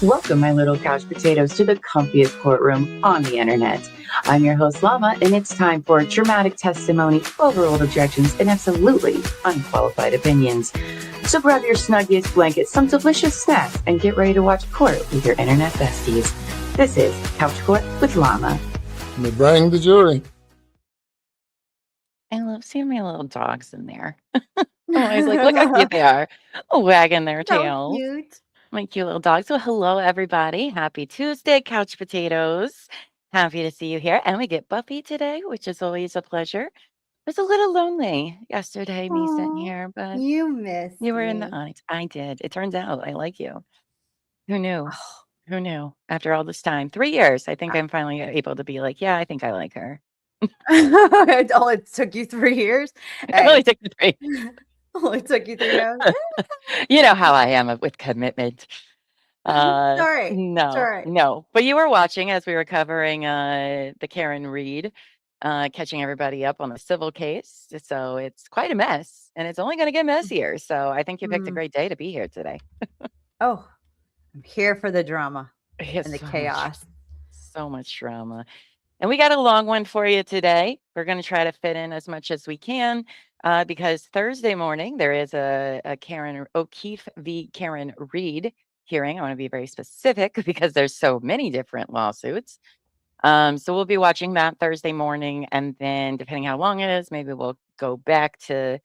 Welcome, my little couch potatoes, to the comfiest courtroom on the internet. I'm your host, Llama, and it's time for dramatic testimony, overruled objections, and absolutely unqualified opinions. So grab your snuggiest blanket, some delicious snacks, and get ready to watch court with your internet besties. This is Couch Court with Llama. We bring the jury. I love seeing my little dogs in there. I was like, look how cute they are, wagging their So tails. cute. My cute little dogs. So hello, everybody. Happy Tuesday, Couch Potatoes. Happy to see you here. And we get Buffy today, which is always a pleasure. It was a little lonely yesterday, me sitting Aw, here, but You missed you were in the me. audience. I did. It turns out I like you. Who knew? Oh, Who knew? After all this time, 3 years, I think I'm finally able to be like, yeah, I think I like her. it took you 3 years. It only took me 3. Only took you 3 hours. You know how I am with commitment. Sorry. No. But you were watching as we were covering the Karen Reed, catching everybody up on the civil case. So it's quite a mess, and it's only going to get messier. So I think you picked a great day to be here today. Oh, I'm here for the drama Yes, and the so chaos. So much drama. And we got a long one for you today. We're going to try to fit in as much as we can because Thursday morning there is a Karen O'Keefe v. Karen Reed hearing. I want to be very specific because there's so many different lawsuits. So we'll be watching that Thursday morning, and then depending how long it is, maybe we'll go back to,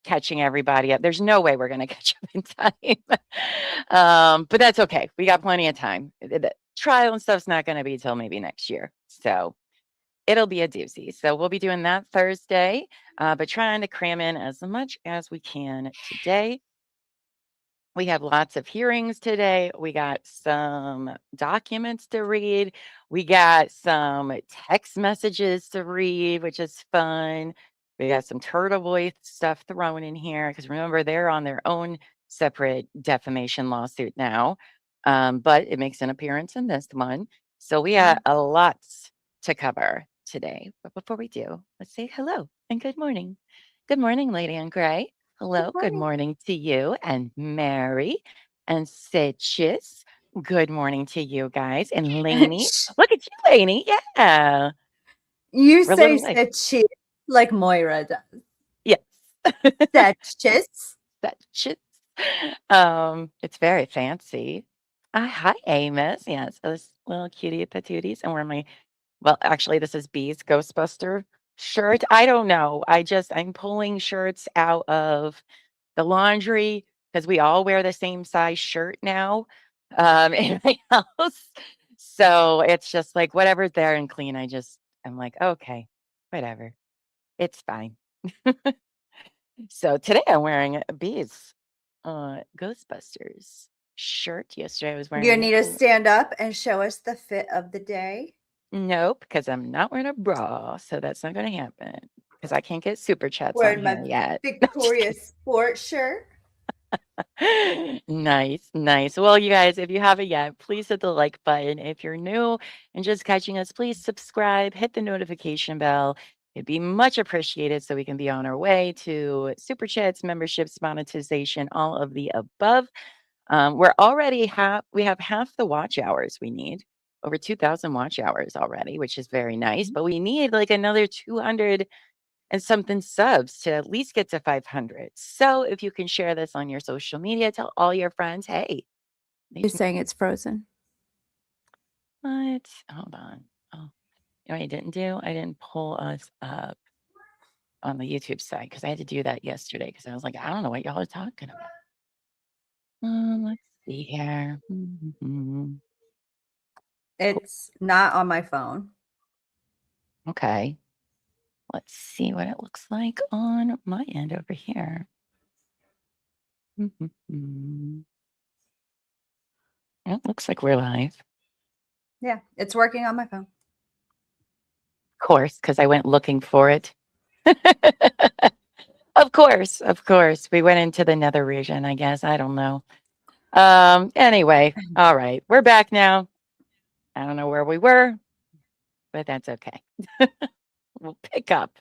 catching everybody up. There's no way we're going to catch up in time, but that's okay. We got plenty of time. The trial and stuff's not going to be till maybe next year, so it'll be a doozy. So we'll be doing that Thursday, but trying to cram in as much as we can today. We have lots of hearings today. We got some documents to read. We got some text messages to read, which is fun. We got some Turtle Boy stuff thrown in here because remember, they're on their own separate defamation lawsuit now, but it makes an appearance in this one. So we got a lot to cover today. But before we do, let's say hello and good morning. Good morning, Lady in Gray. Hello, good morning to you and Mary and Sitches. Good morning to you guys. And Lainey. Look at you, Lainey. Yeah. You We're a say little late. Sitches like Moira does. Yes. Sitches. Sitches. It's very fancy. Hi, Amos. Yes, those little cutie patooties. And well, actually, this is B's Ghostbuster shirt. I don't know. I'm pulling shirts out of the laundry because we all wear the same size shirt now in my house. So it's just like whatever's there and clean. I'm like, okay, whatever. It's fine. So today I'm wearing a B's Ghostbusters shirt. Yesterday I was wearing You need to stand up and show us the fit of the day. Nope, because I'm not wearing a bra, so that's not going to happen. Because I can't get super chats Wearing on my here yet. Victoria's sports shirt. Nice. Well, you guys, if you haven't yet, please hit the like button. If you're new and just catching us, please subscribe, hit the notification bell. It'd be much appreciated so we can be on our way to super chats, memberships, monetization, all of the above. We have half the watch hours we need. Over 2,000 watch hours already, which is very nice. But we need like another 200 and something subs to at least get to 500. So if you can share this on your social media, tell all your friends, hey. You're saying it's frozen. What? Hold on. Oh, you know what I didn't do? I didn't pull us up on the YouTube side because I had to do that yesterday because I was like, I don't know what y'all are talking about. Let's see here. It's not on my phone. Okay. Let's see what it looks like on my end over here. It looks like we're live. Yeah, it's working on my phone. Of course, because I went looking for it. Of course. We went into the nether region, I guess. I don't know. Anyway, all right. We're back now. I don't know where we were, but that's okay. We'll pick up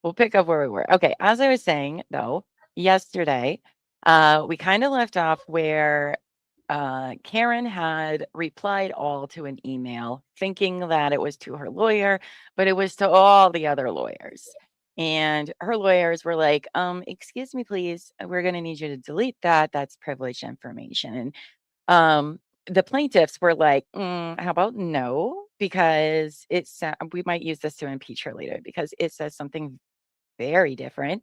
where we were. Okay, as I was saying, though, yesterday, we kind of left off where Karen had replied all to an email thinking that it was to her lawyer, but it was to all the other lawyers. And her lawyers were like, excuse me, please, we're going to need you to delete that. That's privileged information. And the plaintiffs were like, how about no? Because we might use this to impeach her later because it says something very different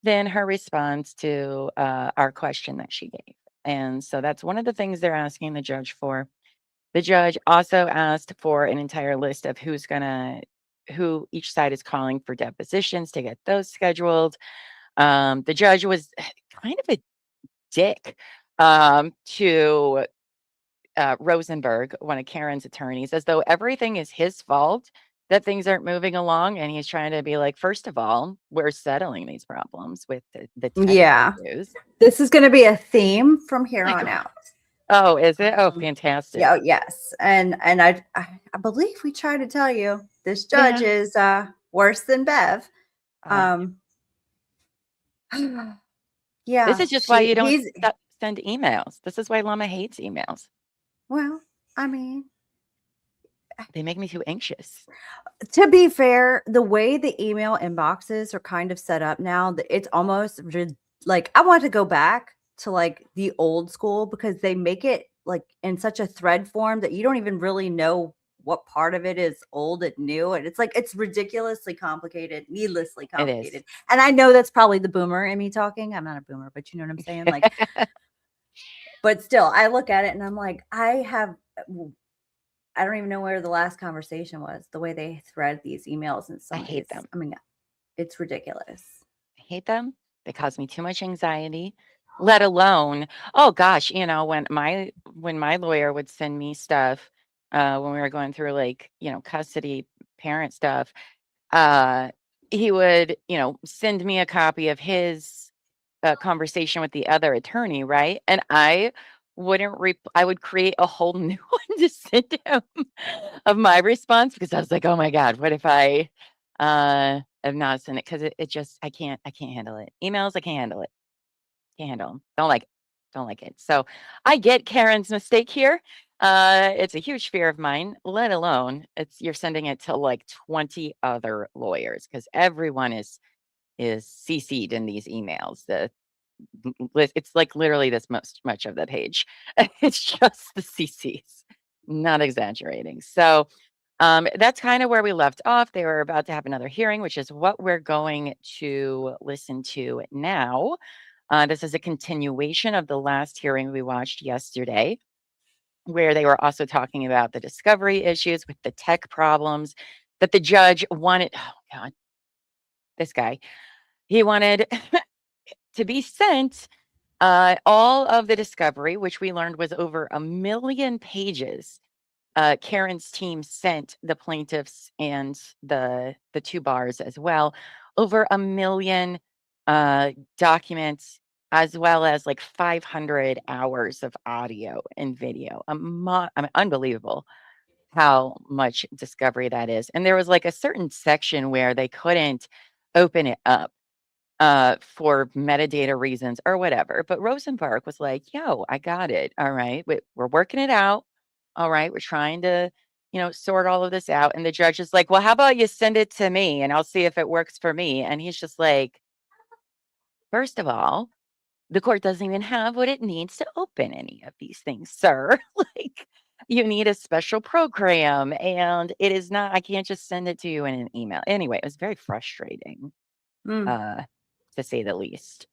than her response to our question that she gave. And so that's one of the things they're asking the judge for. The judge also asked for an entire list of who each side is calling for depositions to get those scheduled. The judge was kind of a dick to Rosenberg, one of Karen's attorneys, as though everything is his fault that things aren't moving along. And he's trying to be like, first of all, we're settling these problems with the tech Yeah. issues. This is going to be a theme from here My on God. out. Oh, is it? Oh, fantastic. Yeah, yes. And I believe we tried to tell you this judge Yeah. is worse than Bev. Uh, Yeah. This is just why you don't he's send emails. This is why Llama hates emails. well, I mean, They make me too anxious. to be fair, the way the email inboxes are kind of set up now, that it's almost like I want to go back to like the old school because they make it like in such a thread form that you don't even really know what part of it is old and new. And it's like it's ridiculously complicated, needlessly It is. complicated. And I know that's probably the boomer in me talking. I'm not a boomer, but you know what I'm saying? Like, but still, I look at it and I'm like, I don't even know where the last conversation was, the way they thread these emails and some I of hate these. them. I mean, it's ridiculous. I hate them. They cause me too much anxiety, let alone, oh gosh, when my lawyer would send me stuff, when we were going through like, custody parent stuff, uh, he would, send me a copy of his conversation with the other attorney, right? And I I would create a whole new one to send him of my response because I was like, oh my God, what if I am not send it? Because it just I can't handle it. Emails, I can't handle it. Can't handle them. Don't like it. Don't like it. So I get Karen's mistake here. It's a huge fear of mine, let alone you're sending it to like 20 other lawyers because everyone is CC'd in these emails. It's like literally this much of the page. It's just the CCs, not exaggerating. So that's kind of where we left off. They were about to have another hearing, which is what we're going to listen to now. This is a continuation of the last hearing we watched yesterday, where they were also talking about the discovery issues with the tech problems that the judge wanted. Oh, God, this guy. He wanted to be sent all of the discovery, which we learned was over 1 million pages. Karen's team sent the plaintiffs and the two bars as well over 1 million documents, as well as like 500 hours of audio and video. I mean, unbelievable how much discovery that is. And there was like a certain section where they couldn't open it up for metadata reasons or whatever. But Rosenberg was like, yo, I got it. All right. We're working it out. All right. We're trying to, sort all of this out. And the judge is like, well, how about you send it to me and I'll see if it works for me. And he's just like, first of all, the court doesn't even have what it needs to open any of these things, sir. Like, you need a special program. And it is not, I can't just send it to you in an email. Anyway, it was very frustrating. To say the least.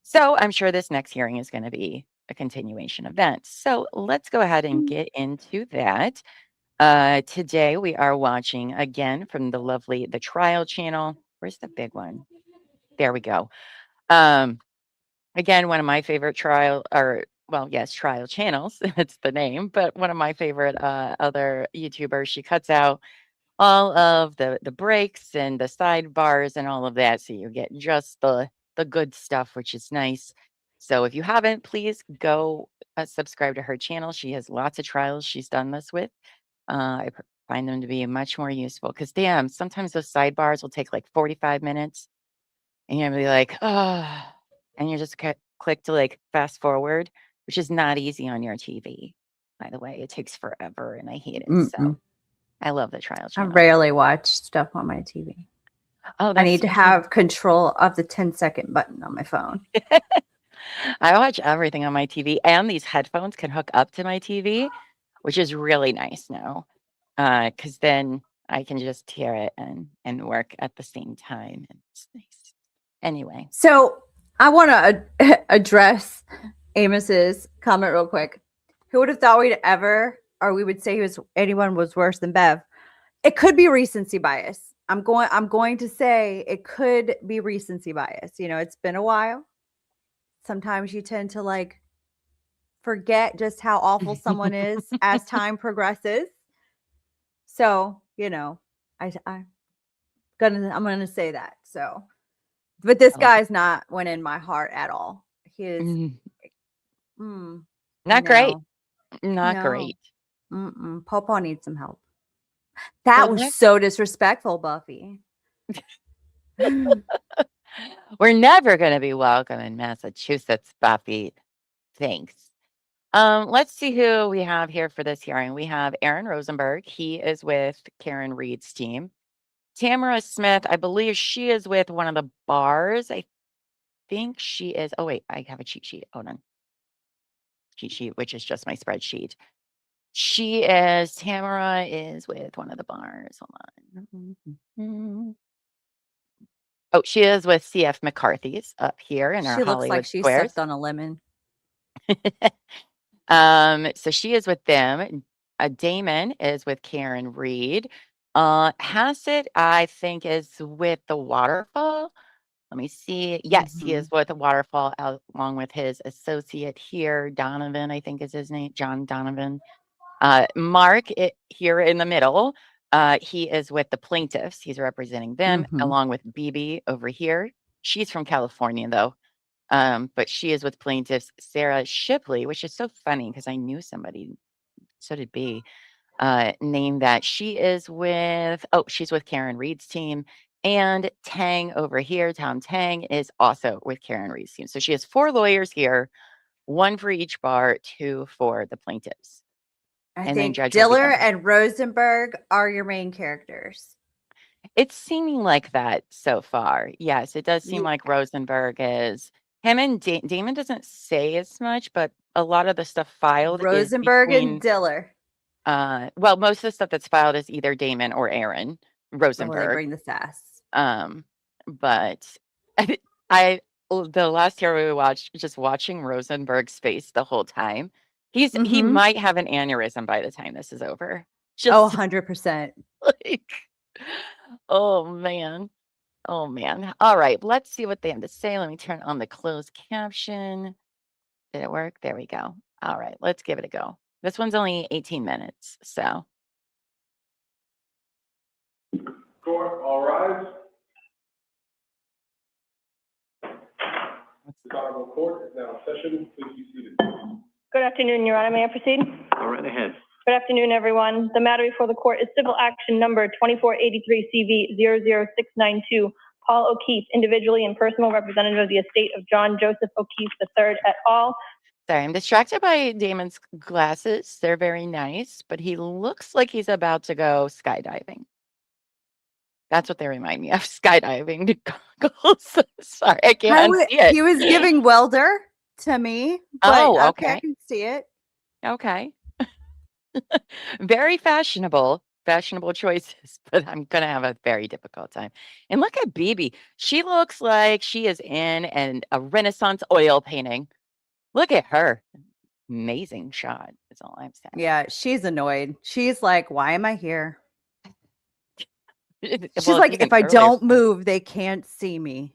So I'm sure this next hearing is going to be a continuation of that. So let's go ahead and get into that. Today we are watching again from the trial channel. Where's the big one? There we go. Again, one of my favorite trial channels. It's the name, but one of my favorite other YouTubers. She cuts out all of the breaks and the sidebars and all of that, so you get just the good stuff, which is nice. So if you haven't, please go subscribe to her channel. She has lots of trials she's done this with. Find them to be much more useful because damn, sometimes those sidebars will take like 45 minutes and you're gonna be like, oh, and you just click to like fast forward which is not easy on your TV. By the way, it takes forever and I hate it. Mm-mm. So I love the trial I channel. rarely watch stuff on my TV. Oh, I that's need to have control of the 10-second button on my phone. I watch everything on my TV, and these headphones can hook up to my TV, which is really nice now. Because then I can just hear it and work at the same time. And it's nice. Anyway, So I want to address Amos's comment real quick. Who would have thought we would say anyone was worse than Bev? It could be recency bias. I'm going to say it could be recency bias. You know, it's been a while. Sometimes you tend to like forget just how awful someone is as time progresses. So, you know, I'm gonna say that. So, but this guy's not winning my heart at all. He is not great. no, Not no. great. Pawpaw needs some help. That Well, was so disrespectful, Buffy. we're never going to be welcome in Massachusetts, Buffy. Thanks. Let's see who we have here for this hearing. We have Aaron Rosenberg. He is with Karen Reed's team. Tamara Smith, I believe she is with one of the bars. I think she is. Oh, wait, I have a cheat sheet. Hold on. Cheat sheet, which is just my spreadsheet. Tamara is with one of the bars. Hold on. Oh, she is with CF McCarthy's up here in our She looks Hollywood like she Squares. sucked on a lemon. So she is with them. Damon is with Karen Reed. Hassett, I think, is with the Waterfall. Let me see. Yes, he is with the Waterfall along with his associate here, Donovan, I think is his name, John Donovan. Mark, here in the middle, he is with the plaintiffs. He's representing them along with BB over here. She's from California, though. But she is with plaintiffs Sarah Shipley, which is so funny because I knew somebody, so did B, named that. She's with Karen Reed's team. And Tang over here, Tom Tang, is also with Karen Reed's team. So she has 4 lawyers here, 1 for each bar, 2 for the plaintiffs. I think Diller and Rosenberg are your main characters. It's seeming like that so far. Yes, it does seem like Rosenberg is. Him and Damon doesn't say as much, but a lot of the stuff filed Rosenberg is between, and Diller. Well, most of the stuff that's filed is either Damon or Aaron Rosenberg. Where they bring the sass. But the last year we watched, just watching Rosenberg's face the whole time. He might have an aneurysm by the time this is over. Just 100%. Like, oh man. Oh man. All right, let's see what they have to say. Let me turn on the closed caption. Did it work? There we go. All right, let's give it a go. This one's only 18 minutes, so. Court, all rise. The Honorable Court is now in session. Please be seated. Good afternoon, Your Honor. May I proceed? Go right ahead. Good afternoon, everyone. The matter before the court is civil action number 2483 CV 00692. Paul O'Keefe, individually and personal representative of the estate of John Joseph O'Keefe III et al. Sorry, I'm distracted by Damon's glasses. They're very nice, but he looks like he's about to go skydiving. That's what they remind me of, skydiving goggles. Sorry, I can't see it. He was giving welder to me. But okay, I can see it. Okay. Very fashionable choices, but I'm going to have a very difficult time. And look at BB. She looks like she is in a Renaissance oil painting. Look at her. Amazing shot. That's all I'm saying. Yeah, she's annoyed. She's like, why am I here? She's Well, like, if I don't move, they can't see me.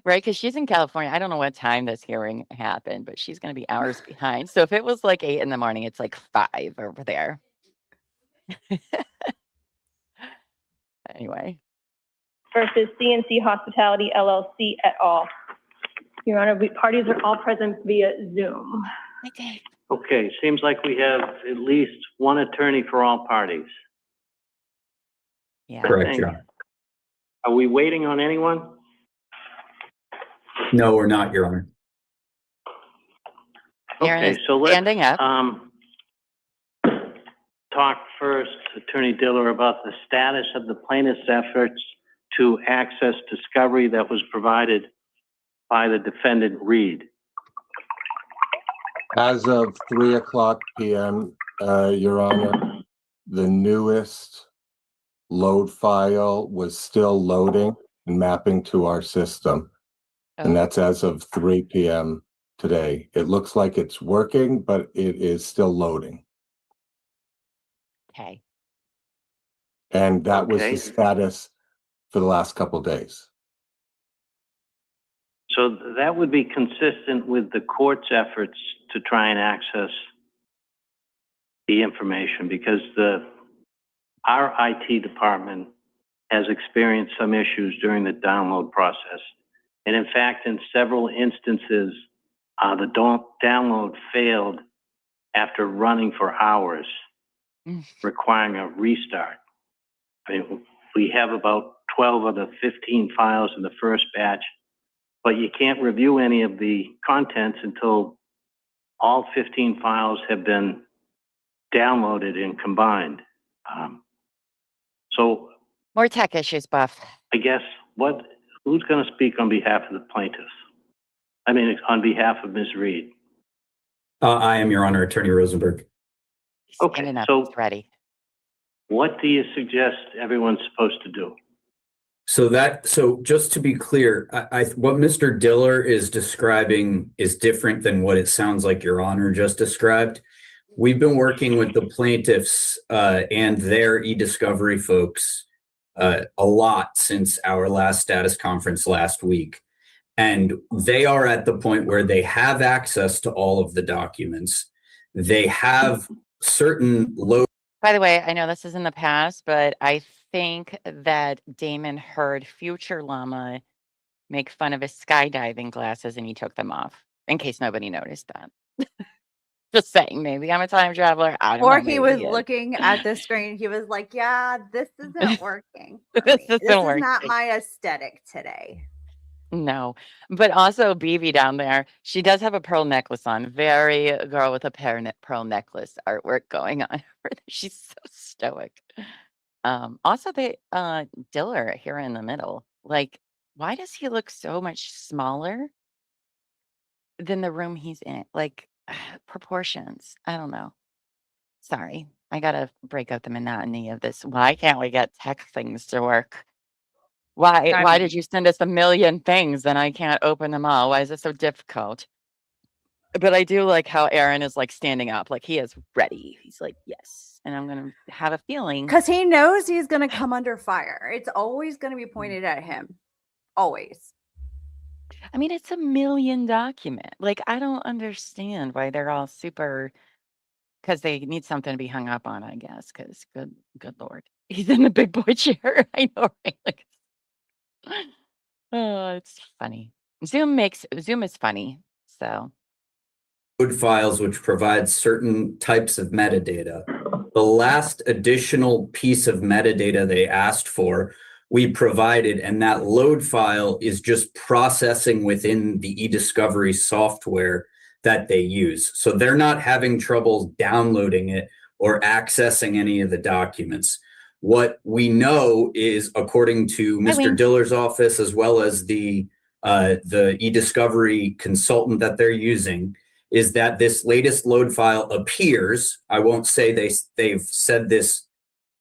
Right, because she's in California. I don't know what time this hearing happened, but she's going to be hours behind. So if it was like 8 in the morning, it's like 5 over there. Anyway. Versus CNC Hospitality LLC et al. Your Honor, parties are all present via Zoom. Okay, seems like we have at least one attorney for all parties. Yeah. Correct, Your Honor. Are we waiting on anyone? No, we're not, Your Honor. Aaron Okay, is so let's, standing up. talk first, Attorney Diller, about the status of the plaintiff's efforts to access discovery that was provided by the defendant Reed. As of 3:00 p.m., Your Honor, the newest load file was still loading and mapping to our system. And that's as of 3 p.m. today. It looks like it's working, but it is still loading. Okay. And that was Okay. the status for the last couple of days. So that would be consistent with the court's efforts to try and access the information, because our IT department has experienced some issues during the download process. And in fact, in several instances, the download failed after running for hours, requiring a restart. I mean, we have about 12 of the 15 files in the first batch, but you can't review any of the contents until all 15 files have been downloaded and combined. So More tech issues, Buff. I guess who's going to speak on behalf of the plaintiffs? I mean, on behalf of Ms. Reed. I am, Your Honor, Attorney Rosenberg. Okay, Standing up, so he's ready. what do you suggest everyone's supposed to do? So just to be clear, what Mr. Diller is describing is different than what it sounds like Your Honor just described. We've been working with the plaintiffs and their e-discovery folks a lot since our last status conference last week. And they are at the point where they have access to all of the documents. They have certain load. By the way, I know this is in the past, but I think that Damon heard future Llama make fun of his skydiving glasses and he took them off, in case nobody noticed that. Just saying, maybe I'm a time traveler. I don't know. Or he was maybe is. looking at the screen. He was like, yeah, this isn't working. for This me. isn't This is working. not my aesthetic today. No, but also BB down there, she does have a pearl necklace on. Very girl with a pearl necklace artwork going on. She's so stoic. Also the Diller here in the middle. Like, why does he look so much smaller than the room he's in? Like, proportions. I don't know. Sorry. I gotta break up the monotony of this. Why can't we get tech things to work? Why did you send us a million things and I can't open them all? Why is it so difficult? But I do like how Aaron is like standing up, like he is ready. He's like, yes. And I'm gonna have a feeling. Because he knows he's going to come under fire. It's always going to be pointed at him. Always. I mean, it's a million document. Like, I don't understand why they're all super, because they need something to be hung up on, I guess. Because good Lord. He's in the big boy chair. I know, right? Like, oh, it's funny. Zoom is funny. So Code files which provide certain types of metadata. The last additional piece of metadata they asked for, we provided, and that load file is just processing within the e-discovery software that they use. So they're not having trouble downloading it or accessing any of the documents. What we know is, according to Mr. Diller's office, as well as the e-discovery consultant that they're using, is that this latest load file appears, I won't say they've said this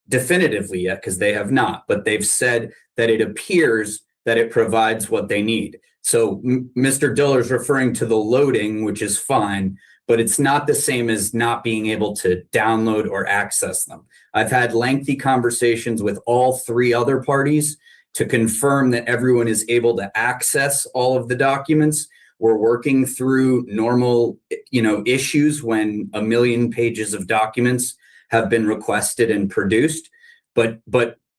definitively yet because they have not, but they've said that it appears that it provides what they need. So Mr. Diller's referring to the loading, which is fine, but it's not the same as not being able to download or access them. I've had lengthy conversations with all three other parties to confirm that everyone is able to access all of the documents. We're working through normal, issues when a million pages of documents have been requested and produced. But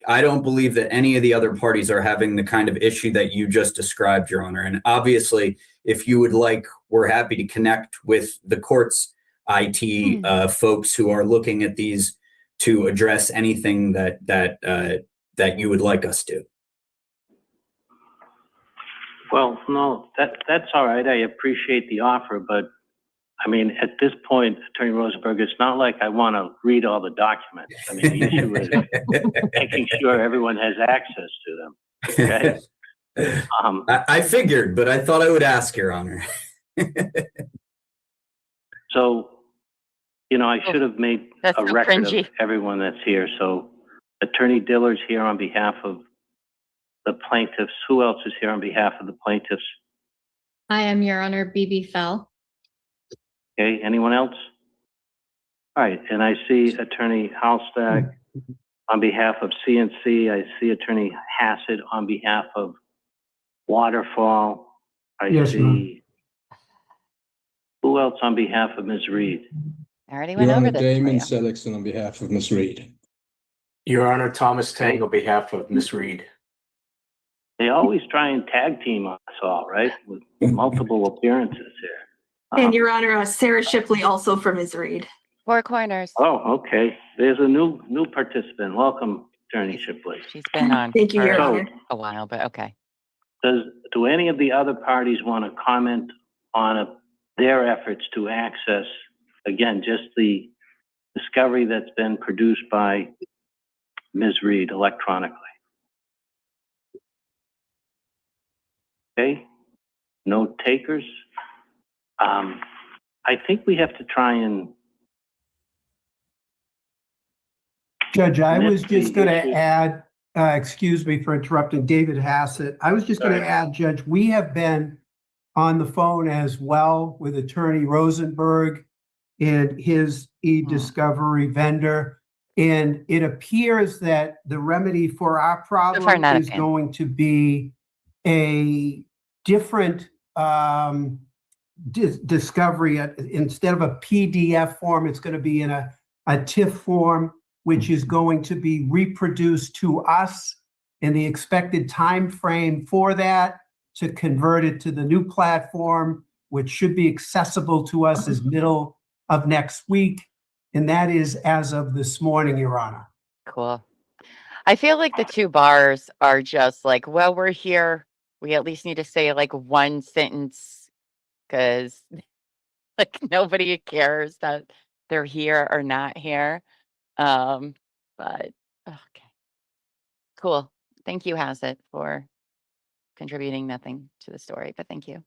I don't believe that any of the other parties are having the kind of issue that you just described, Your Honor. And obviously, if you would like, we're happy to connect with the court's IT folks who are looking at these to address anything that you would like us to. Well, no, that's all right. I appreciate the offer, but I mean, at this point, Attorney Rosenberg, it's not like I want to read all the documents. I mean, the issue is making sure everyone has access to them. Okay. I figured, but I thought I would ask, Your Honor. So, you know, I should have made That's a so record cringy. of everyone that's here. So Attorney Diller's here on behalf of the plaintiffs. Who else is here on behalf of the plaintiffs? I am, Your Honor, BB Fell. Okay, anyone else? All right, and I see Attorney Halstag on behalf of CNC. I see Attorney Hassett on behalf of Waterfall. Yes, ma'am. Who else on behalf of Ms. Reed? I already went Your over Honor, this for Damon you. Seligson on behalf of Ms. Reed. Your Honor, Thomas Tang on behalf of Ms. Reed. They always try and tag team us all, right? With multiple appearances here. And Your Honor, Sarah Shipley also from Ms. Reed. Four corners. Oh, okay. There's a new participant. Welcome, Attorney Shipley. She's been on Thank you, Your for Honor. a while, but okay. Do any of the other parties want to comment on their efforts to access, again, just the discovery that's been produced by Ms. Reed electronically? Okay, no takers. I think we have to try and. Judge, I was Next, the just going to issue- add, excuse me for interrupting, David Hassett. I was just going to Sorry. add, Judge, we have been on the phone as well with Attorney Rosenberg and his e-discovery vendor. And it appears that the remedy for our problem not a is fan. going to be a different discovery. Instead of a PDF form, it's going to be in a TIFF form, which is going to be reproduced to us in the expected time frame for that to convert it to the new platform, which should be accessible to us as middle of next week. And that is as of this morning, Your Honor. Cool. I feel like the two bars are just like, well, we're here. We at least need to say like one sentence because like nobody cares that they're here or not here. But okay. Cool. Thank you, Hassett, for contributing nothing to the story, but thank you.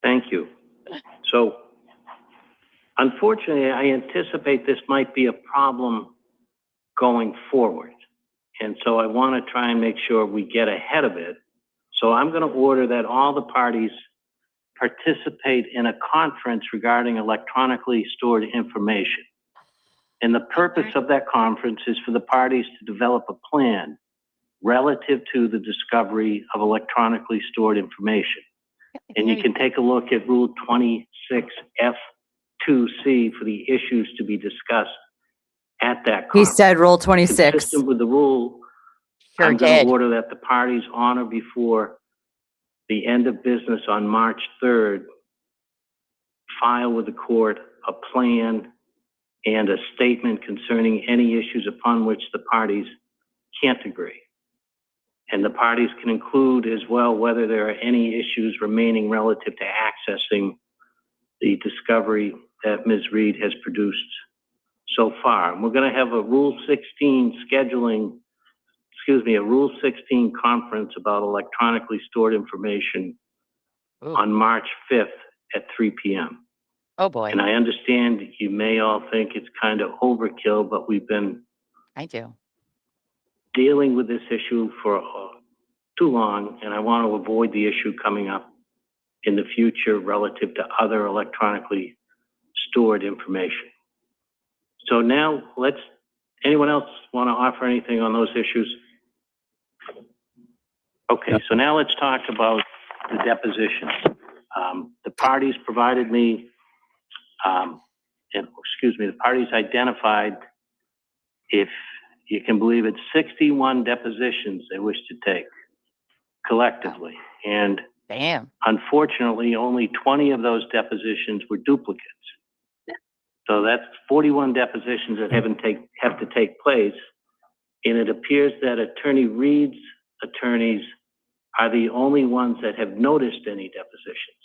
Thank you. So, unfortunately, I anticipate this might be a problem going forward. And so I want to try and make sure we get ahead of it. So I'm going to order that all the parties participate in a conference regarding electronically stored information. And the purpose of that conference is for the parties to develop a plan relative to the discovery of electronically stored information. And you can take a look at Rule 26F2C for the issues to be discussed at that He conference. said Rule 26. Consistent with the rule, Sure I'm going did. to order that the parties honor before the end of business on March 3rd, file with the court a plan and a statement concerning any issues upon which the parties can't agree. And the parties can include as well whether there are any issues remaining relative to accessing the discovery that Ms. Reed has produced so far. And we're going to have a Rule 16 a Rule 16 conference about electronically stored information Ooh. on March 5th at 3 p.m. Oh boy. And I understand you may all think it's kind of overkill, but we've been I do. dealing with this issue for too long, and I want to avoid the issue coming up in the future relative to other electronically stored information. So now anyone else want to offer anything on those issues? Okay, so now let's talk about the depositions. The parties provided me, the parties identified, if you can believe it, 61 depositions they wish to take collectively. And Damn. unfortunately, only 20 of those depositions were duplicates. So that's 41 depositions that have to take place. And it appears that Attorney Reed's attorneys are the only ones that have noticed any depositions.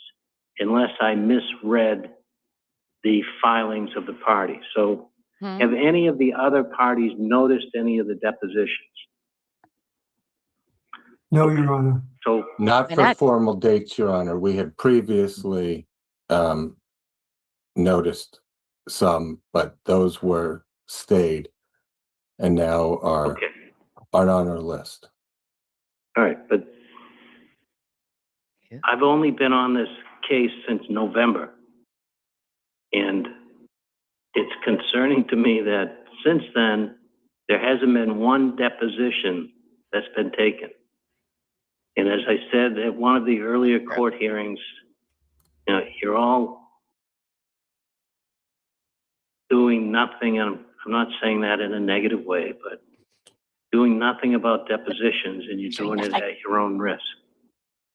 unless I misread the filings of the parties. So have any of the other parties noticed any of the depositions? No, Your Honor. So Not for formal dates, Your Honor. We had previously noticed some, but those were stayed and now are on our list. all right, but I've only been on this case since November. And it's concerning to me that since then, there hasn't been one deposition that's been taken. And as I said at one of the earlier court hearings, you know, you're all doing nothing, and I'm not saying that in a negative way, but doing nothing about depositions, and you're doing it at your own risk.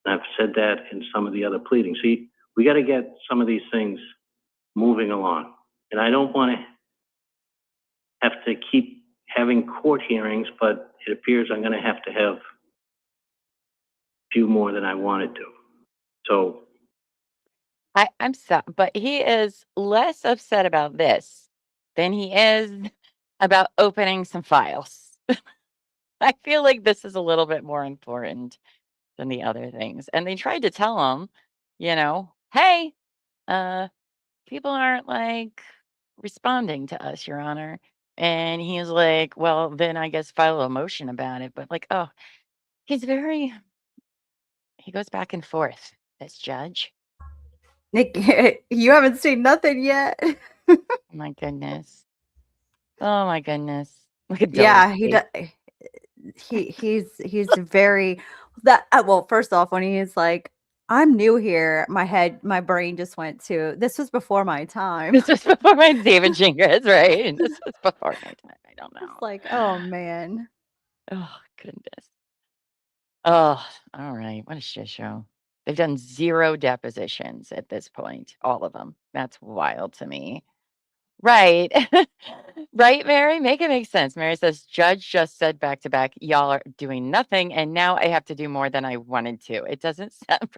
And I've said that in some of the other pleadings. See, we got to get some of these things moving along. And I don't want to have to keep having court hearings, but it appears I'm going to have a few more than I wanted to. So I'm sorry, but he is less upset about this than he is about opening some files. I feel like this is a little bit more important than the other things. And they tried to tell him, you know, hey, people aren't like responding to us, Your Honor. And he was like, well, then I guess file a motion about it. But like, oh, he goes back and forth, this judge. Nick, you haven't seen nothing yet. Oh my goodness. Oh my goodness. Look at Yeah, Dole's face. he's very that well, first off, when he's like, I'm new here, my brain just went to this was before my time. This was before my David Gingras, right? This was before my time. I don't know. It's like, oh man. Oh goodness. Oh, all right. What a shit show. They've done 0 depositions at this point. All of them. That's wild to me. Right. Right, Mary? Make it make sense. Mary says, Judge just said back to back, y'all are doing nothing, and now I have to do more than I wanted to. It doesn't sound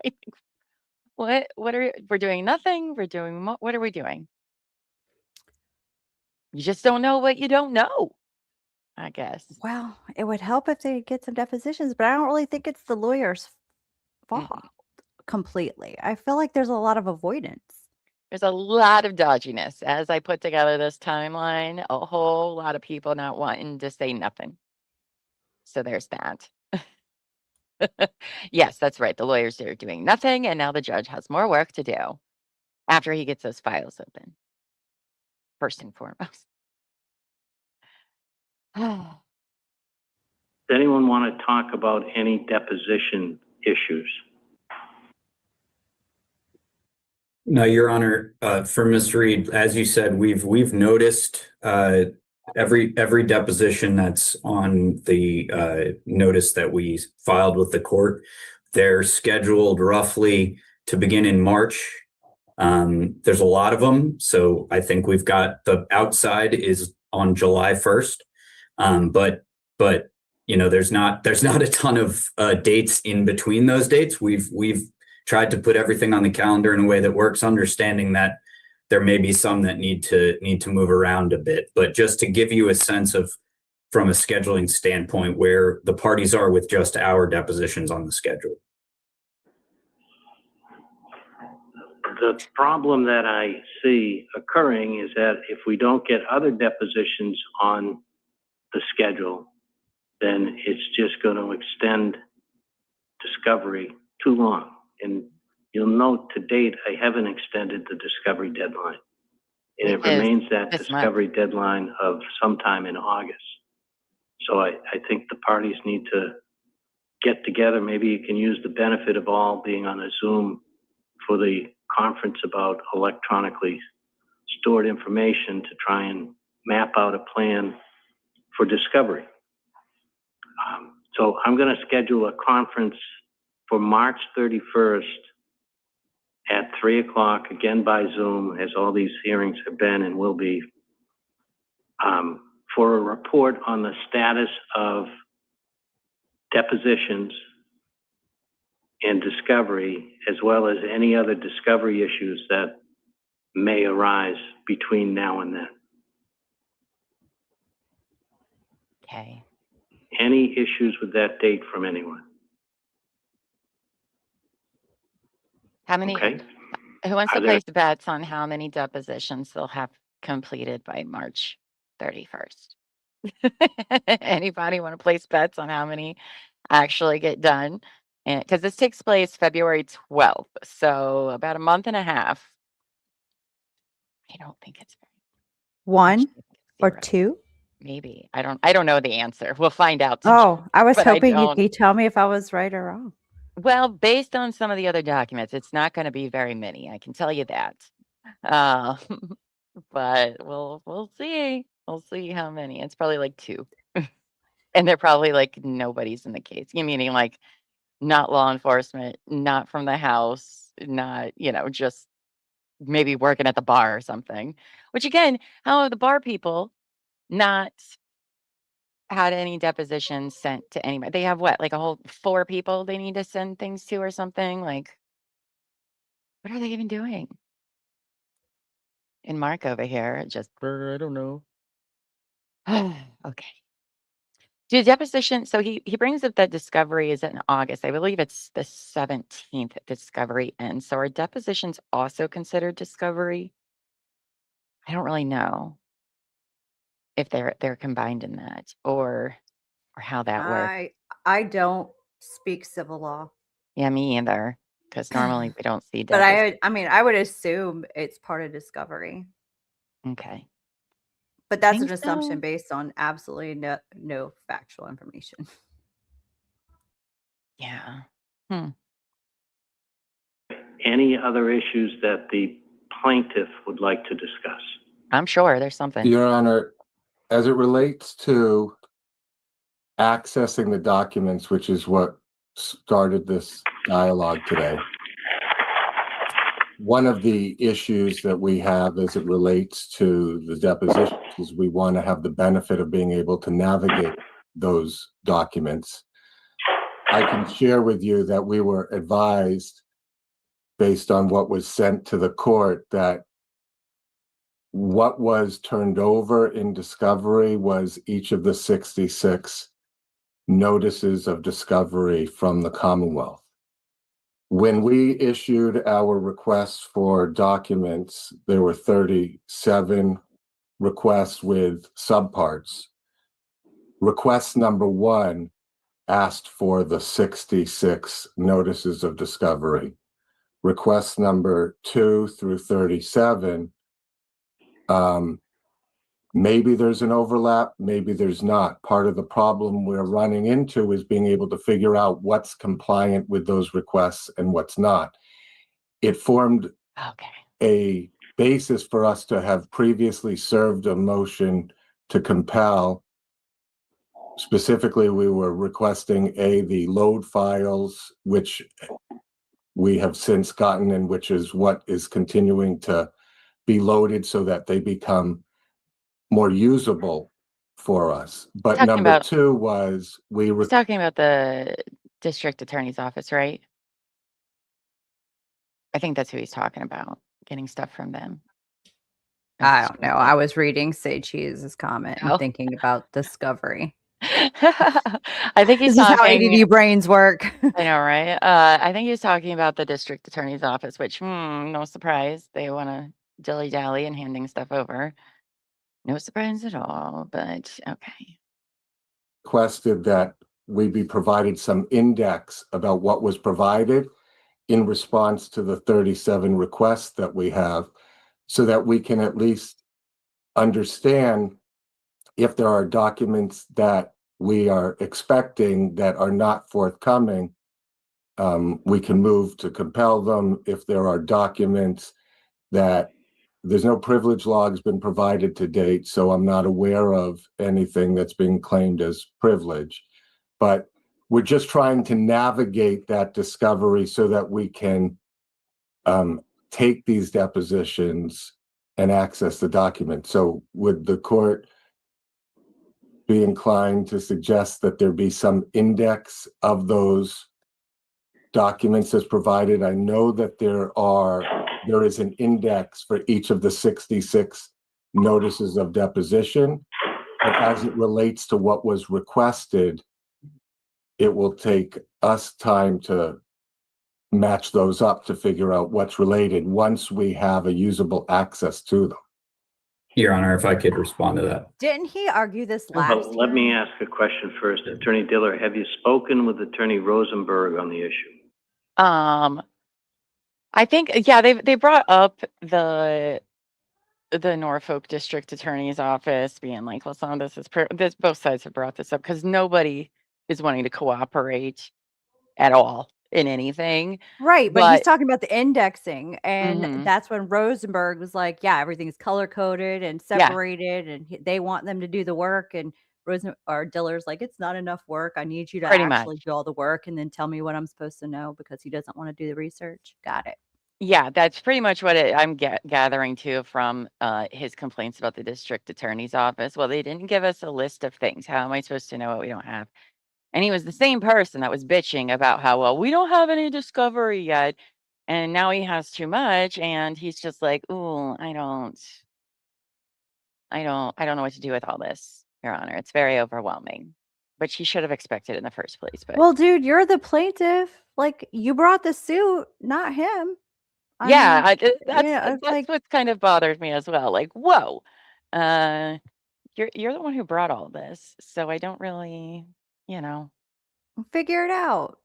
right. What are we're doing nothing? We're doing what are we doing? You just don't know what you don't know, I guess. Well, it would help if they get some depositions, but I don't really think it's the lawyer's fault completely. I feel like there's a lot of avoidance. There's a lot of dodginess as I put together this timeline, a whole lot of people not wanting to say nothing. So there's that. Yes, that's right. The lawyers are doing nothing, and now the judge has more work to do after he gets those files open, first and foremost. does anyone want to talk about any deposition issues? No, Your Honor, for Ms. Reed, as you said, we've noticed every deposition that's on the notice that we filed with the court. They're scheduled roughly to begin in March. There's a lot of them, so I think we've got the outside is on July 1st, but you know, there's not a ton of dates in between those dates. We've tried to put everything on the calendar in a way that works, understanding that there may be some that need to move around a bit. But just to give you a sense of, from a scheduling standpoint, where the parties are with just our depositions on the schedule. The problem that I see occurring is that if we don't get other depositions on the schedule, then it's just going to extend discovery too long. And you'll note to date, I haven't extended the discovery deadline. And it remains that discovery deadline of sometime in August. So I think the parties need to get together. Maybe you can use the benefit of all being on a Zoom for the conference about electronically stored information to try and map out a plan for discovery. So I'm going to schedule a conference for March 31st at 3 o'clock, again by Zoom, as all these hearings have been and will be, for a report on the status of depositions and discovery, as well as any other discovery issues that may arise between now and then. Okay. Any issues with that date from anyone? How many, Okay. who wants Are to there- place bets on how many depositions they'll have completed by March 31st? Anybody want to place bets on how many actually get done? And because this takes place February 12th, so about a month and a half. I don't think it's very, One actually, I think it's or 0. two? Maybe. I don't know the answer. We'll find out today. Oh, I was but I hoping you don't- could tell me if I was right or wrong. Well, based on some of the other documents, it's not going to be very many. I can tell you that. Uh, but we'll see. We'll see how many. It's probably like 2. And they're probably like nobody's in the case. You meaning like not law enforcement, not from the house, not, just maybe working at the bar or something. Which again, how have the bar people not had any depositions sent to anybody? They have what, like a whole 4 people they need to send things to or something? Like, what are they even doing? And Mark over here just, I don't know. Okay. Do the deposition, so he brings up that discovery is in August. I believe it's the 17th discovery ends. So are depositions also considered discovery? I don't really know if they're combined in that or how that works. I don't speak civil law, Yeah, me either. Because normally we don't see but depositions. I mean, I would assume it's part of discovery. Okay. But that's Think an assumption so? based on absolutely no factual information. Yeah. Any other issues that the plaintiff would like to discuss? I'm sure there's something. Your Honor, as it relates to accessing the documents, which is what started this dialogue today, one of the issues that we have as it relates to the depositions is we want to have the benefit of being able to navigate those documents. I can share with you that we were advised, based on what was sent to the court, that what was turned over in discovery was each of the 66 notices of discovery from the Commonwealth. When we issued our requests for documents, there were 37 requests with subparts. Request number 1 asked for the 66 notices of discovery. Request number 2 through 37, maybe there's an overlap, maybe there's not. Part of the problem we're running into is being able to figure out what's compliant with those requests and what's not. It formed a basis for us to have previously served a motion to compel. Specifically, we were requesting the load files, which we have since gotten, and which is what is continuing to be loaded so that they become more usable for us. But Talking number about- 2 was He's talking about the district attorney's office, right? I think that's who he's talking about, getting stuff from them. I don't know. I was reading Sage Cheese's comment Oh. and thinking about discovery. I think he's This is how talking. ADD brains work. I know, right? I think he was talking about the district attorney's office, which, no surprise. They want to dilly-dally and handing stuff over. No surprise at all, but okay. requested that we be provided some index about what was provided in response to the 37 requests that we have, so that we can at least understand if there are documents that we are expecting that are not forthcoming. We can move to compel them. If there are documents that there's no privilege logs been provided to date, so I'm not aware of anything that's being claimed as privilege. But we're just trying to navigate that discovery so that we can take these depositions and access the document. So would the court be inclined to suggest that there be some index of those documents as provided. I know that there is an index for each of the 66 notices of deposition, but as it relates to what was requested, it will take us time to match those up to figure out what's related once we have a usable access to them. Your Honor, if I could respond to that. Didn't he argue this last Well, let me hearing? ask a question first. Attorney Diller, have you spoken with Attorney Rosenberg on the issue? I think, yeah, they brought up the Norfolk District Attorney's Office being like, well, some of this is this, both sides have brought this up because nobody is wanting to cooperate at all in anything. Right, but he's But talking about the indexing, and Mhm. that's when Rosenberg was like, "Yeah, everything's color coded and Yeah. separated, and they want them to do the work." And Diller's like, "It's not enough work. I need you to Pretty actually much. do all the work, and then tell me what I'm supposed to know," because he doesn't want to do the research. Got it. Yeah, that's pretty much what I'm gathering too from his complaints about the district attorney's office. Well, they didn't give us a list of things. How am I supposed to know what we don't have? And he was the same person that was bitching about how, well, we don't have any discovery yet. And now he has too much. And he's just like, ooh, I don't know what to do with all this, Your Honor. It's very overwhelming. But she should have expected in the first place. But Well, dude, you're the plaintiff. Like, you brought the suit, not him. I yeah, mean, that's it's like, what kind of bothers me as well. Like, whoa, uh, you're the one who brought all this, so I don't really, you know. figure it out.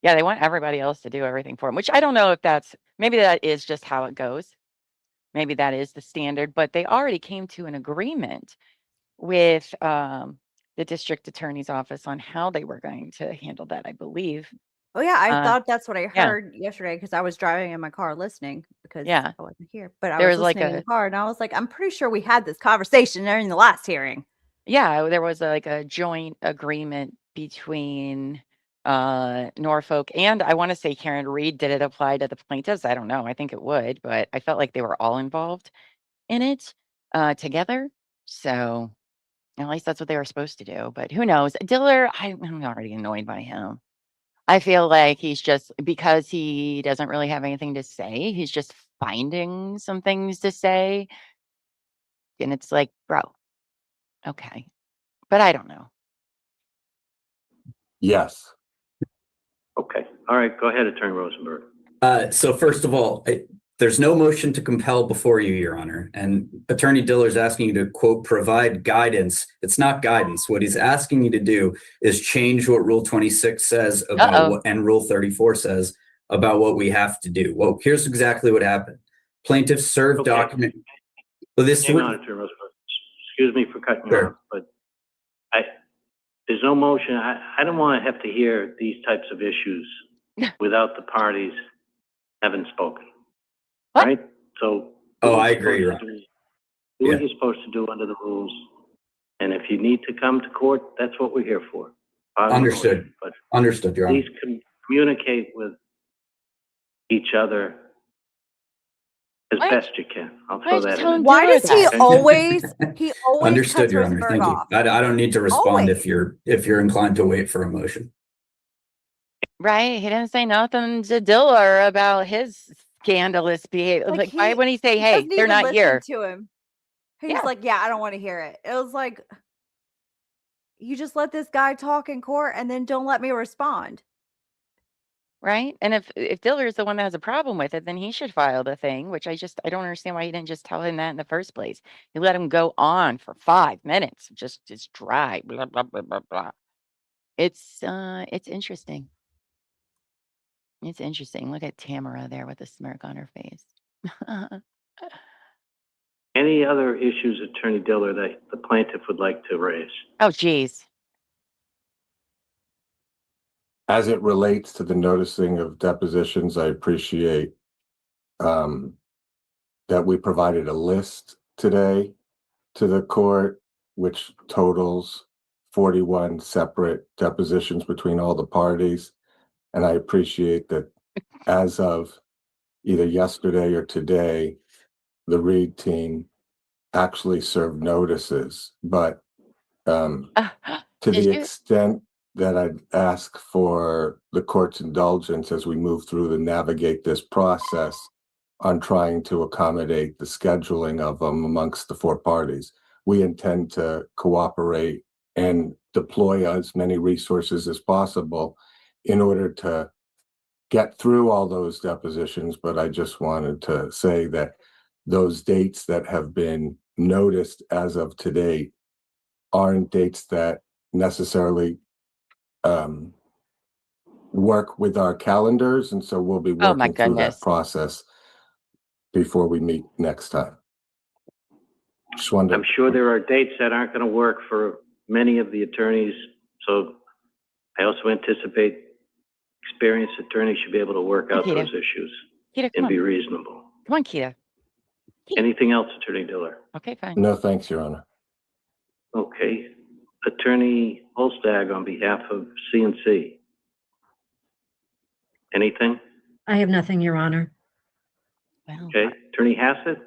Yeah, they want everybody else to do everything for them, which I don't know if maybe that is just how it goes. Maybe that is the standard, but they already came to an agreement with the district attorney's office on how they were going to handle that, I believe. Oh, yeah, I Uh, thought that's what I yeah, heard yesterday because I was driving in my car listening because yeah. I wasn't here, but I There was was like listening in the car and I was like, I'm pretty sure we had this conversation during the last hearing. there was like a joint agreement between Norfolk and I want to say Karen Reed. Did it apply to the plaintiffs? I don't know. I think it would, but I felt like they were all involved in it together. So at least that's what they were supposed to do. But who knows? Diller, I'm already annoyed by him. I feel like he's just because he doesn't really have anything to say, he's just finding some things to say. And it's like, bro, okay. But I don't know. Yes. Okay. All right. Go ahead, Attorney Rosenberg. So first of all, there's no motion to compel before you, Your Honor. And Attorney Diller's asking you to, quote, provide guidance. It's not guidance. What he's asking you to do is change what Rule 26 says about what, and Rule 34 says about what we have to do. Well, here's exactly what happened. Plaintiff served document. Well, Hang on, Attorney Rosenberg. Excuse me for cutting you off, but there's no motion. I don't want to have to hear these types of issues without the parties having spoken. What? Right? So. I agree, Your Honor. Do what you're supposed to do under the rules. And if you need to come to court, that's what we're here for. Understood. But Understood, Your Honor. please communicate with each other as best you can. I'll throw that in. Why does he always Understood, cuts Your Honor. Rosenberg Thank off? you. I don't need to respond if you're inclined to wait for a motion. Right? He didn't say nothing to Diller about his scandalous behavior. Like why wouldn't he say, hey, doesn't they're even not listen here? to him. He's like, yeah, I don't want to hear it. It was like, you just let this guy talk in court and then don't let me respond. Right? And if Diller is the one that has a problem with it, then he should file the thing, which I don't understand why he didn't just tell him that in the first place. He let him go on for 5 minutes, just dry, blah, blah, blah, blah, blah. It's interesting. It's interesting. Look at Tamara there with a smirk on her face. Any other issues, Attorney Diller, that the plaintiff would like to raise? Oh, geez. As it relates to the noticing of depositions, I appreciate that we provided a list today to the court, which totals 41 separate depositions between all the parties. And I appreciate that as of either yesterday or today, the Reed team actually served notices. But to the extent that I'd ask for the court's indulgence as we move through and navigate this process on trying to accommodate the scheduling of them amongst the four parties. We intend to cooperate and deploy as many resources as possible in order to get through all those depositions, but I just wanted to say that those dates that have been noticed as of today aren't dates that necessarily work with our calendars, and so we'll be Oh my working through that goodness. process before we meet next time. Just wanted I'm sure there are dates that aren't going to work for many of the attorneys, so I also anticipate experienced attorneys should be able to work out Kita. those issues Kita, come and on. be reasonable. Come on, Kita. Anything else, Attorney Diller? Okay, fine. No, thanks, Your Honor. Okay. Attorney Holstag on behalf of CNC. Anything? I have nothing, Your Honor. Well, Okay. Attorney Hassett?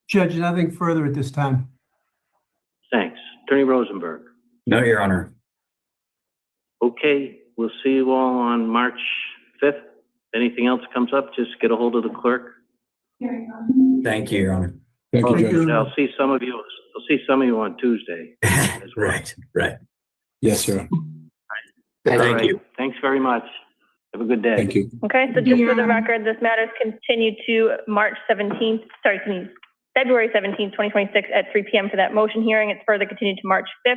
Judge, nothing further at this time. Thanks. Attorney Rosenberg? No, Your Honor. Okay. We'll see you all on March 5th. Anything else comes up, just get a hold of the clerk. Thank you, Your Honor. Thank you, Judge. I'll see some of you. I'll see some of you on Tuesday. as well. Right. Yes, sir. Thank All right. you. Thanks very much. Have a good day. Thank you. Okay, so just for the record, this matter is continued to February 17th, 2026 at 3 p.m. for that motion hearing. It's further continued to March 5th,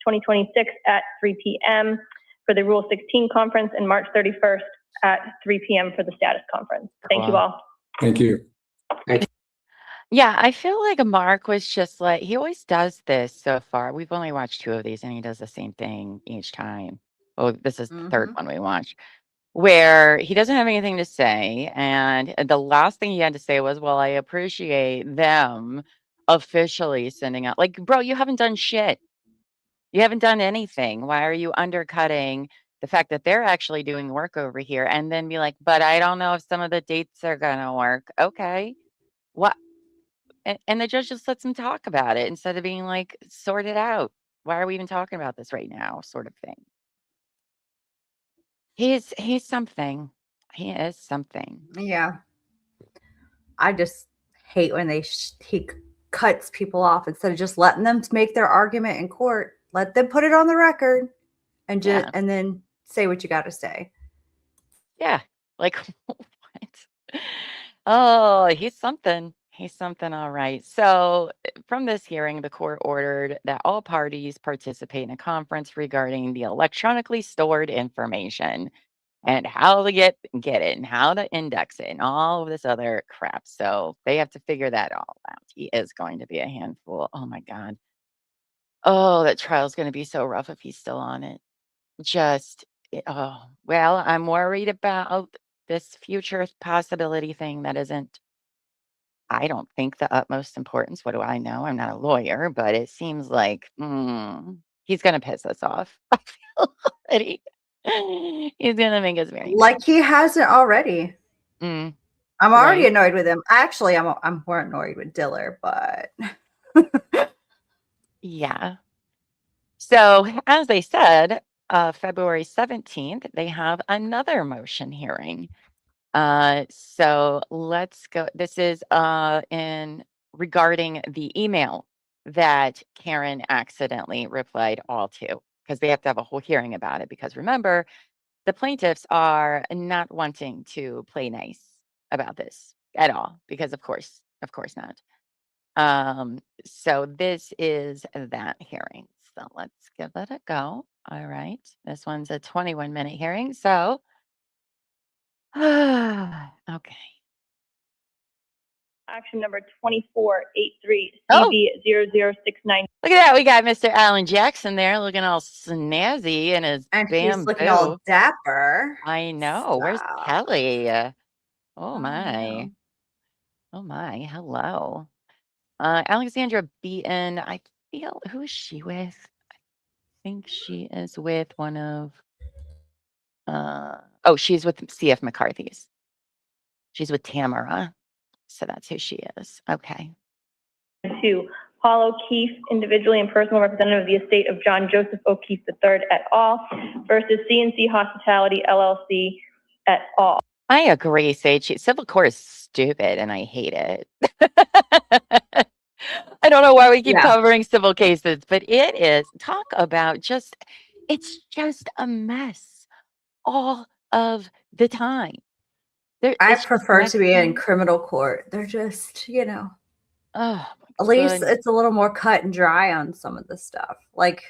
2026 at 3 p.m. for the Rule 16 conference and March 31st at 3 p.m. for the status conference. Thank you all. Thank you. yeah, I feel like Mark was just like, he always does this so far. We've only watched 2 of these and he does the same thing each time. Oh, this is the third one we watched, where he doesn't have anything to say. And the last thing he had to say was, well, I appreciate them officially sending out. Like, bro, you haven't done shit. You haven't done anything. Why are you undercutting the fact that they're actually doing work over here? And then be like, but I don't know if some of the dates are going to work. Okay. What? And the judge just lets him talk about it instead of being like, sort it out. Why are we even talking about this right now? Sort of thing. He's something. He is something. Yeah. I just hate when he cuts people off instead of just letting them make their argument in court. Let them put it on the record and just Yeah. and then say what you got to say. Yeah. Like, what? Oh, he's something. He's something, all right. So, from this hearing, the court ordered that all parties participate in a conference regarding the electronically stored information and how to get it and how to index it and all of this other crap. So, they have to figure that all out. He is going to be a handful. Oh my God. Oh, that trial's going to be so rough if he's still on it. Oh, well, I'm worried about this future possibility thing that isn't, I don't think, the utmost importance. What do I know? I'm not a lawyer, but it seems like he's going to piss us off. I feel already. He's going to make us very Like he hasn't already. Mm, I'm already right. annoyed with him. Actually, I'm more annoyed with Diller, but Yeah. So, as they said, February 17th, they have another motion hearing. So let's go. This is in regarding the email that Karen accidentally replied all to, because they have to have a whole hearing about it. Because remember, the plaintiffs are not wanting to play nice about this at all, because of course not. So this is that hearing. So let's give it a go. All right. This one's a 21-minute hearing. So, okay. Action number 2483 Oh. CV0069. Look at that. We got Mr. Alan Jackson there looking all snazzy in his and he's bamboo. looking all dapper. I know. Where's Stop. Kelly? Oh I my. know. Oh my. Hello. Alexandra Beaton. I feel, who is she with? I think she is with one of she's with CF McCarthy's. She's with Tamara. So that's who she is. Okay. To Paul O'Keefe, individually and personal representative of the estate of John Joseph O'Keefe III et al. Versus C&C Hospitality LLC et al. I agree, Sage. Civil court is stupid and I hate it. I don't know why we keep covering civil cases, but it is, talk about it's just a mess all of the time. I prefer to be in criminal court. They're just, oh, at least it's a little more cut and dry on some of the stuff. Like,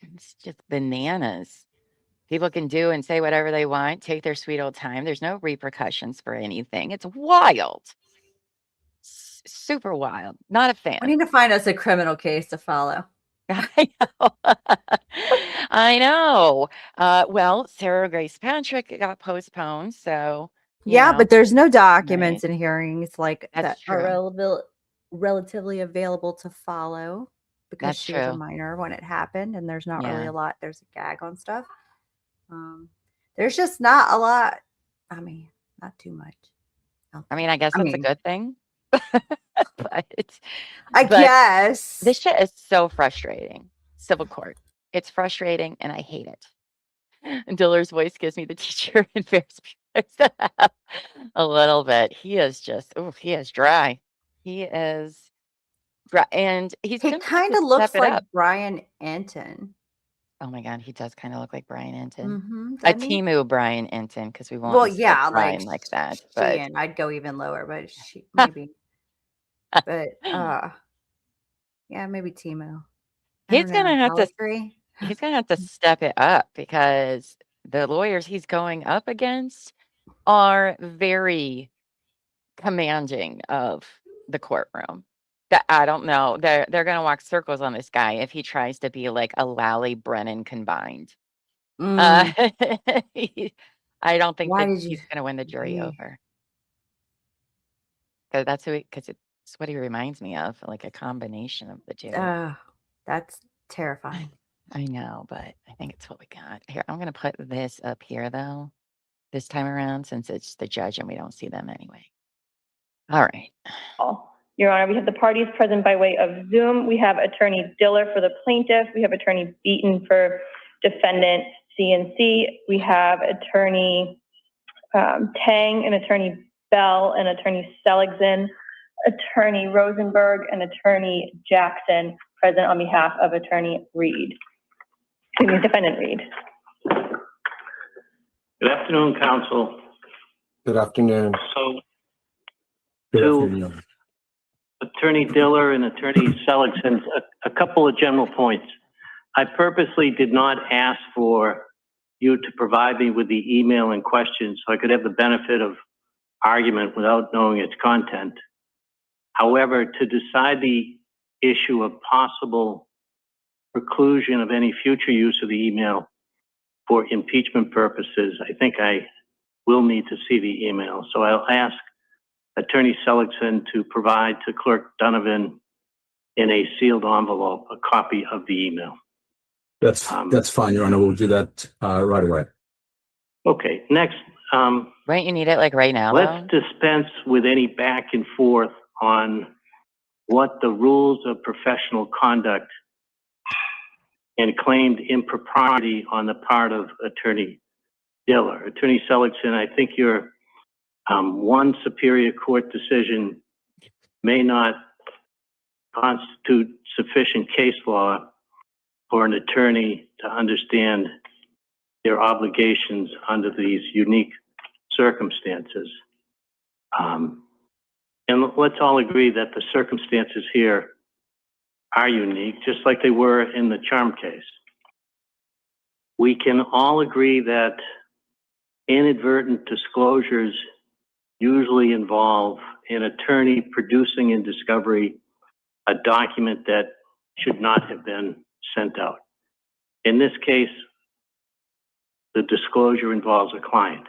it's just bananas. People can do and say whatever they want, take their sweet old time. There's no repercussions for anything. It's wild. Super wild. Not a fan. we need to find us a criminal case to follow. I know. I know. Well, Sarah Grace Patrick got postponed, so but there's no documents right. and hearings like That's that are relatively available to follow because That's she was a true. minor when it happened, and there's not really Yeah. a lot. There's a gag on stuff. There's just not a lot. I mean, not too much. I mean, I guess that's a good thing. But I guess this shit is so frustrating. Civil court. It's frustrating and I hate it. And Diller's voice gives me the teacher in Ferris Bueller's a little bit. He is just, he is dry. He is dry. And he kind of looks like Brian Enton. Oh my God, he does kind of look like Brian Enton. Mm-hmm, A Timu Brian Enton, because we won't Brian like that. But I'd go even lower, but she maybe. But maybe Timu. He's gonna have to step it up because the lawyers he's going up against are very commanding of the courtroom. That I don't know. They're gonna walk circles on this guy if he tries to be like a Lally Brennan combined. I don't think he's gonna win the jury over. Because it's what he reminds me of, like a combination of the two. That's terrifying. I know, but I think it's what we got. Here, I'm going to put this up here, though, this time around, since it's the judge and we don't see them anyway. All right. Your Honor, we have the parties present by way of Zoom. We have Attorney Diller for the plaintiff. We have Attorney Beaton for defendant C&C. We have Attorney Tang and Attorney Bell and Attorney Seligson, Attorney Rosenberg and Attorney Jackson present on behalf of Attorney Reed. Defendant Reed. Good afternoon, counsel. Good afternoon. So, Good to afternoon. Attorney Diller and Attorney Seligson, a couple of general points. I purposely did not ask for you to provide me with the email in question so I could have the benefit of argument without knowing its content. However, to decide the issue of possible preclusion of any future use of the email for impeachment purposes, I think I will need to see the email. So I'll ask Attorney Seligson to provide to Clerk Donovan in a sealed envelope a copy of the email. That's fine, Your Honor. We'll do that right away. Okay, next. Right, you need it like right now. Let's dispense with any back and forth on what the rules of professional conduct and claimed impropriety on the part of Attorney Diller. Attorney Seligson, I think your one Superior Court decision may not constitute sufficient case law for an attorney to understand their obligations under these unique circumstances. And let's all agree that the circumstances here are unique, just like they were in the Charm case. We can all agree that inadvertent disclosures usually involve an attorney producing in discovery a document that should not have been sent out. In this case, the disclosure involves a client.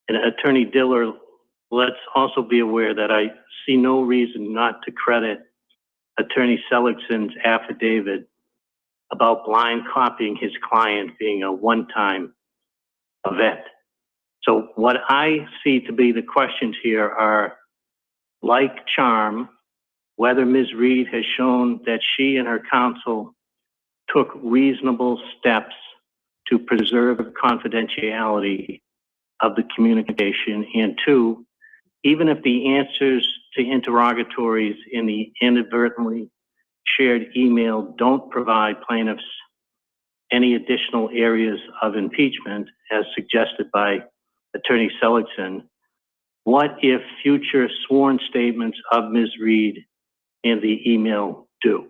And Attorney Diller, let's also be aware that I see no reason not to credit Attorney Seligson's affidavit about blind copying his client being a one-time event. So what I see to be the questions here are, like Charm, whether Ms. Reed has shown that she and her counsel took reasonable steps to preserve the confidentiality of the communication, and two, even if the answers to interrogatories in the inadvertently shared email don't provide plaintiffs any additional areas of impeachment, as suggested by Attorney Seligson, what if future sworn statements of Ms. Reed in the email do?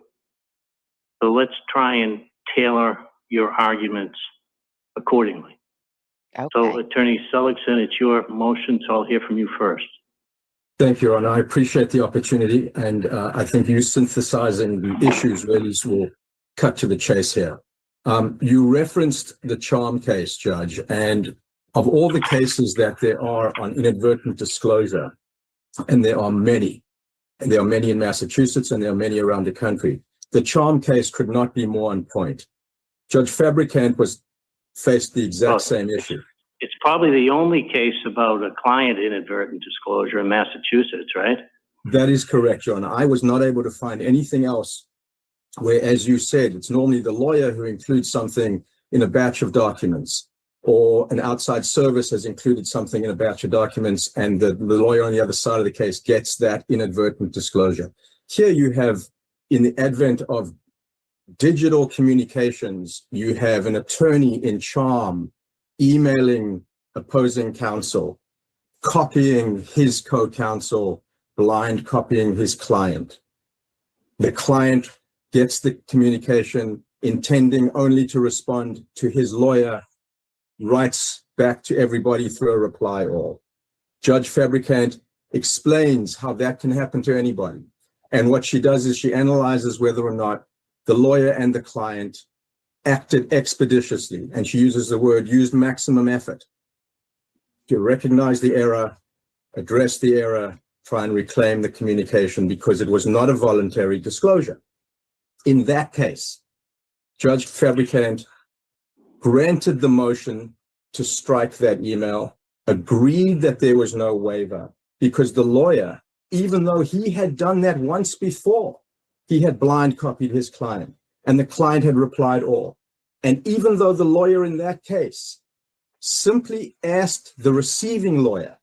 So let's try and tailor your arguments accordingly. Okay. So Attorney Seligson, it's your motion, so I'll hear from you first. Thank you, Your Honor. I appreciate the opportunity, and I think you synthesizing the issues really will cut to the chase here. You referenced the Charm case, Judge, and of all the cases that there are on inadvertent disclosure, and there are many in Massachusetts and there are many around the country, the Charm case could not be more on point. Judge Fabricant faced the exact same issue. It's probably the only case about a client inadvertent disclosure in Massachusetts, right? That is correct, Your Honor. I was not able to find anything else where, as you said, it's normally the lawyer who includes something in a batch of documents, or an outside service has included something in a batch of documents, and the lawyer on the other side of the case gets that inadvertent disclosure. Here you have, in the advent of digital communications, you have an attorney in Charm emailing opposing counsel, copying his co-counsel, blind copying his client. The client gets the communication intending only to respond to his lawyer, writes back to everybody through a reply all. Judge Fabricant explains how that can happen to anybody. And what she does is she analyzes whether or not the lawyer and the client acted expeditiously, and she uses the word used maximum effort to recognize the error, address the error, try and reclaim the communication because it was not a voluntary disclosure. In that case, Judge Fabricant granted the motion to strike that email, agreed that there was no waiver because the lawyer, even though he had done that once before, he had blind copied his client and the client had replied all. And even though the lawyer in that case simply asked the receiving lawyer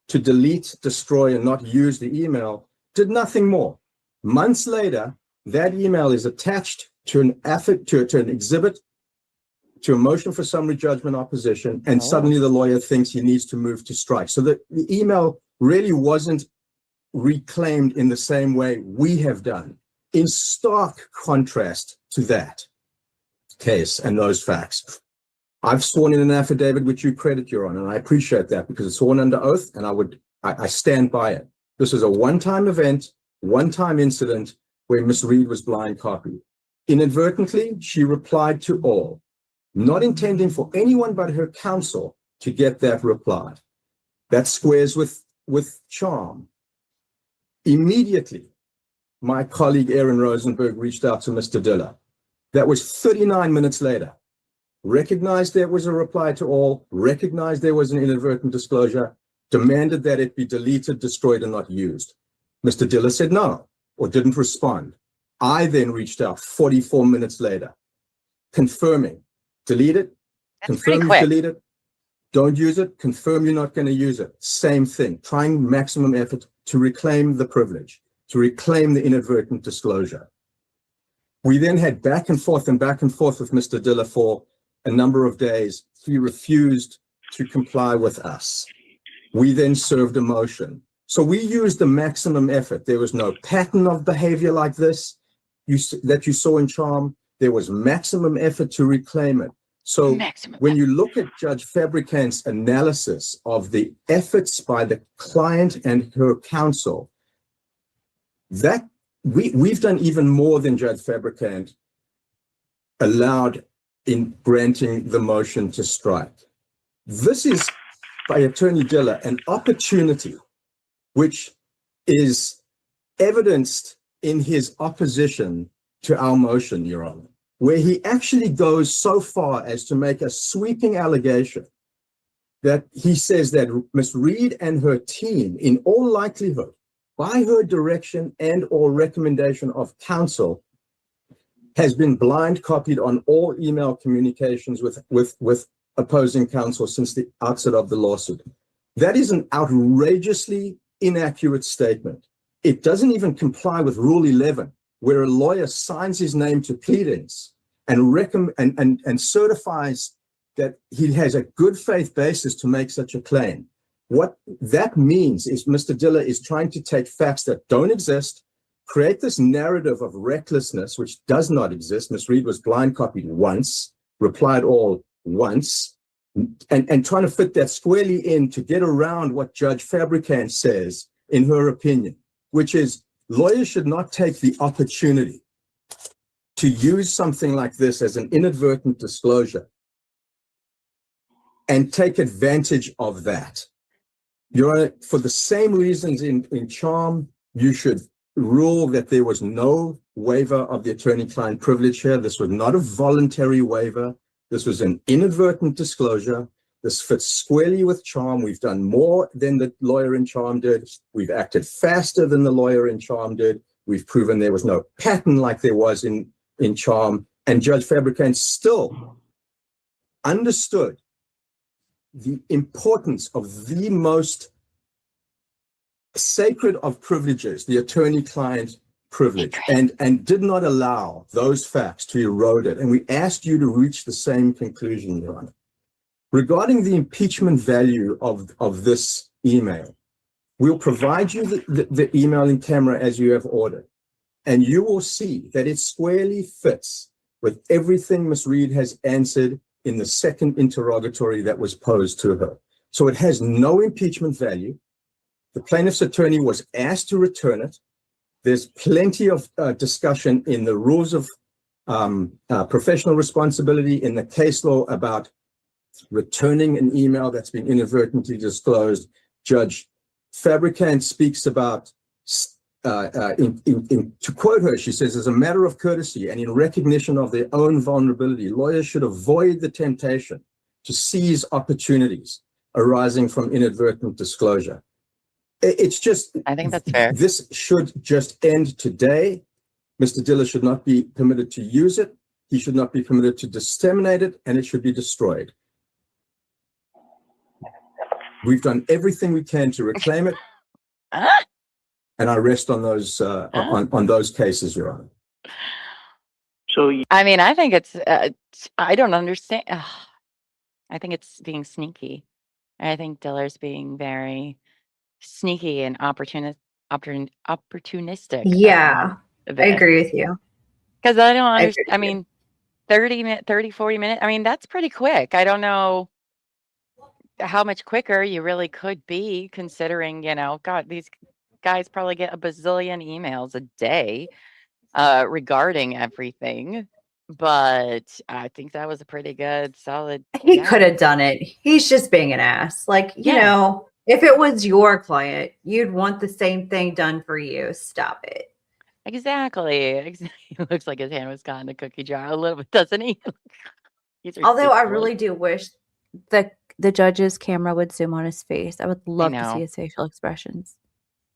to delete, destroy, and not use the email, did nothing more. Months later, that email is attached to an exhibit, to a motion for summary judgment opposition, and suddenly the lawyer thinks he needs to move to strike. So the email really wasn't reclaimed in the same way we have done, in stark contrast to that case and those facts. I've sworn in an affidavit which you credit, Your Honor, and I appreciate that because it's sworn under oath, and I stand by it. This is a one-time event, one-time incident where Ms. Reed was blind copied. Inadvertently, she replied to all, not intending for anyone but her counsel to get that reply. That squares with Charm. Immediately, my colleague Aaron Rosenberg reached out to Mr. Diller. That was 39 minutes later. Recognized there was a reply to all, recognized there was an inadvertent disclosure, demanded that it be deleted, destroyed, and not used. Mr. Diller said no, or didn't respond. I then reached out 44 minutes later, confirming, delete it, confirm you delete it, don't use it, confirm you're not going to use it. Same thing, trying maximum effort to reclaim the privilege, to reclaim the inadvertent disclosure. We then had back and forth with Mr. Diller for a number of days. He refused to comply with us. We then served a motion. So we used the maximum effort. There was no pattern of behavior like this that you saw in Charm. There was maximum effort to reclaim it. So when you look at Judge Fabricant's analysis of the efforts by the client and her counsel, that we've done even more than Judge Fabricant allowed in granting the motion to strike. This is, by Attorney Diller, an opportunity which is evidenced in his opposition to our motion, Your Honor, where he actually goes so far as to make a sweeping allegation that he says that Ms. Reed and her team, in all likelihood, by her direction and or recommendation of counsel, has been blind copied on all email communications with opposing counsel since the outset of the lawsuit. That is an outrageously inaccurate statement. It doesn't even comply with Rule 11, where a lawyer signs his name to pleadings and certifies that he has a good faith basis to make such a claim. What that means is Mr. Diller is trying to take facts that don't exist, create this narrative of recklessness, which does not exist. Ms. Reed was blind copied once, replied all once, and trying to fit that squarely in to get around what Judge Fabricant says in her opinion, which is lawyers should not take the opportunity to use something like this as an inadvertent disclosure and take advantage of that. Your Honor, for the same reasons in Charm, you should rule that there was no waiver of the attorney-client privilege here. This was not a voluntary waiver. This was an inadvertent disclosure. This fits squarely with Charm. We've done more than the lawyer in Charm did. We've acted faster than the lawyer in Charm did. We've proven there was no pattern like there was in Charm. And Judge Fabricant still understood the importance of the most sacred of privileges, the attorney-client privilege, and did not allow those facts to erode it. And we asked you to reach the same conclusion, Your Honor. Regarding the impeachment value of this email, we'll provide you the email in camera as you have ordered, and you will see that it squarely fits with everything Ms. Reed has answered in the second interrogatory that was posed to her. So it has no impeachment value. The plaintiff's attorney was asked to return it. There's plenty of discussion in the rules of professional responsibility in the case law about returning an email that's been inadvertently disclosed. Judge Fabricant speaks about, to quote her, she says, as a matter of courtesy and in recognition of their own vulnerability, lawyers should avoid the temptation to seize opportunities arising from inadvertent disclosure. It's just, I think that's fair. This should just end today. Mr. Diller should not be permitted to use it. He should not be permitted to disseminate it, and it should be destroyed. We've done everything we can to reclaim it, and I rest on those on those cases, Your Honor. So, I mean, I think it's, I don't understand. I think it's being sneaky. I think Diller's being very sneaky and opportunistic. Yeah, I agree with you. Because I don't agree understand. I mean, 40 minutes. I mean, that's pretty quick. I don't know how much quicker you really could be, considering, God, these guys probably get a bazillion emails a day regarding everything. But I think that was a pretty good, solid. He could have done it. He's just being an ass. Like, you know, if it was your client, you'd want the same thing done for you. Stop it. Exactly. He looks like his hand was caught in a cookie jar a little bit, doesn't he? Although I really do wish that the judge's camera would zoom on his face. I would love to see his facial expressions.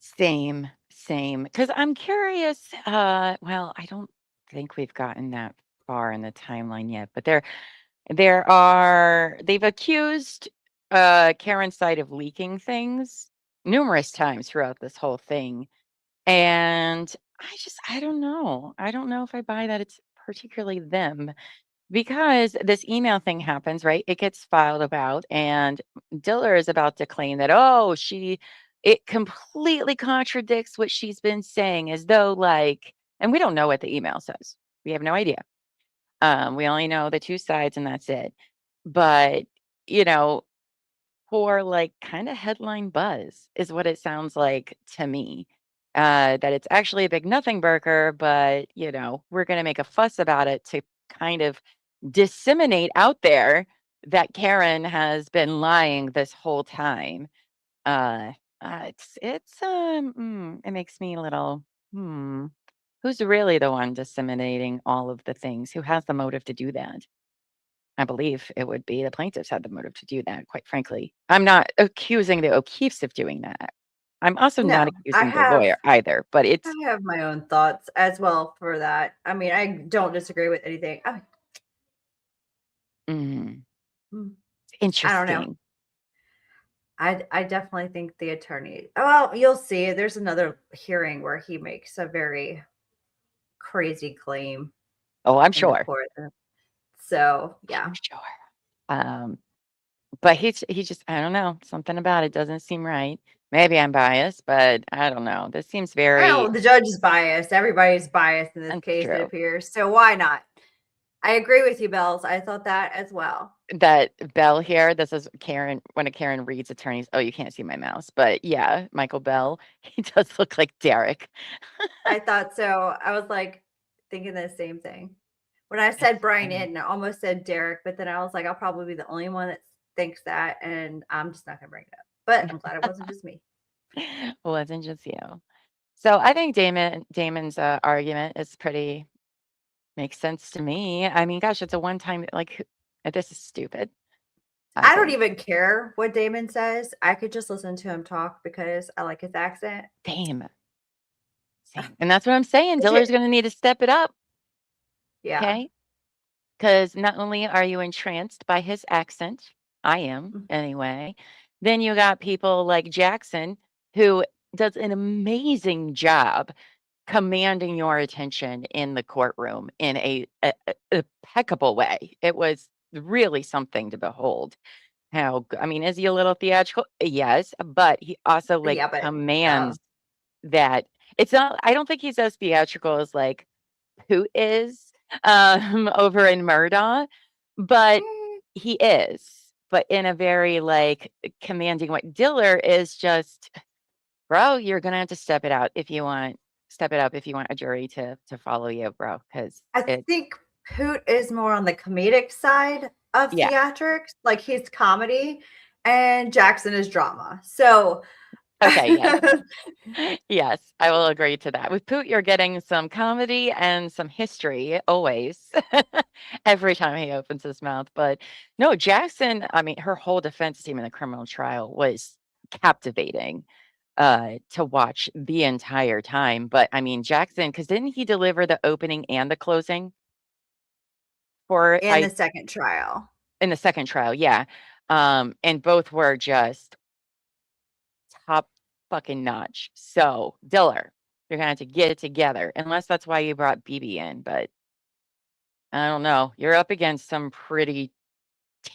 Same. Because I'm curious. Well, I don't think we've gotten that far in the timeline yet, but they've accused Karen's side of leaking things numerous times throughout this whole thing. And I don't know. I don't know if I buy that it's particularly them, because this email thing happens, right? It gets filed about, and Diller is about to claim that, it completely contradicts what she's been saying, as though and we don't know what the email says. We have no idea. We only know the two sides, and that's it. But, for kind of headline buzz is what it sounds like to me. That it's actually a big nothing burger, but, we're going to make a fuss about it to kind of disseminate out there that Karen has been lying this whole time. It makes me a little, who's really the one disseminating all of the things? Who has the motive to do that? I believe it would be the plaintiffs had the motive to do that, quite frankly. I'm not accusing the O'Keefes of doing that. I'm also not No, accusing the lawyer either, but it's I have my own thoughts as well for that. I mean, I don't disagree with anything. mm, Mm, it's I don't know. interesting. I definitely think the attorney. Well, you'll see. There's another hearing where he makes a very crazy claim Oh, I'm in the sure. court. So yeah, I'm sure. But he just, I don't know, something about it doesn't seem right. Maybe I'm biased, but I don't know. This seems very well, the judge is biased. Everybody's biased in this case, it true. appears. So why not? I agree with you, Bells. I thought that as well. That Bell here, this is Karen, one of Karen Reed's attorneys. Oh, you can't see my mouse, but yeah, Michael Bell, he does look like Derek. I thought so. I was like thinking the same thing. When I said Brian Eden, I almost said Derek, but then I was like, I'll probably be the only one that thinks that, and I'm just not gonna bring it up. But I'm glad it wasn't just me. Wasn't just you. So I think Damon's argument is pretty makes sense to me. I mean, gosh, it's a one-time like this is stupid. I don't even care what Damon says. I could just listen to him talk because I like his accent. Same. And that's what I'm saying. Diller's going to need to step it up. Yeah. Okay. Because not only are you entranced by his accent, I am anyway, then you got people like Jackson who does an amazing job commanding your attention in the courtroom in a impeccable way. It was really something to behold. I mean, is he a little theatrical? Yes, but he also like commands that. It's not, I don't think he's as theatrical as like Poot is over in Murdaugh, but he is, but in a very like commanding way. Diller is just, bro, you're gonna have to step it up if you want a jury to follow you, bro. Because I think Poot is more on the comedic side of theatrics, like he's comedy, and Jackson is drama. So okay, yes. Yes, I will agree to that. With Poot, you're getting some comedy and some history always, every time he opens his mouth. But no, Jackson, I mean, her whole defense team in the criminal trial was captivating to watch the entire time. But I mean, Jackson, because didn't he deliver the opening and the closing? In the second trial. In the second trial, yeah. And both were just top fucking notch. So, Diller, you're gonna have to get it together, unless that's why you brought BB in. But I don't know. You're up against some pretty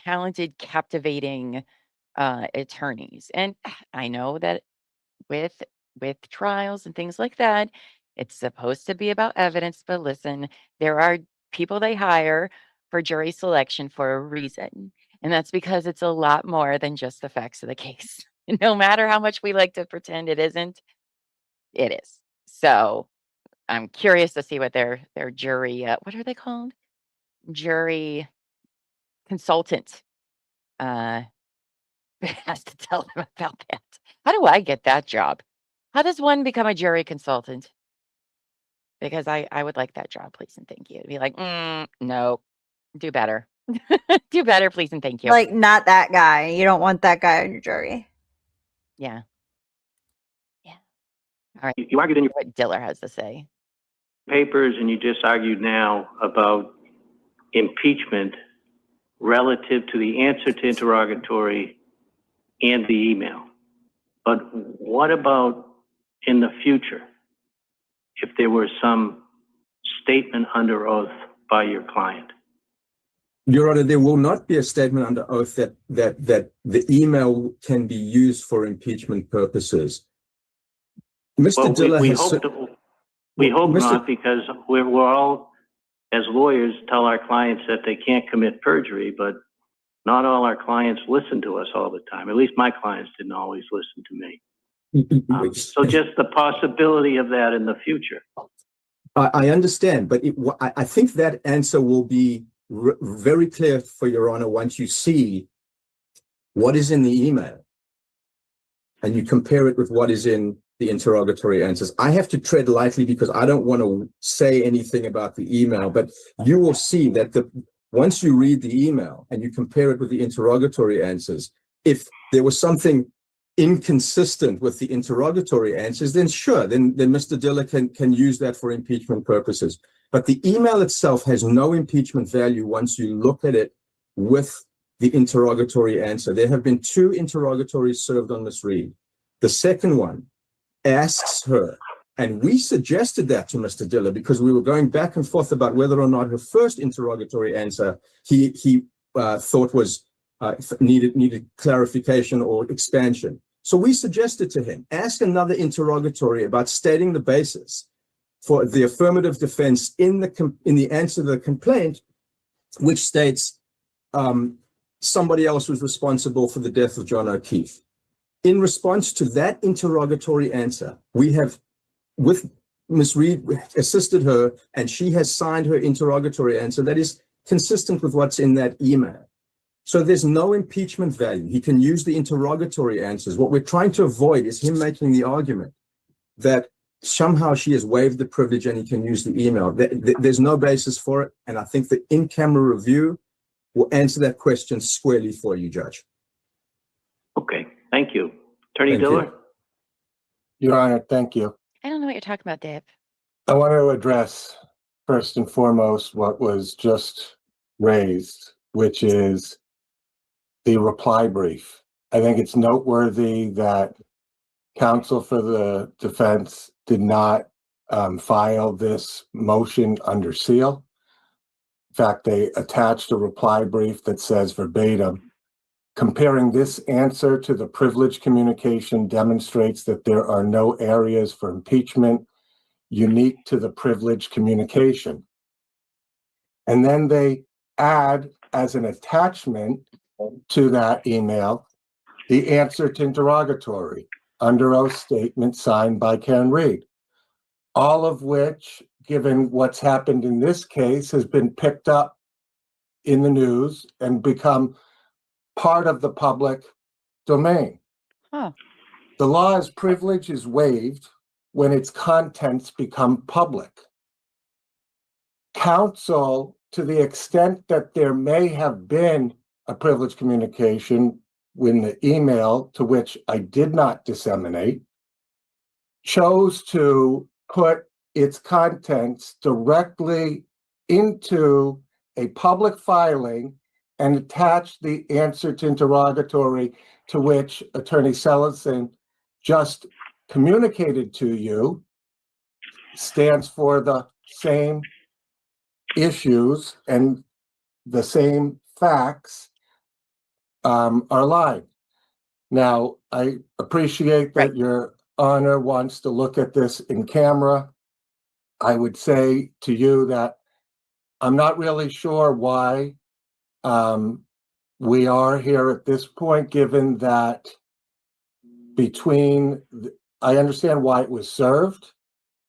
talented, captivating attorneys, and I know that with trials and things like that, it's supposed to be about evidence. But listen, there are people they hire for jury selection for a reason, and that's because it's a lot more than just the facts of the case. No matter how much we like to pretend it isn't, it is. So I'm curious to see what their jury, what are they called? Jury consultant has to tell them about that. How do I get that job? How does one become a jury consultant? Because I would like that job, please and thank you. Be like, no, do better. Do better, please and thank you. Like, not that guy. You don't want that guy on your jury. Yeah. Yeah. All right. You argued in your what Diller has to say. papers, and you just argued now about impeachment relative to the answer to interrogatory and the email. But what about in the future, if there were some statement under oath by your client? Your Honor, there will not be a statement under oath that the email can be used for impeachment purposes. Mr. Diller we hope not, because we're all, as lawyers, tell our clients that they can't commit perjury, but not all our clients listen to us all the time. At least my clients didn't always listen to me. So just the possibility of that in the future. I understand, but I think that answer will be very clear for Your Honor once you see what is in the email and you compare it with what is in the interrogatory answers. I have to tread lightly because I don't want to say anything about the email, but you will see that once you read the email and you compare it with the interrogatory answers, if there was something inconsistent with the interrogatory answers, then sure, then Mr. Diller can use that for impeachment purposes. But the email itself has no impeachment value once you look at it with the interrogatory answer. There have been 2 interrogatories served on Ms. Reed. The second one asks her, and we suggested that to Mr. Diller because we were going back and forth about whether or not her first interrogatory answer he thought was needed clarification or expansion. So we suggested to him, ask another interrogatory about stating the basis for the affirmative defense in the answer to the complaint, which states somebody else was responsible for the death of John O'Keefe. In response to that interrogatory answer, we have, with Ms. Reed, assisted her, and she has signed her interrogatory answer that is consistent with what's in that email. So there's no impeachment value. He can use the interrogatory answers. What we're trying to avoid is him making the argument that somehow she has waived the privilege and he can use the email. There's no basis for it. And I think the in-camera review will answer that question squarely for you, Judge. Okay, thank you. Attorney Thank you. Diller? Your Honor, thank you. I don't know what you're talking about, Dave. I want to address first and foremost what was just raised, which is the reply brief. I think it's noteworthy that counsel for the defense did not file this motion under seal. In fact, they attached a reply brief that says verbatim, comparing this answer to the privilege communication demonstrates that there are no areas for impeachment unique to the privilege communication. And then they add as an attachment to that email the answer to interrogatory under oath statement signed by Karen Reed, all of which, given what's happened in this case, has been picked up in the news and become part of the public domain. Huh. The law's privilege is waived when its contents become public. Counsel, to the extent that there may have been a privileged communication when the email, to which I did not disseminate, chose to put its contents directly into a public filing and attach the answer to interrogatory to which Attorney Sellison just communicated to you, stands for the same issues and the same facts are lying. Now, I appreciate that Your Honor wants to look at this in camera. I would say to you that I'm not really sure why we are here at this point, given that I understand why it was served.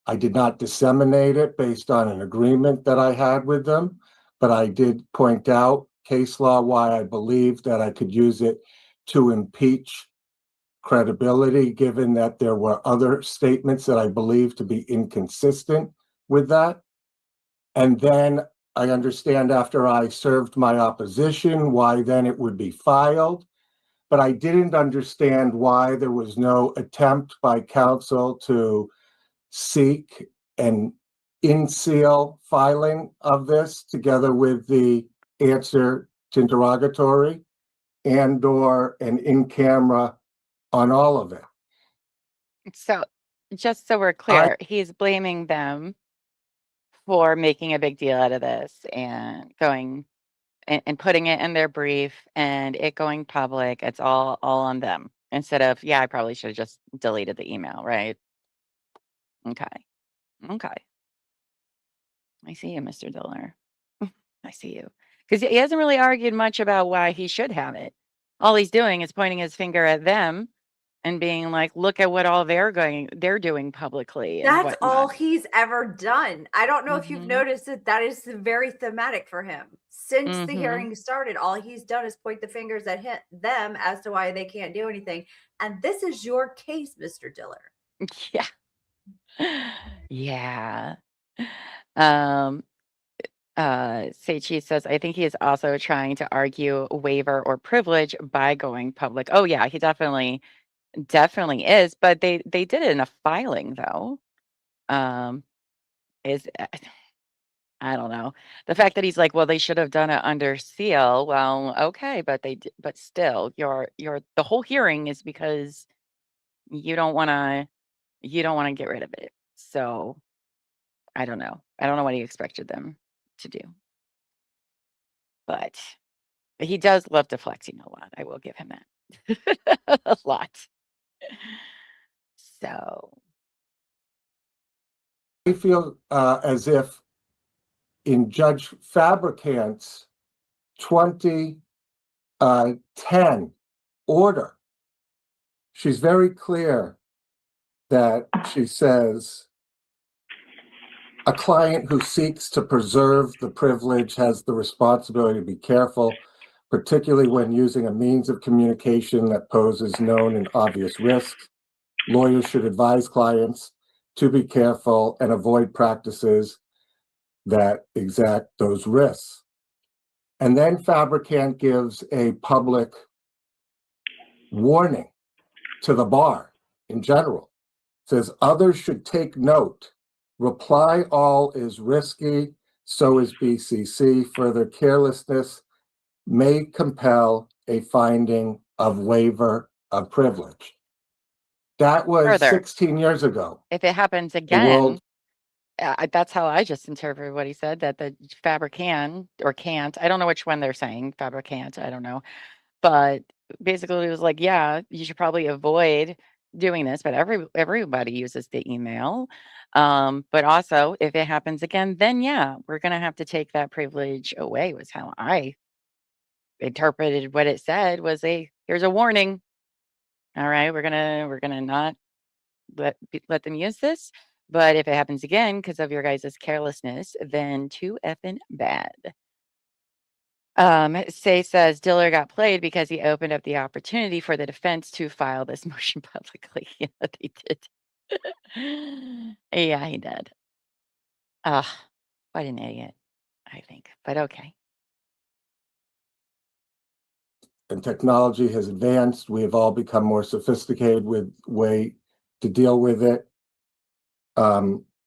I did not disseminate it based on an agreement that I had with them, but I did point out case law why I believed that I could use it to impeach credibility, given that there were other statements that I believed to be inconsistent with that. And then I understand after I served my opposition why then it would be filed, but I didn't understand why there was no attempt by counsel to seek an in-seal filing of this together with the answer to interrogatory and or an in-camera on all of it. So just so we're clear, he's blaming them for making a big deal out of this and going and putting it in their brief and it going public. It's all on them instead of, yeah, I probably should have just deleted the email, right? Okay. I see you, Mr. Diller. I see you. Because he hasn't really argued much about why he should have it. All he's doing is pointing his finger at them and being like, look at what all they're doing publicly. And That's all whatnot. he's ever done. I don't know if you've noticed that is very thematic for him. Since the hearing started, all he's done is point the fingers at them as to why they can't do anything. And this is your case, Mr. Diller. Yeah. Seichi says, I think he is also trying to argue waiver or privilege by going public. Oh yeah, he definitely definitely is, but they did it in a filing though. Is I don't know. The fact that he's like, well, they should have done it under seal. Well, okay, but but still, the whole hearing is because you don't want to get rid of it. So I don't know. I don't know what he expected them to do, but he does love deflecting a lot. I will give him that. A lot. So I feel as if in Judge Fabricant's 2010 order, she's very clear that she says a client who seeks to preserve the privilege has the responsibility to be careful, particularly when using a means of communication that poses known and obvious risks. Lawyers should advise clients to be careful and avoid practices that exact those risks. And then Fabricant gives a public warning to the bar in general. It says others should take note. Reply all is risky, so is BCC. Further carelessness may compel a finding of waiver of privilege. That was further, 16 years ago. if it happens The again, world, that's how I just interpreted what he said, that the Fabricant or can't, I don't know which one they're saying, Fabricant, I don't know. But basically, it was like, yeah, you should probably avoid doing this, but everybody uses the email. But also, if it happens again, then yeah, we're gonna have to take that privilege away. Was how I interpreted what it said. Was here's a warning. All right, we're gonna not let them use this. But if it happens again because of your guys' carelessness, then too effing bad. Say says Diller got played because he opened up the opportunity for the defense to file this motion publicly. Yeah, they did. Yeah, he did. What an idiot, I think. But okay. and technology has advanced. We have all become more sophisticated with way to deal with it.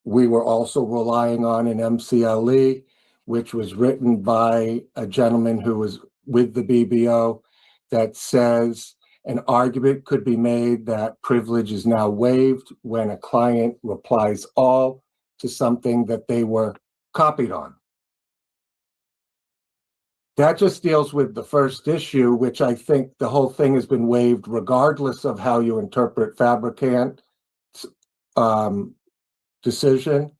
We were also relying on an MCLE, which was written by a gentleman who was with the BBO, that says an argument could be made that privilege is now waived when a client replies all to something that they were copied on. That just deals with the first issue, which I think the whole thing has been waived regardless of how you interpret Fabricant's decision.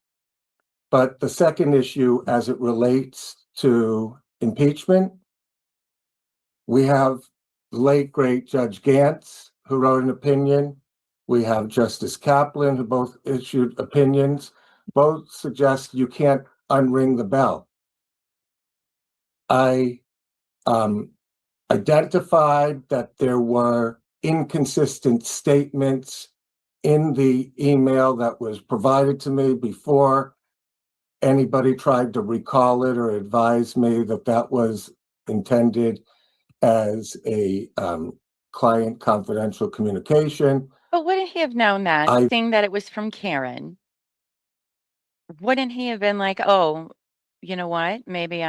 But the second issue, as it relates to impeachment, we have the late, great Judge Gantz, who wrote an opinion. We have Justice Kaplan, who both issued opinions. Both suggest you can't unring the bell. I identified that there were inconsistent statements in the email that was provided to me before anybody tried to recall it or advise me that that was intended as a client confidential communication. But wouldn't he have known that, seeing that it was from Karen? Wouldn't he have been like, oh, you know what? Maybe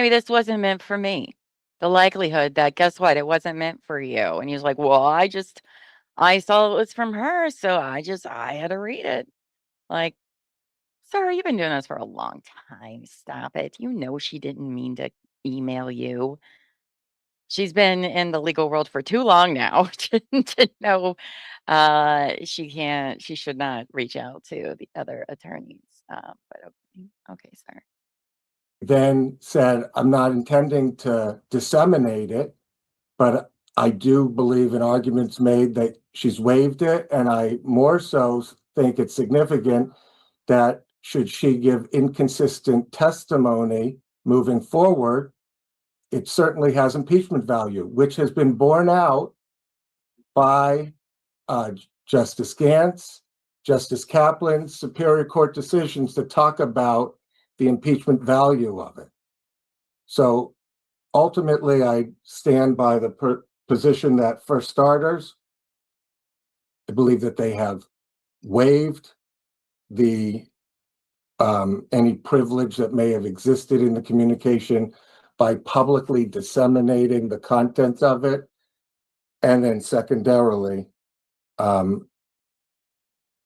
this wasn't meant for me. The likelihood that, guess what? It wasn't meant for you. And he was like, well, I saw it was from her. So I had to read it. Like, sorry, you've been doing this for a long time. Stop it. You know, she didn't mean to email you. She's been in the legal world for too long now to know she should not reach out to the other attorneys. But okay, sir. Then said, I'm not intending to disseminate it, but I do believe in arguments made that she's waived it. And I more so think it's significant that should she give inconsistent testimony moving forward, it certainly has impeachment value, which has been borne out by Justice Gantz, Justice Kaplan's Superior Court decisions that talk about the impeachment value of it. So ultimately, I stand by the position that, for starters, I believe that they have waived the any privilege that may have existed in the communication by publicly disseminating the content of it. And then secondarily, I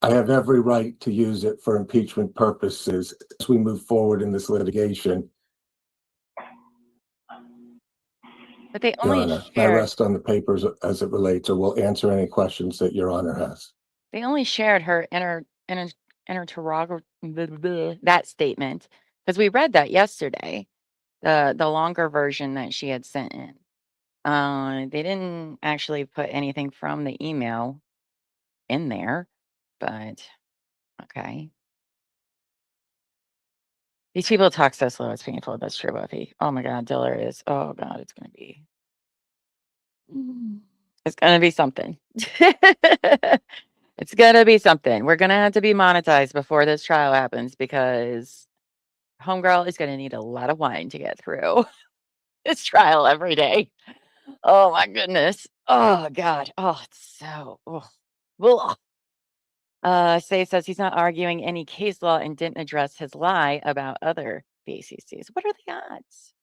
have every right to use it for impeachment purposes as we move forward in this litigation. But they Your only Honor, I shared rest on the papers as it relates, or will answer any questions that Your Honor has. her that statement because we read that yesterday, the longer version that she had sent in. They didn't actually put anything from the email in there, but okay. These people talk so slow, it's painful. That's true, Buffy. Oh my God, Diller is. Oh God, it's gonna be. It's gonna be something. It's gonna be something. We're gonna have to be monetized before this trial happens because Homegirl is gonna need a lot of wine to get through this trial every day. Oh my goodness. Oh God. Oh, it's so. Ugh. Say says he's not arguing any case law and didn't address his lie about other BCCs. What are the odds?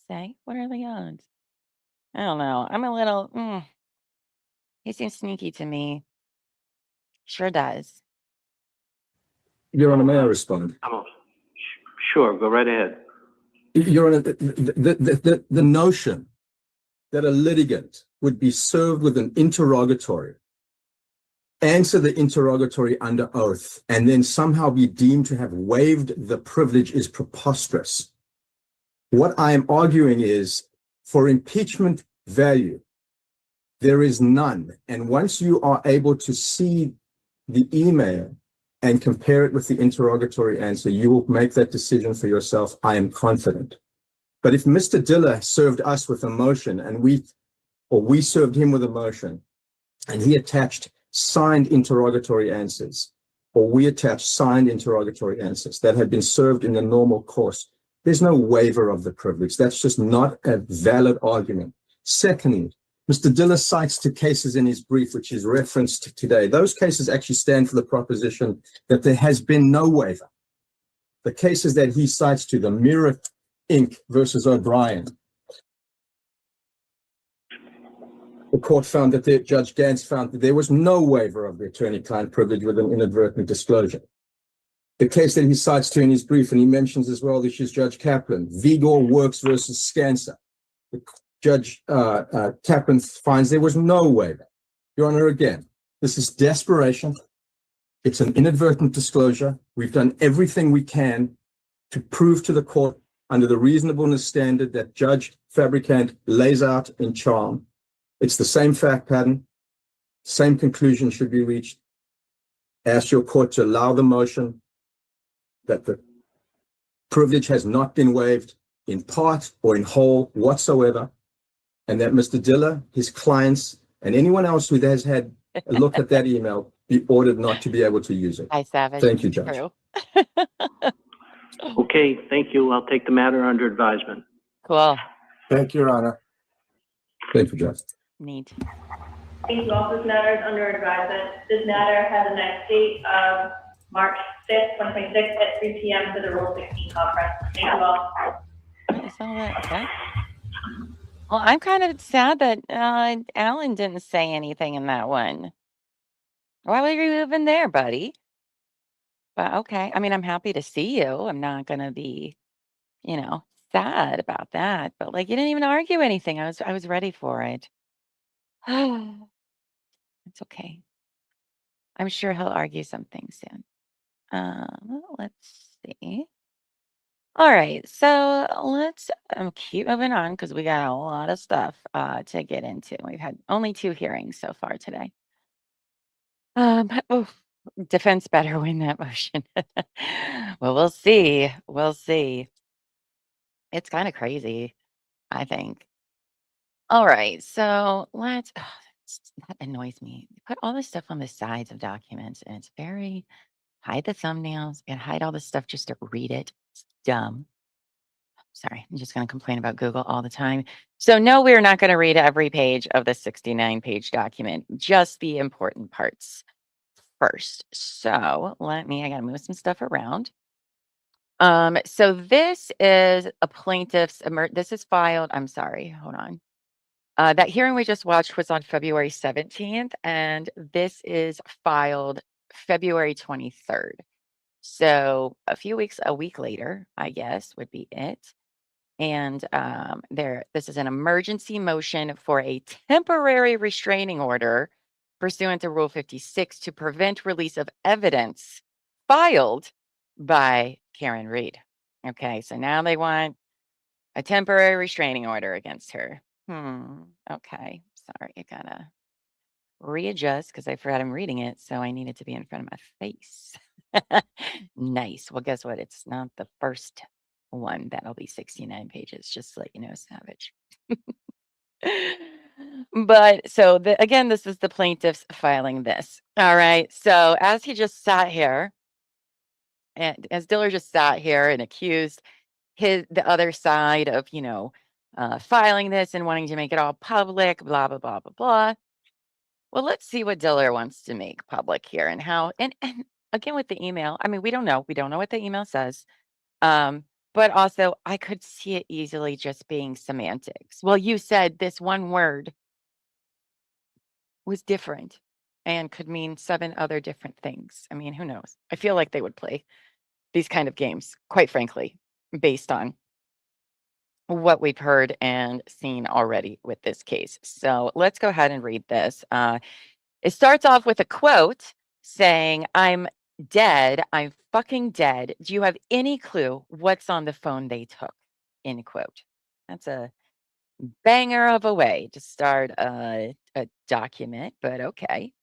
Say, what are the odds? I don't know. I'm a little. He seems sneaky to me. Sure does. Your Honor, may I respond? Sure, go right ahead. Your Honor, the notion that a litigant would be served with an interrogatory, answer the interrogatory under oath, and then somehow be deemed to have waived the privilege is preposterous. What I am arguing is, for impeachment value, there is none. And once you are able to see the email and compare it with the interrogatory answer, you will make that decision for yourself, I am confident. But if Mr. Diller served us with a motion and we served him with a motion and he attached signed interrogatory answers, or we attached signed interrogatory answers that had been served in the normal course, there's no waiver of the privilege. That's just not a valid argument. Secondly, Mr. Diller cites two cases in his brief, which is referenced today. Those cases actually stand for the proposition that there has been no waiver. The cases that he cites to, the Mirror Inc. versus O'Brien, the court found that Judge Gantz found that there was no waiver of the attorney-client privilege with an inadvertent disclosure. The case that he cites to in his brief, and he mentions as well, this is Judge Kaplan, Vigor Works versus Scansa. Judge Kaplan finds there was no waiver. Your Honor, again, this is desperation. It's an inadvertent disclosure. We've done everything we can to prove to the court under the reasonableness standard that Judge Fabricant lays out in Charm. It's the same fact pattern, same conclusion should be reached. Ask your court to allow the motion that the privilege has not been waived in part or in whole whatsoever, and that Mr. Diller, his clients, and anyone else who has had a look at that email be ordered not to be able to use it. Hi, Savage. Thank you, Judge. Okay, thank you. I'll take the matter under advisement. Cool. Thank you, Your Honor. Thank you, Judge. Neat. Thank you. All this matter is under advisement. This matter has a next date of March 5th, 2026 at 3 p.m. for the Rule 16 conference. Thank you all. I saw that. Okay. Well, I'm kind of sad that Alan didn't say anything in that one. Why were you even there, buddy? But okay. I mean, I'm happy to see you. I'm not gonna be, sad about that. But like, you didn't even argue anything. I was ready for it. It's okay. I'm sure he'll argue something soon. Let's see. All right, so let's keep moving on because we got a lot of stuff to get into. We've had only 2 hearings so far today. Defense better win that motion. Well, we'll see. We'll see. It's kind of crazy, I think. All right, so that annoys me. They put all this stuff on the sides of documents, and it's very hide the thumbnails and hide all this stuff just to read it. It's dumb. Sorry, I'm just going to complain about Google all the time. So no, we're not going to read every page of the 69-page document, just the important parts first. So I got to move some stuff around. So this is a plaintiff's, this is filed, I'm sorry, hold on. That hearing we just watched was on February 17th, and this is filed February 23rd. So a week later, I guess, would be it. And this is an emergency motion for a temporary restraining order pursuant to Rule 56 to prevent release of evidence filed by Karen Reed. Okay, so now they want a temporary restraining order against her. Okay, sorry, I gotta readjust because I forgot I'm reading it, so I need it to be in front of my face. Nice. Well, guess what? It's not the first one. That'll be 69 pages, just to let you know, Savage. But so again, this is the plaintiff's filing this. All right. So as he just sat here, and as Diller just sat here and accused the other side of, filing this and wanting to make it all public, blah, blah, blah, blah, blah. Well, let's see what Diller wants to make public here and how, and again, with the email, I mean, we don't know what the email says. But also I could see it easily just being semantics. Well, you said this one word was different and could mean 7 other different things. I mean, who knows? I feel like they would play these kind of games, quite frankly, based on what we've heard and seen already with this case. So let's go ahead and read this. It starts off with a quote saying, "I'm dead. I'm fucking dead. Do you have any clue what's on the phone they took?" End quote. That's a banger of a way to start a document, but okay.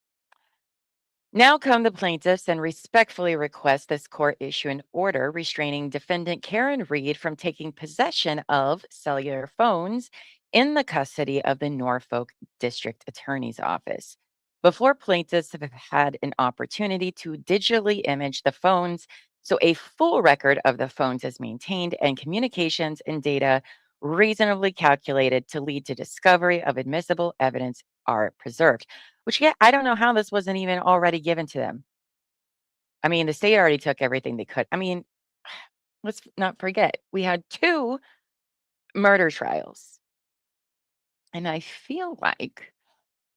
Now come the plaintiffs and respectfully request this court issue an order restraining defendant Karen Reed from taking possession of cellular phones in the custody of the Norfolk District Attorney's Office. Before plaintiffs have had an opportunity to digitally image the phones, so a full record of the phones is maintained and communications and data reasonably calculated to lead to discovery of admissible evidence are preserved. Which, yeah, I don't know how this wasn't even already given to them. I mean, the state already took everything they could. I mean, let's not forget, we had 2 murder trials. And I feel like,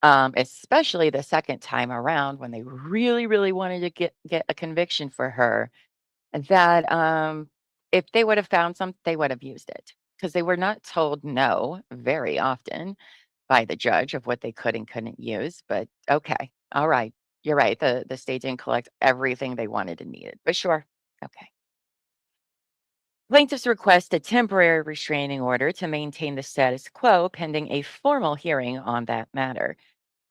especially the second time around when they really, really wanted to get a conviction for her, that if they would have found something, they would have used it because they were not told no very often by the judge of what they could and couldn't use. But okay, all right, you're right. The state didn't collect everything they wanted and needed, but sure, okay. Plaintiffs request a temporary restraining order to maintain the status quo pending a formal hearing on that matter.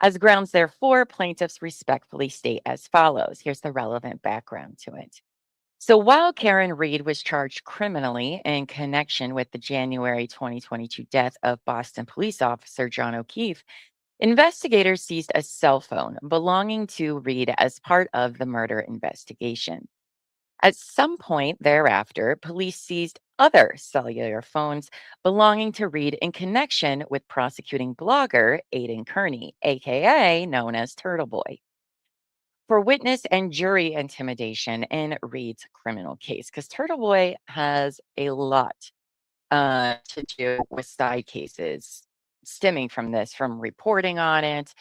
As grounds, therefore, plaintiffs respectfully state as follows. Here's the relevant background to it. So while Karen Reed was charged criminally in connection with the January 2022 death of Boston police officer John O'Keefe, investigators seized a cell phone belonging to Reed as part of the murder investigation. At some point thereafter, police seized other cellular phones belonging to Reed in connection with prosecuting blogger Aidan Kearney, aka known as Turtle Boy, for witness and jury intimidation in Reed's criminal case. Because Turtle Boy has a lot to do with side cases stemming from this, from reporting on it.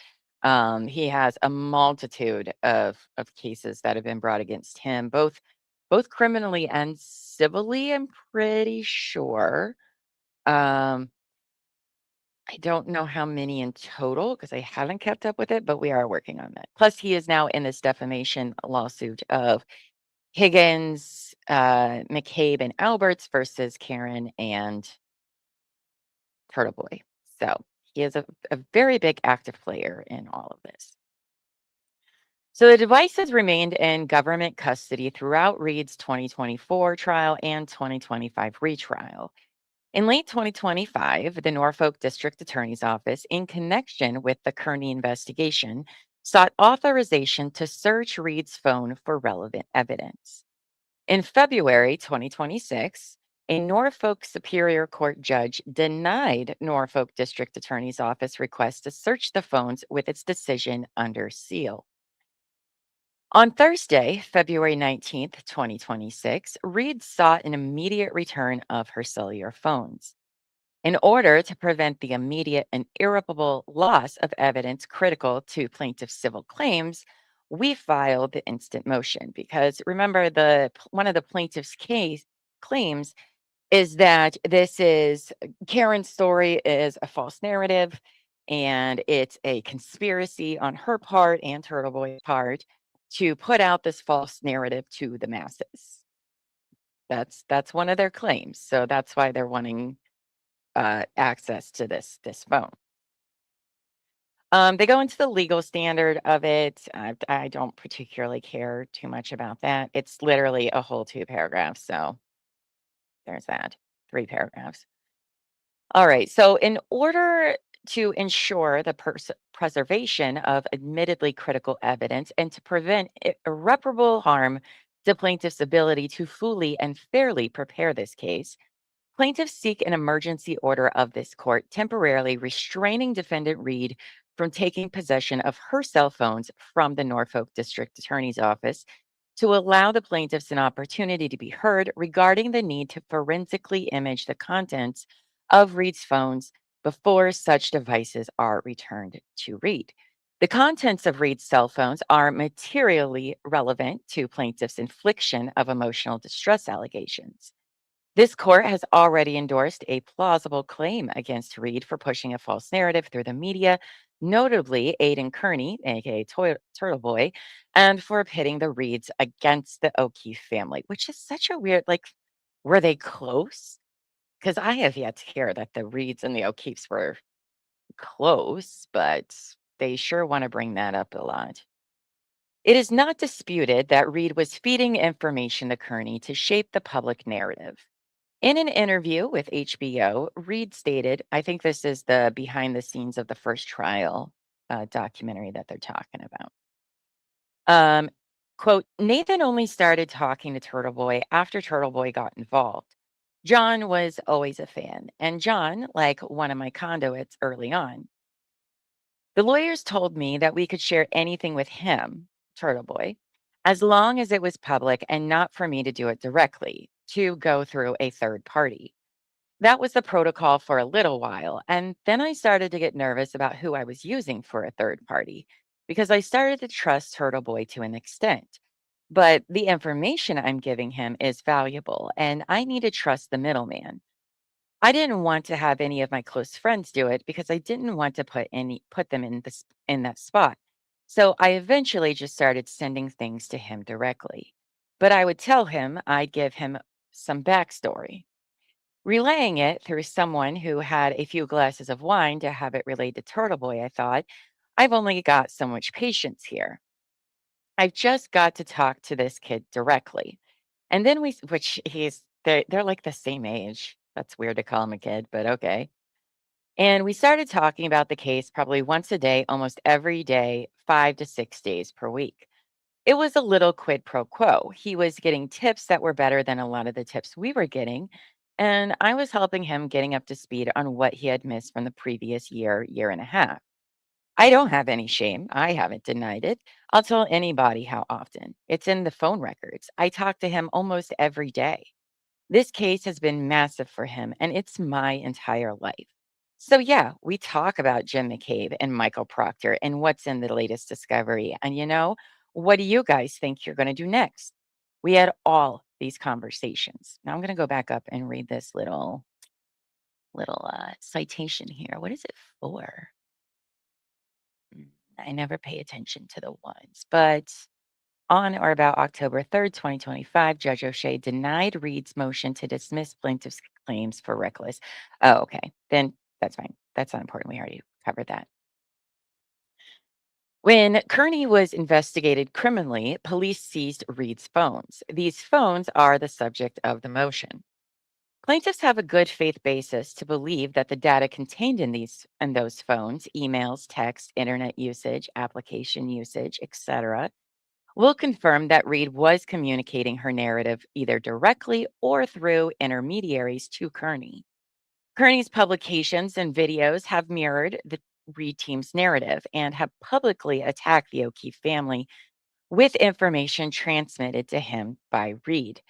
He has a multitude of cases that have been brought against him, both criminally and civilly, I'm pretty sure. I don't know how many in total because I haven't kept up with it, but we are working on that. Plus, he is now in this defamation lawsuit of Higgins, McCabe, and Alberts versus Karen and Turtle Boy. So he is a very big active player in all of this. So the devices remained in government custody throughout Reed's 2024 trial and 2025 retrial. In late 2025, the Norfolk District Attorney's Office, in connection with the Kearney investigation, sought authorization to search Reed's phone for relevant evidence. In February 2026, a Norfolk Superior Court judge denied Norfolk District Attorney's Office request to search the phones with its decision under seal. On Thursday, February 19th, 2026, Reed sought an immediate return of her cellular phones. In order to prevent the immediate and irreparable loss of evidence critical to plaintiff's civil claims, we filed the instant motion because remember one of the plaintiff's claims is that Karen's story is a false narrative and it's a conspiracy on her part and Turtle Boy's part to put out this false narrative to the masses. That's one of their claims. So that's why they're wanting access to this phone. They go into the legal standard of it. I don't particularly care too much about that. It's literally a whole 2 paragraphs. So there's that. 3 paragraphs. All right. So in order to ensure the preservation of admittedly critical evidence and to prevent irreparable harm to plaintiff's ability to fully and fairly prepare this case, plaintiffs seek an emergency order of this court temporarily restraining defendant Reed from taking possession of her cell phones from the Norfolk District Attorney's Office to allow the plaintiffs an opportunity to be heard regarding the need to forensically image the contents of Reed's phones before such devices are returned to Reed. The contents of Reed's cell phones are materially relevant to plaintiff's infliction of emotional distress allegations. This court has already endorsed a plausible claim against Reed for pushing a false narrative through the media, notably Aidan Kearney, aka Turtle Boy, and for pitting the Reeds against the O'Keefe family, which is such a weird, were they close? Because I have yet to hear that the Reeds and the O'Keefes were close, but they sure want to bring that up a lot. It is not disputed that Reed was feeding information to Kearney to shape the public narrative. In an interview with HBO, Reed stated, I think this is the behind the scenes of the first trial documentary that they're talking about. Quote, Nathan only started talking to Turtle Boy after Turtle Boy got involved. John was always a fan, and John, like one of my conduits early on. The lawyers told me that we could share anything with him, Turtle Boy, as long as it was public and not for me to do it directly, to go through a third party. That was the protocol for a little while, and then I started to get nervous about who I was using for a third party because I started to trust Turtle Boy to an extent. But the information I'm giving him is valuable, and I need to trust the middleman. I didn't want to have any of my close friends do it because I didn't want to put them in that spot. So I eventually just started sending things to him directly. But I would tell him I'd give him some backstory. Relaying it through someone who had a few glasses of wine to have it relayed to Turtle Boy, I thought, I've only got so much patience here. I've just got to talk to this kid directly. And then they're like the same age. That's weird to call him a kid, but okay. And we started talking about the case probably once a day, almost every day, 5 to 6 days per week. It was a little quid pro quo. He was getting tips that were better than a lot of the tips we were getting. And I was helping him getting up to speed on what he had missed from the previous year and a half. I don't have any shame. I haven't denied it. I'll tell anybody how often. It's in the phone records. I talk to him almost every day. This case has been massive for him, and it's my entire life. So, yeah, we talk about Jim McCabe and Michael Proctor and what's in the latest discovery. And what do you guys think you're going to do next? We had all these conversations. Now I'm going to go back up and read this little citation here. What is it for? I never pay attention to the ones, but on or about October 3rd, 2025, Judge O'Shea denied Reed's motion to dismiss plaintiff's claims for reckless. Oh, okay. Then that's fine. That's not important. We already covered that. When Kearney was investigated criminally, police seized Reed's phones. These phones are the subject of the motion. Plaintiffs have a good faith basis to believe that the data contained in those phones, emails, text, internet usage, application usage, etc., will confirm that Reed was communicating her narrative either directly or through intermediaries to Kearney. Kearney's publications and videos have mirrored the Reed team's narrative and have publicly attacked the O'Keefe family with information transmitted to him by Reed.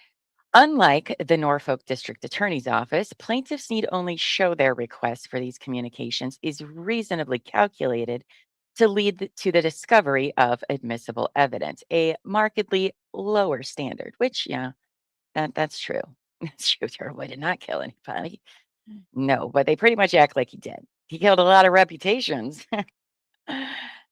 Unlike the Norfolk District Attorney's Office, plaintiffs need only show their request for these communications is reasonably calculated to lead to the discovery of admissible evidence, a markedly lower standard, which, yeah, that's true. That's true. Turboy did not kill anybody. No, but they pretty much act like he did. He killed a lot of reputations.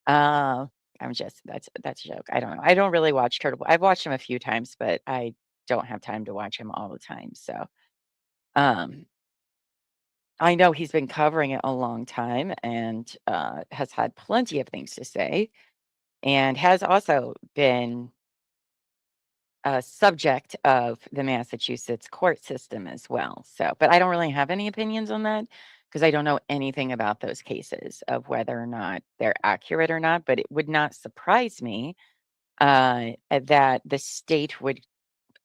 I'm just that's a joke. I don't know. I don't really watch Turtle Boy. I've watched him a few times, but I don't have time to watch him all the time. So, um, I know he's been covering it a long time and has had plenty of things to say, and has also been a subject of the Massachusetts court system as well. So, but I don't really have any opinions on that because I don't know anything about those cases of whether or not they're accurate or not. But it would not surprise me that the state would,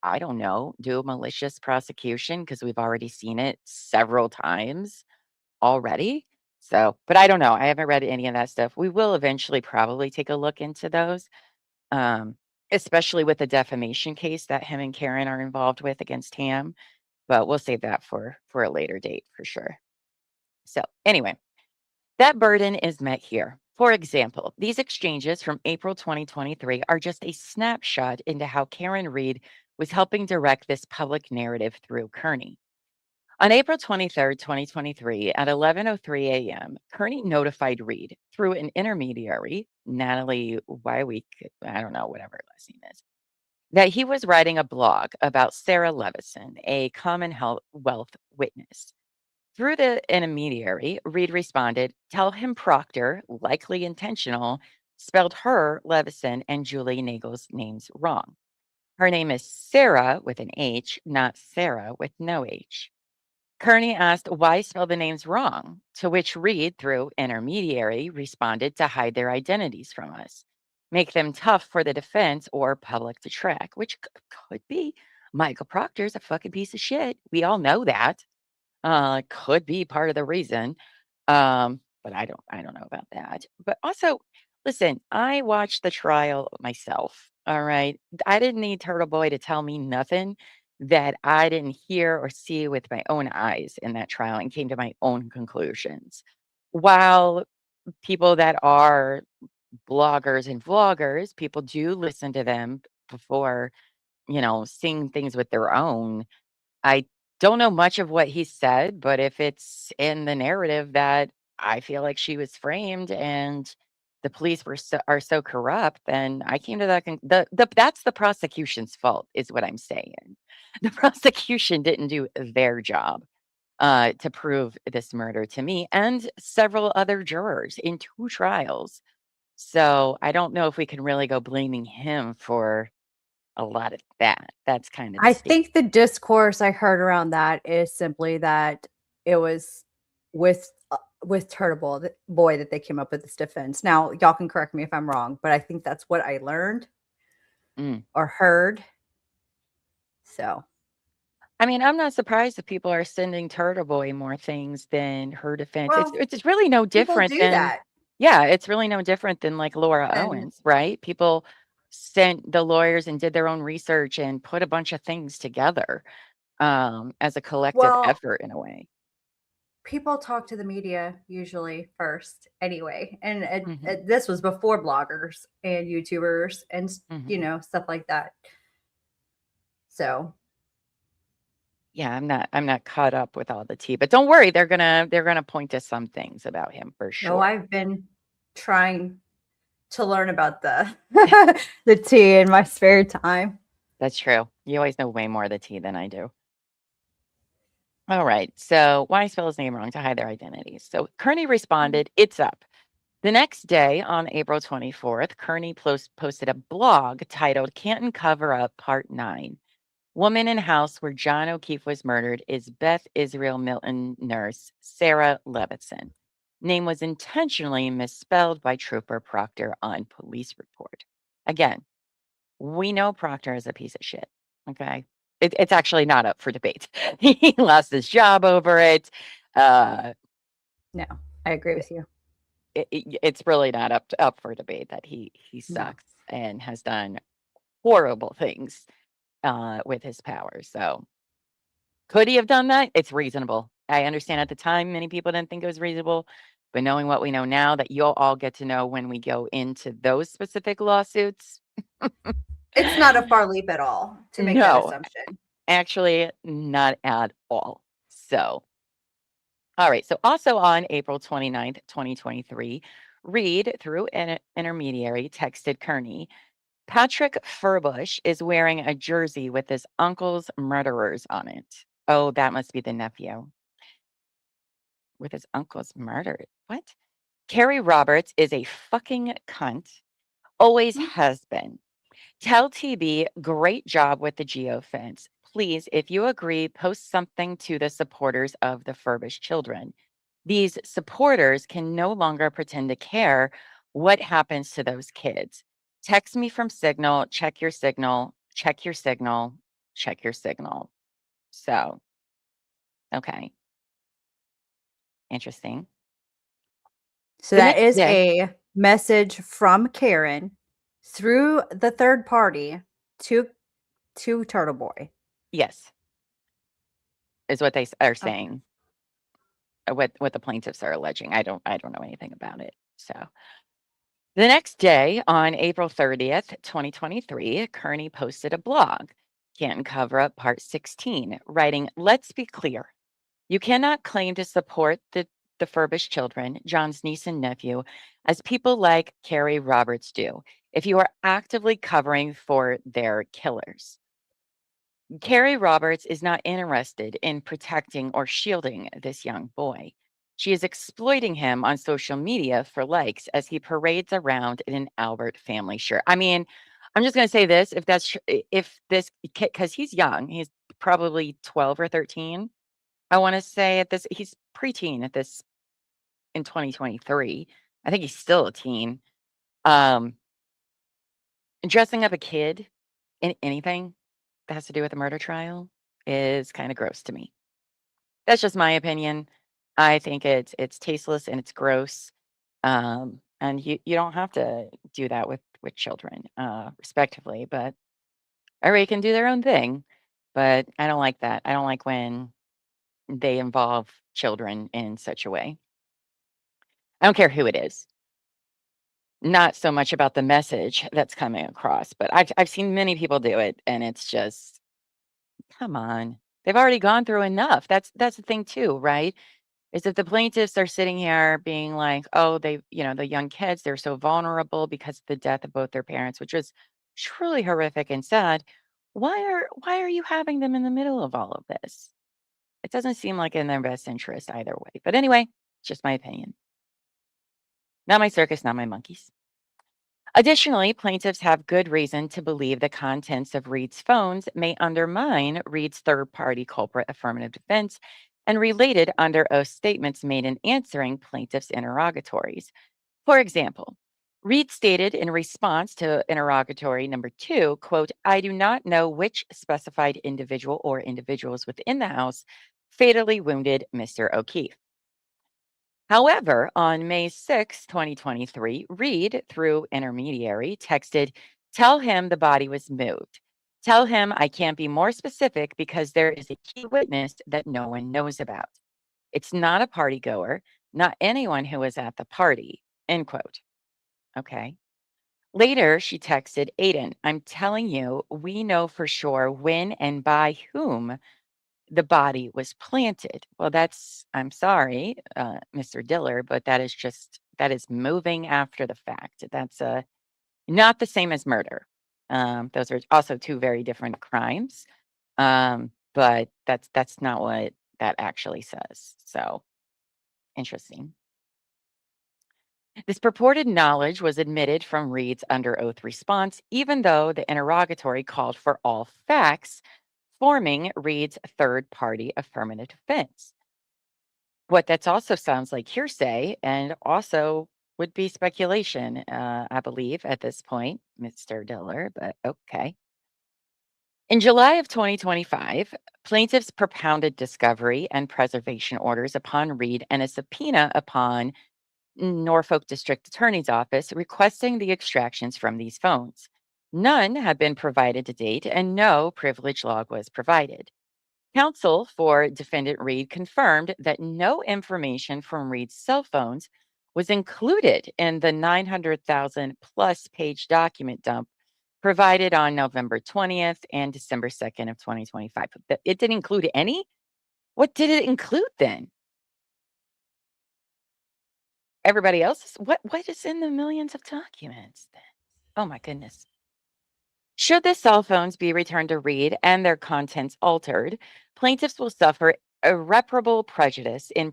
I don't know, do a malicious prosecution because we've already seen it several times already. So, but I don't know. I haven't read any of that stuff. We will eventually probably take a look into those, um, especially with the defamation case that him and Karen are involved with against Ham. But we'll save that for a later date for sure. So anyway, that burden is met here. For example, these exchanges from April 2023 are just a snapshot into how Karen Reed was helping direct this public narrative through Kearney. On April 23rd, 2023, at 11:03 a.m., Kearney notified Reed through an intermediary, Natalie Wywick, I don't know, whatever her last name is, that he was writing a blog about Sarah Levison, a Commonwealth witness. Through the intermediary, Reed responded, "Tell him Proctor, likely intentional, spelled her, Levison, and Julie Nagel's names wrong. Her name is Sarah with an H, not Sarah with no H." Kearney asked why spell the names wrong, to which Reed, through intermediary, responded to hide their identities from us, make them tough for the defense or public to track, which could be. Michael Proctor's a fucking piece of shit. We all know that. Could be part of the reason. But I don't know about that. But also, listen, I watched the trial myself. All right. I didn't need Turtle Boy to tell me nothing that I didn't hear or see with my own eyes in that trial and came to my own conclusions. While people that are bloggers and vloggers, people do listen to them before, seeing things with their own. I don't know much of what he said, but if it's in the narrative that I feel like she was framed and the police are so corrupt, then I came to that that's the prosecution's fault, is what I'm saying. The prosecution didn't do their job to prove this murder to me and several other jurors in 2 trials. So I don't know if we can really go blaming him for a lot of that. That's kind of the I state. think the discourse I heard around that is simply that it was with Turtle Boy that they came up with this defense. Now, y'all can correct me if I'm wrong, but I think that's what I learned or heard. So, I mean, I'm not surprised that people are sending Turtle Boy more things than her defense. well, It's really no people different do than, that. yeah, it's really no different than like Laura And Owens, right? People sent the lawyers and did their own research and put a bunch of things together as a collective well, effort in a way. people talk to the media usually first anyway. And Mhm. this was before bloggers and YouTubers and, Mhm. stuff like that. So, Yeah, I'm not caught up with all the tea, but don't worry, they're gonna point to some things about him for no, sure. I've been trying to learn about the the tea in my spare time. That's true. You always know way more of the tea than I do. All right. So why spell his name wrong to hide their identities? So Kearney responded, "It's up." The next day, on April 24th, Kearney posted a blog titled "Canton Cover Up Part 9. Woman in house where John O'Keefe was murdered is Beth Israel Milton nurse Sarah Levison. Name was intentionally misspelled by Trooper Proctor on police report." Again, We know Proctor is a piece of shit. Okay. It's actually not up for debate. He lost his job over it. No, I agree with you. It's really not up for debate that he sucks and has done horrible things with his power. So could he have done that? It's reasonable. I understand at the time many people didn't think it was reasonable, but knowing what we know now, that you'll all get to know when we go into those specific lawsuits. It's not a far leap at all to make that assumption. Actually, not at all. So, all right. So also on April 29th, 2023, Reed, through an intermediary, texted Kearney, Patrick Furbush is wearing a jersey with his uncle's murderers on it. Oh, that must be the nephew. With his uncle's murder. What? Carrie Roberts is a fucking cunt. Always has been. Tell TB, great job with the geofence. Please, if you agree, post something to the supporters of the Furbish children. These supporters can no longer pretend to care what happens to those kids. Text me from Signal, check your signal, check your signal, check your signal. So, okay. Interesting. So that is a message from Karen through the third party to Turtle Boy. Yes. Is what they are saying. What the plaintiffs are alleging. I don't know anything about it. So the next day, on April 30th, 2023, Kearney posted a blog, Canton Cover Up Part 16, writing, "Let's be clear. You cannot claim to support the Furbish children, John's niece and nephew, as people like Carrie Roberts do, if you are actively covering for their killers. Carrie Roberts is not interested in protecting or shielding this young boy. She is exploiting him on social media for likes as he parades around in an Albert family shirt." I mean, I'm just going to say this, if this kid, because he's young, he's probably 12 or 13. I want to say he's preteen at this in 2023. I think he's still a teen. Dressing up a kid in anything that has to do with a murder trial is kind of gross to me. That's just my opinion. I think it's tasteless and it's gross. And you don't have to do that with children, respectively, but everybody can do their own thing. But I don't like that. I don't like when they involve children in such a way. I don't care who it is. Not so much about the message that's coming across, but I've seen many people do it, and it's just, come on. They've already gone through enough. That's the thing too, right? Is that the plaintiffs are sitting here being like, oh, the young kids, they're so vulnerable because of the death of both their parents, which was truly horrific and sad. Why are you having them in the middle of all of this? It doesn't seem like in their best interest either way. But anyway, it's just my opinion. Not my circus, not my monkeys. Additionally, plaintiffs have good reason to believe the contents of Reed's phones may undermine Reed's third-party culprit affirmative defense and related under oath statements made in answering plaintiffs' interrogatories. For example, Reed stated in response to interrogatory number 2, quote, "I do not know which specified individual or individuals within the house fatally wounded Mr. O'Keefe." However, on May 6, 2023, Reed, through intermediary, texted, "Tell him the body was moved. Tell him I can't be more specific because there is a key witness that no one knows about. It's not a party goer, not anyone who was at the party," end quote. Okay. Later, she texted, "Aiden, I'm telling you, we know for sure when and by whom the body was planted." Well, I'm sorry, Mr. Diller, but that is moving after the fact. That's not the same as murder. Those are also two very different crimes. But that's not what that actually says. So interesting. This purported knowledge was admitted from Reed's under oath response, even though the interrogatory called for all facts forming Reed's third-party affirmative defense. What that's also sounds like hearsay and also would be speculation, I believe, at this point, Mr. Diller, but okay. In July of 2025, plaintiffs propounded discovery and preservation orders upon Reed and a subpoena upon Norfolk District Attorney's Office requesting the extractions from these phones. None have been provided to date, and no privilege log was provided. Counsel for defendant Reed confirmed that no information from Reed's cell phones was included in the 900,000 plus page document dump provided on November 20th and December 2nd of 2025. It didn't include any? What did it include then? Everybody else? What is in the millions of documents then? Oh my goodness. Should the cell phones be returned to Reed and their contents altered, plaintiffs will suffer irreparable prejudice in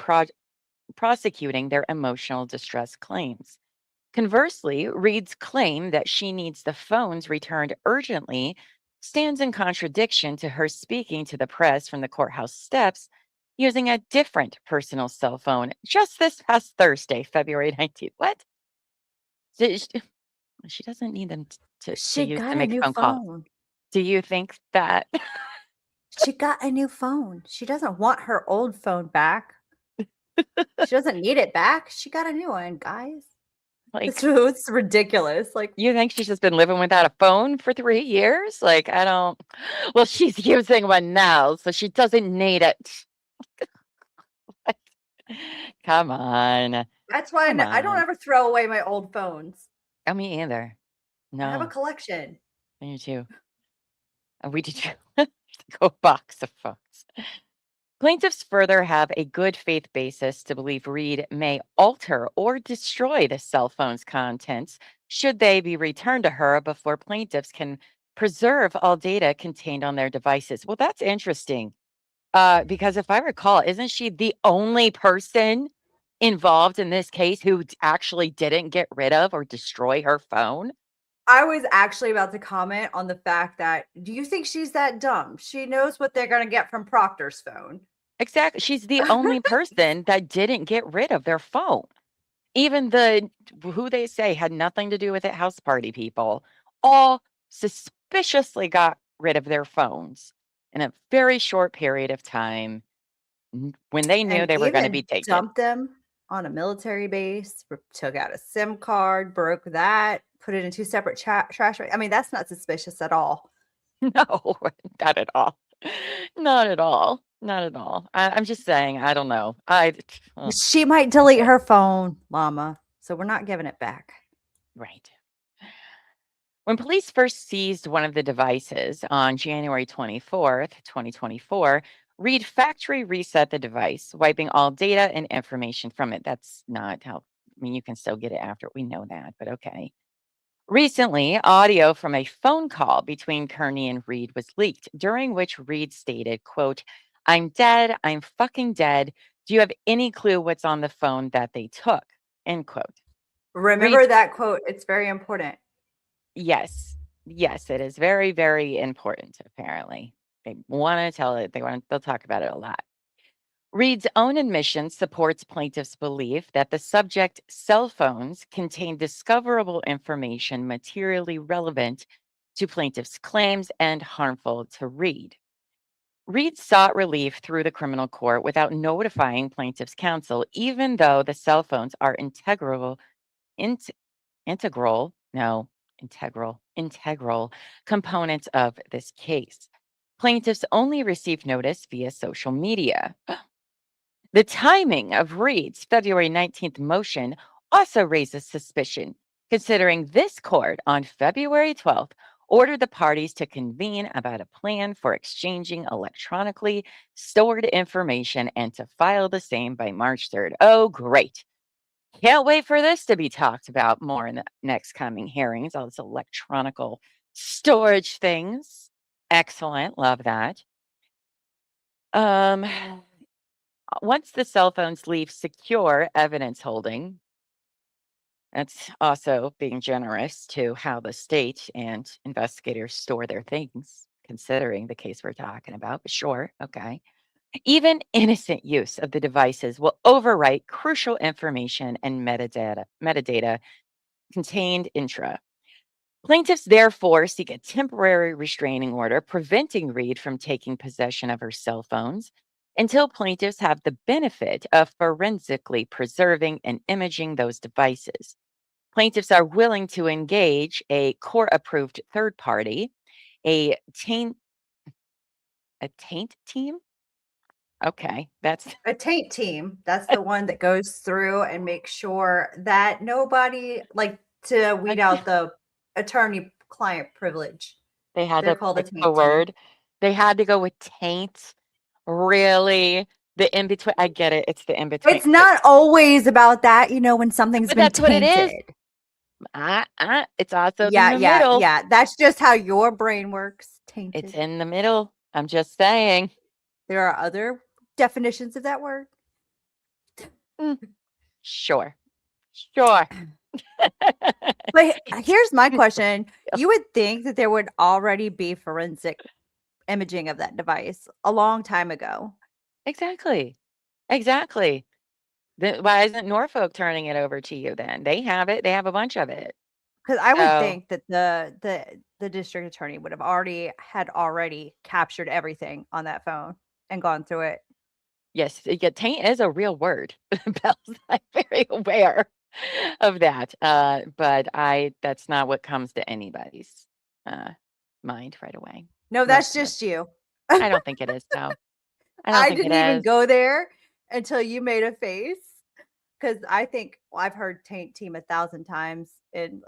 prosecuting their emotional distress claims. Conversely, Reed's claim that she needs the phones returned urgently stands in contradiction to her speaking to the press from the courthouse steps using a different personal cell phone just this past Thursday, February 19th. What? She doesn't need them to She use to got a make new phone calls. phone. Do you think that? She got a new phone. She doesn't want her old phone back. She doesn't need it back. She got a new one, guys. Like, It's ridiculous. Like, you think she's just been living without a phone for 3 years? Like, I don't. Well, she's using one now, so she doesn't need it. Come on. that's why Come I don't on. ever throw away my old phones. Oh, me either. I have a No, collection. me too. We did go box of phones. Plaintiffs further have a good faith basis to believe Reed may alter or destroy the cell phone's contents should they be returned to her before plaintiffs can preserve all data contained on their devices. Well, that's interesting because if I recall, isn't she the only person involved in this case who actually didn't get rid of or destroy her phone? I was actually about to comment on the fact that, do you think she's that dumb? She knows what they're going to get from Proctor's phone. Exactly. She's the only person that didn't get rid of their phone. Even who they say had nothing to do with it, house party people, all suspiciously got rid of their phones in a very short period of time when they knew And they were going to be even taken. dumped them on a military base, took out a SIM card, broke that, put it in 2 separate trash. I mean, that's not suspicious at all. No, not at all. Not at all. Not at all. I'm just saying, I don't know. She might delete her phone, Llama. So we're not giving it back. Right. When police first seized one of the devices on January 24th, 2024, Reed factory reset the device, wiping all data and information from it. That's not how, I mean, you can still get it after. We know that, but okay. Recently, audio from a phone call between Kearney and Reed was leaked, during which Reed stated, quote, "I'm dead. I'm fucking dead. Do you have any clue what's on the phone that they took?" End quote. Remember that quote. It's very important. Yes. Yes, it is very, very important, apparently. They want to tell it. They'll talk about it a lot. Reed's own admission supports plaintiffs' belief that the subject cell phones contain discoverable information materially relevant to plaintiffs' claims and harmful to Reed. Reed sought relief through the criminal court without notifying plaintiffs' counsel, even though the cell phones are integral components of this case. Plaintiffs only received notice via social media. The timing of Reed's February 19th motion also raises suspicion, considering this court on February 12th ordered the parties to convene about a plan for exchanging electronically stored information and to file the same by March 3rd. Oh, great. Can't wait for this to be talked about more in the next coming hearings, all this electronical storage things. Excellent. Love that. Once the cell phones leave secure evidence holding, that's also being generous to how the state and investigators store their things, considering the case we're talking about. But sure, okay. Even innocent use of the devices will overwrite crucial information and metadata contained intra. Plaintiffs therefore seek a temporary restraining order preventing Reed from taking possession of her cell phones until plaintiffs have the benefit of forensically preserving and imaging those devices. Plaintiffs are willing to engage a court-approved third party, a taint team? Okay, that's A taint team. That's the one that goes through and makes sure that nobody, like, to weed out the attorney-client privilege. they had They're to called a pick taint the team. word. They had to go with taint. Really? The in between. I get it. It's the in between. It's not always about that, when something's But been that's what it is. tainted. It's also in Yeah, the middle. yeah. That's just how your brain works. Tainted. It's in the middle. I'm just saying. There are other definitions of that word. Sure. Sure. But here's my question. You would think that there would already be forensic imaging of that device a long time ago. Exactly. Exactly. Why isn't Norfolk turning it over to you then? They have it. They have a bunch of it. Because I would So, think that the district attorney would have already captured everything on that phone and gone through it. yes, taint is a real word. Bells, I'm very aware of that. But that's not what comes to anybody's mind right away. No, that's just you. I don't think it is, though. I don't I think didn't it even is. go there until you made a face. Because I think I've heard taint team 1,000 times in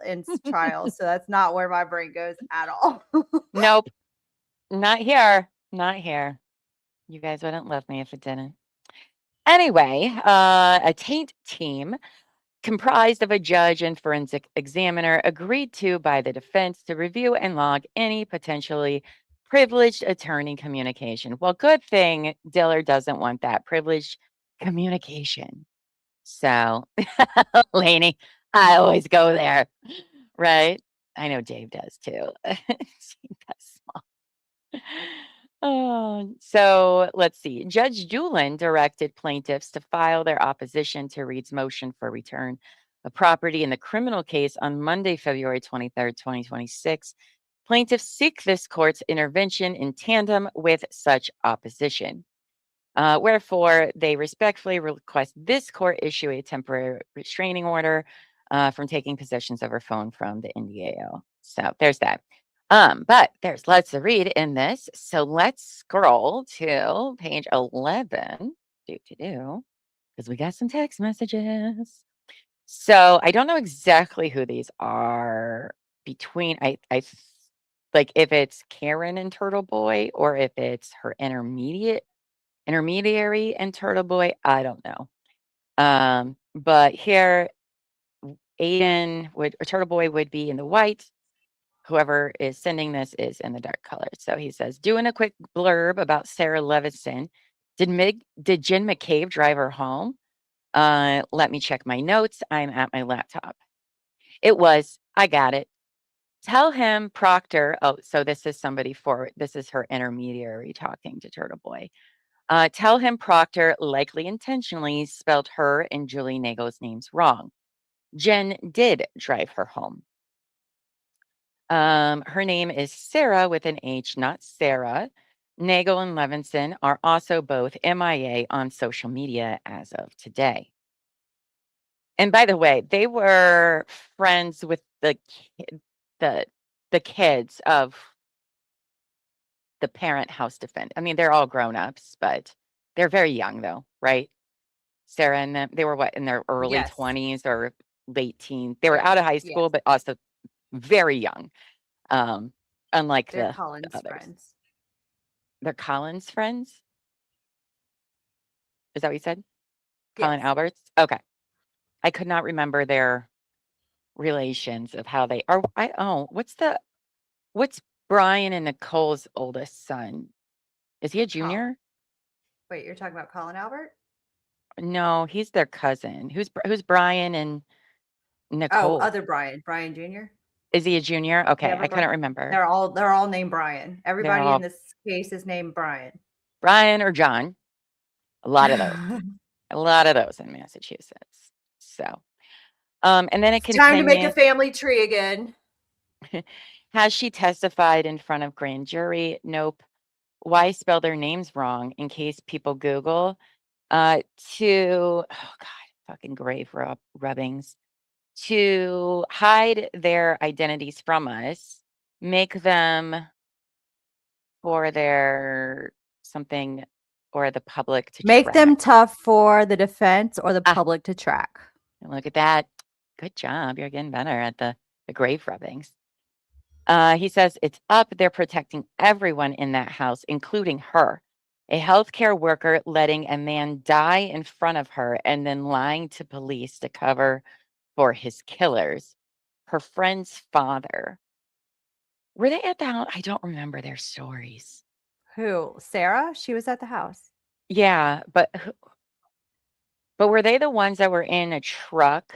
trials, so that's not where my brain goes at all. Nope. Not here. Not here. You guys wouldn't love me if it didn't. Anyway, a taint team comprised of a judge and forensic examiner agreed to by the defense to review and log any potentially privileged attorney communication. Well, good thing Diller doesn't want that privileged communication. So, Lainey, I always go there, right? I know Dave does too. She does small. Oh, so let's see. Judge Doolin directed plaintiffs to file their opposition to Reed's motion for return of property in the criminal case on Monday, February 23rd, 2026. Plaintiffs seek this court's intervention in tandem with such opposition. Wherefore, they respectfully request this court issue a temporary restraining order from taking possessions of her phone from the NDAO. So there's that. But there's lots to read in this. So let's scroll to page 11. Because we got some text messages. So I don't know exactly who these are between. I like if it's Karen and Turtle Boy or if it's her intermediary and Turtle Boy. I don't know. But here, Aiden or Turtle Boy would be in the white. Whoever is sending this is in the dark color. So he says, doing a quick blurb about Sarah Levison. Did Jen McCabe drive her home? Let me check my notes. I'm at my laptop. It was, I got it. Tell him Proctor. Oh, so this is this is her intermediary talking to Turtle Boy. Tell him Proctor likely intentionally spelled her and Julie Nago's names wrong. Jen did drive her home. Her name is Sarah with an H, not Sarah. Nago and Levinson are also both MIA on social media as of today. And by the way, they were friends with the kids of the parent house defendant. I mean, they're all grown-ups, but they're very young though, right? Sarah and them, they were what, in their early Yes. 20s or late teens. They were out of high school, but also very young. Unlike They're the Colin's others. friends. They're Colin's friends? Is that what you said? Colin Yes. Alberts? Okay. I could not remember their relations of how they are. What's Brian and Nicole's oldest son? Is he a junior? Wait, you're talking about Colin Albert? No, he's their cousin. Who's Brian and Nicole? Oh, other Brian Jr. Is he a junior? Okay, I couldn't remember. They're all named Brian. Everybody all- in this case is named Brian. Brian or John. A lot of those. A lot of those in Massachusetts. So, and then it It's time to make a continues. family tree again. Has she testified in front of grand jury? Nope. Why spell their names wrong in case people Google? Oh God, fucking grave rubbings. To hide their identities from us, make them for their something or the public to Make track. them tough for the defense or the Ah. public to track. And look at that. Good job. You're getting better at the grave rubbings. He says it's up. They're protecting everyone in that house, including her. A healthcare worker letting a man die in front of her and then lying to police to cover for his killers. Her friend's father. Were they at the house? I don't remember their stories. Who? Sarah? She was at the house. Yeah, but were they the ones that were in a truck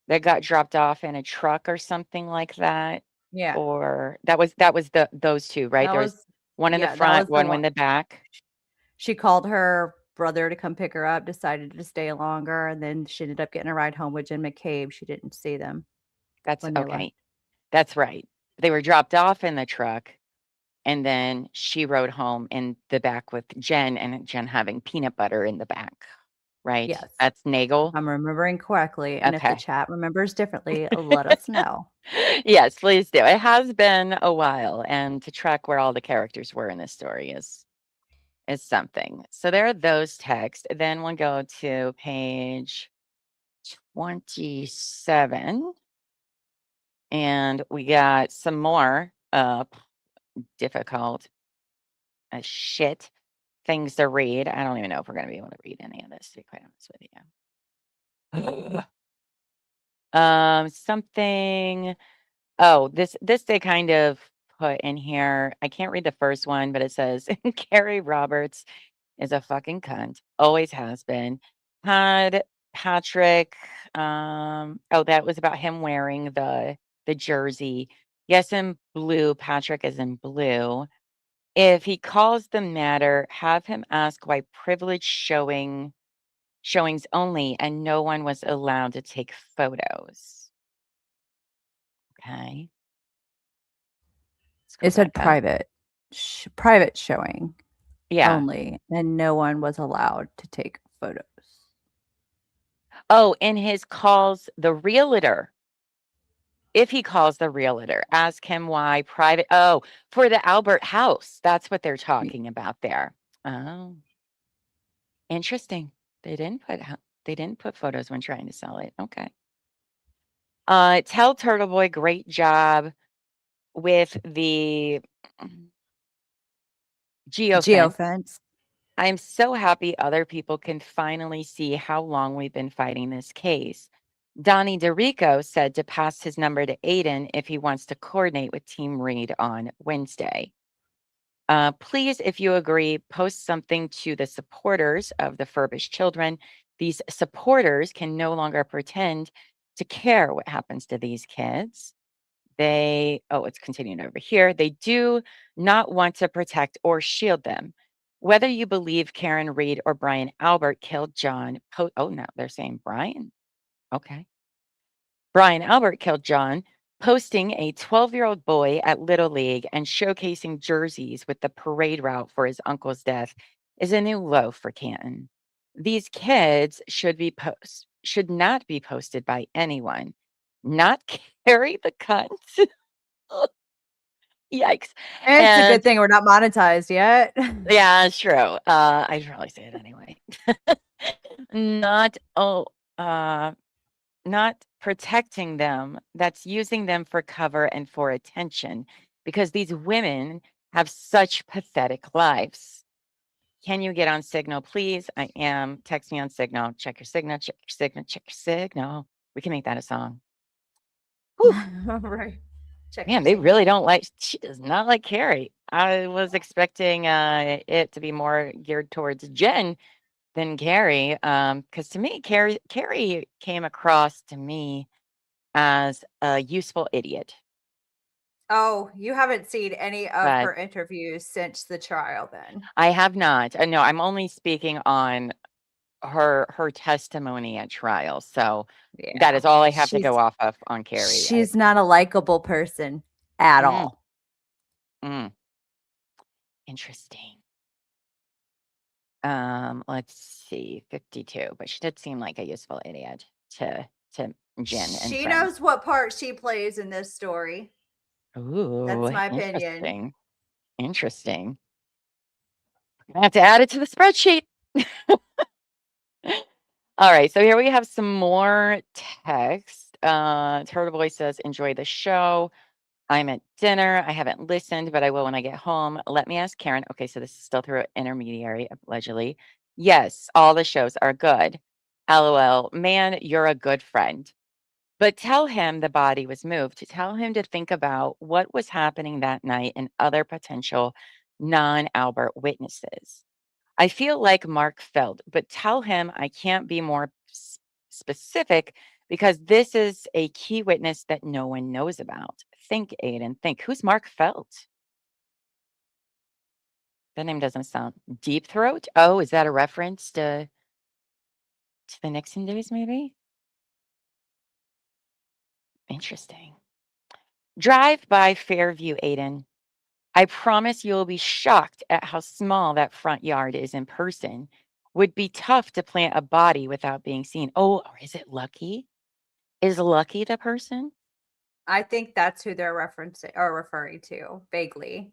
that got dropped off in a truck or something like that? Yeah. Or that was those two, right? That There was was one in the yeah, that front, was the one in the back. She called her brother to come pick her up, decided to stay longer, and then she ended up getting a ride home with Jen McCabe. She didn't see them. That's when they left. okay. That's right. They were dropped off in the truck, and then she rode home in the back with Jen, and Jen having peanut butter in the back, right? Yes. That's Nagel. I'm remembering correctly. And if the Okay. chat remembers differently, let us know. Yes, please do. It has been a while, and to track where all the characters were in this story is something. So there are those texts. Then we'll go to page 27, and we got some more difficult shit things to read. I don't even know if we're going to be able to read any of this, to be quite honest with you. Something. Oh, this they kind of put in here. I can't read the first one, but it says Carrie Roberts is a fucking cunt. Always has been. Had Patrick. Oh, that was about him wearing the jersey. Yes, in blue. Patrick is in blue. If he calls the matter, have him ask why privilege showings only and no one was allowed to take photos. Okay. It said back up. private showing Yeah. only, and no one was allowed to take photos. Oh, in his calls the realtor. If he calls the realtor, ask him why private. Oh, for the Albert house. That's what they're talking about there. Oh, interesting. They didn't put photos when trying to sell it. Okay. Tell Turtle Boy, great job with the geofence. I'm so happy other people can finally see how long we've been fighting this case. Donnie DeRico said to pass his number to Aiden if he wants to coordinate with Team Reed on Wednesday. Please, if you agree, post something to the supporters of the Furbish children. These supporters can no longer pretend to care what happens to these kids. It's continuing over here. They do not want to protect or shield them. Whether you believe Karen Reed or Brian Albert killed John. Oh, no, they're saying Brian. Okay. Brian Albert killed John, posting a 12-year-old boy at Little League and showcasing jerseys with the parade route for his uncle's death is a new low for Canton. These kids should not be posted by anyone. Not Carrie the cunt. Yikes. It's a good thing we're not monetized yet. Yeah, it's true. I'd probably say it anyway. Not protecting them, that's using them for cover and for attention, because these women have such pathetic lives. Can you get on Signal, please? I am. Text me on Signal. Check your signal, check your signal, check your signal. We can make that a song. Right. Man, they really don't like, she does not like Carrie. I was expecting it to be more geared towards Jen than Carrie. Because to me, Carrie came across to me as a useful idiot. Oh, you haven't seen any of But her interviews since the trial then? I have not. No, I'm only speaking on her testimony at trial. So that Yeah. is all I have to go off of on Carrie. She's not a likable person at all. Interesting. Let's see, 52, but she did seem like a useful idiot to Jen and She friends. knows what part she plays in this story. Ooh, That's my opinion. interesting. Interesting. I have to add it to the spreadsheet. All right, so here we have some more text. Turtle Boy says, enjoy the show. I'm at dinner. I haven't listened, but I will when I get home. Let me ask Karen. Okay, so this is still through an intermediary, allegedly. Yes, all the shows are good. LOL. Man, you're a good friend. But tell him the body was moved. Tell him to think about what was happening that night and other potential non-Albert witnesses. I feel like Mark Feld, but tell him I can't be more specific because this is a key witness that no one knows about. Think, Aiden, think. Who's Mark Feld? That name doesn't sound Deep Throat. Oh, is that a reference to the Nixon days, maybe? Interesting. Drive by Fairview, Aiden. I promise you'll be shocked at how small that front yard is in person. Would be tough to plant a body without being seen. Oh, or is it Lucky? Is Lucky the person? I think that's who they're referencing or referring to vaguely.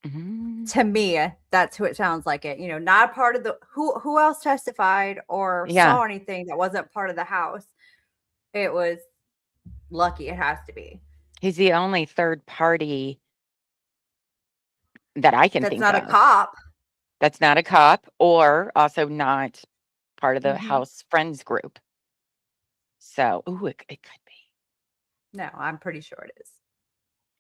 Mm-hmm. To me, that's who it sounds like it. You know, not a part of the who else testified or Yeah. saw anything that wasn't part of the house. It was Lucky. It has to be. He's the only third party that I can That's think not of. a cop. That's not a cop or also not part of the Mhm. house friends group. So, ooh, it could be. No, I'm pretty sure it is.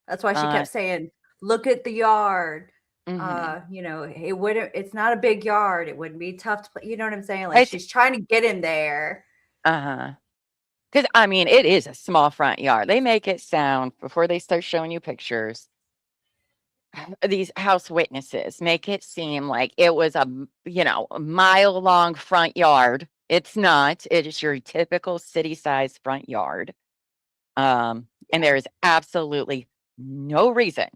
That's why she kept saying, "Look at the yard." Mhm. You know, it wouldn't. It's not a big yard. It wouldn't be tough to play. You know what I'm saying? Like she's trying to get in there. Because I mean, it is a small front yard. They make it sound before they start showing you pictures. These house witnesses make it seem like it was a mile long front yard. It's not. It is your typical city size front yard. And there is absolutely no reason.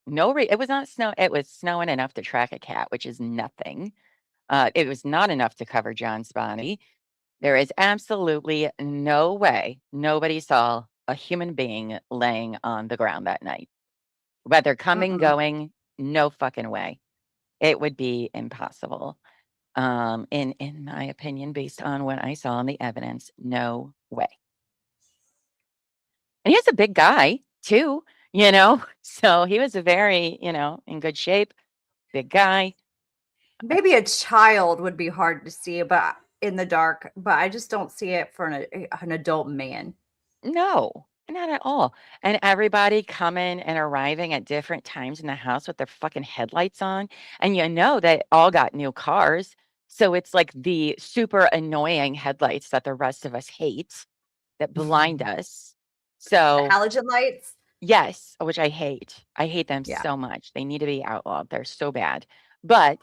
It was not snow. It was snowing enough to track a cat, which is nothing. It was not enough to cover John's body. There is absolutely no way nobody saw a human being laying on the ground that night. Whether coming, going, no fucking way. It would be impossible. In my opinion, based on what I saw in the evidence, no way. And he's a big guy too, so he was a very, in good shape, big guy. Maybe a child would be hard to see, but in the dark. But I just don't see it for an adult man. No, not at all. And everybody coming and arriving at different times in the house with their fucking headlights on. And they all got new cars. So it's like the super annoying headlights that the rest of us hate that blind us. So The halogen lights. yes, which I hate. I hate them so much. They need to be outlawed. They're so bad. But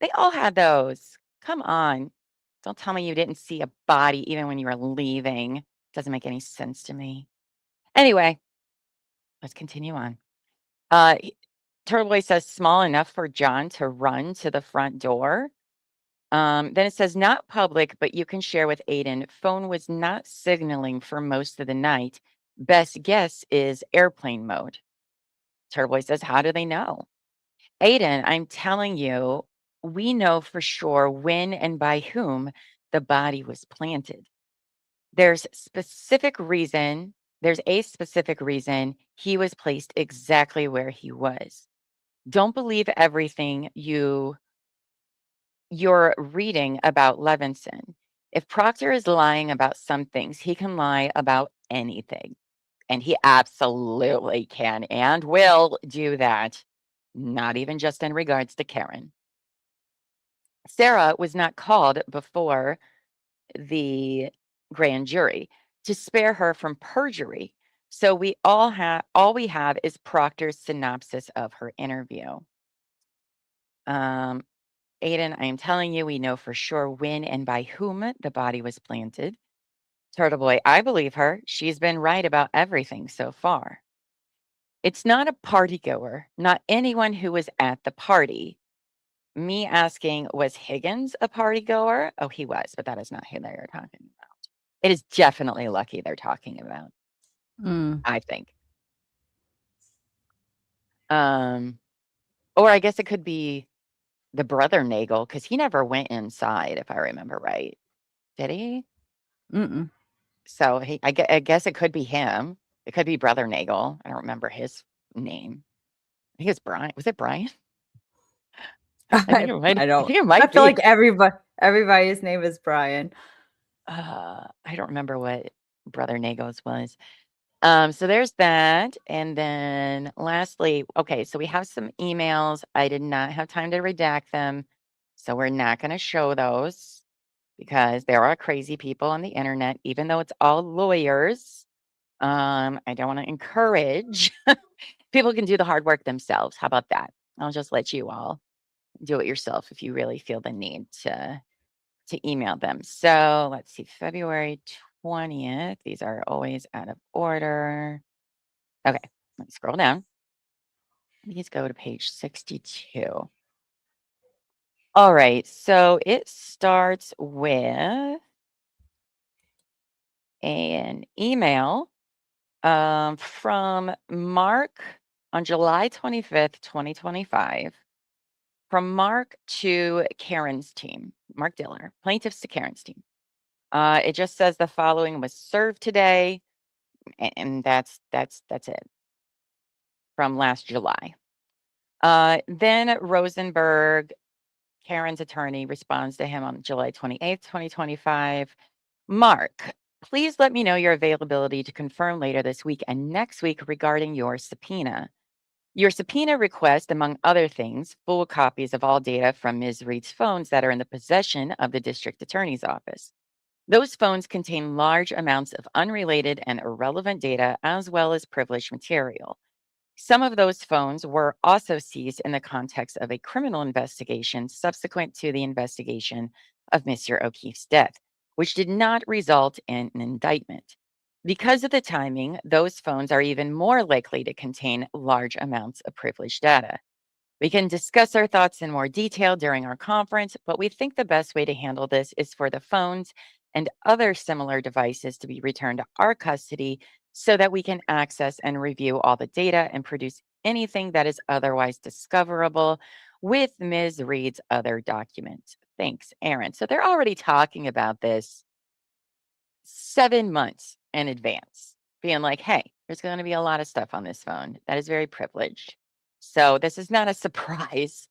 they all had those. Come on. Don't tell me you didn't see a body even when you were leaving. Doesn't make any sense to me. Anyway, let's continue on. Turtle Boy says small enough for John to run to the front door. Then it says not public, but you can share with Aiden. Phone was not signaling for most of the night. Best guess is airplane mode. Turtle Boy says, how do they know? Aiden, I'm telling you, we know for sure when and by whom the body was planted. There's a specific reason he was placed exactly where he was. Don't believe everything you're reading about Levinson. If Proctor is lying about some things, he can lie about anything. And he absolutely can and will do that. Not even just in regards to Karen. Sarah was not called before the grand jury to spare her from perjury. So all we have is Proctor's synopsis of her interview. Aiden, I am telling you, we know for sure when and by whom the body was planted. Turtle Boy, I believe her. She's been right about everything so far. It's not a party goer, not anyone who was at the party. Me asking, was Higgins a party goer? Oh, he was, but that is not who they are talking about. It is definitely Lucky they're talking about, I think. Or I guess it could be the brother Nagel, because he never went inside, if I remember right. Did he? Mm-mm. So I guess it could be him. It could be brother Nagel. I don't remember his name. I think it's Brian. Was it Brian? I think it might. I I don't. think it might I feel be. like everybody's name is Brian. I don't remember what brother Nagel's was. So there's that. And then lastly, okay, so we have some emails. I did not have time to redact them. So we're not going to show those because there are crazy people on the internet, even though it's all lawyers. I don't want to encourage. People can do the hard work themselves. How about that? I'll just let you all do it yourself if you really feel the need to email them. So let's see, February 20th. These are always out of order. Okay, let's scroll down. These go to page 62. All right, so it starts with an email from Mark on July 25th, 2025. From Mark to Karen's team, Mark Diller, plaintiffs to Karen's team. It just says the following was served today, and that's it from last July. Then Rosenberg, Karen's attorney, responds to him on July 28th, 2025. Mark, please let me know your availability to confirm later this week and next week regarding your subpoena. Your subpoena request, among other things, full copies of all data from Ms. Reed's phones that are in the possession of the district attorney's office. Those phones contain large amounts of unrelated and irrelevant data, as well as privileged material. Some of those phones were also seized in the context of a criminal investigation subsequent to the investigation of Mr. O'Keefe's death, which did not result in an indictment. Because of the timing, those phones are even more likely to contain large amounts of privileged data. We can discuss our thoughts in more detail during our conference, but we think the best way to handle this is for the phones and other similar devices to be returned to our custody so that we can access and review all the data and produce anything that is otherwise discoverable with Ms. Reed's other documents. Thanks, Aaron. So they're already talking about this 7 months in advance, being like, hey, there's going to be a lot of stuff on this phone that is very privileged. So this is not a surprise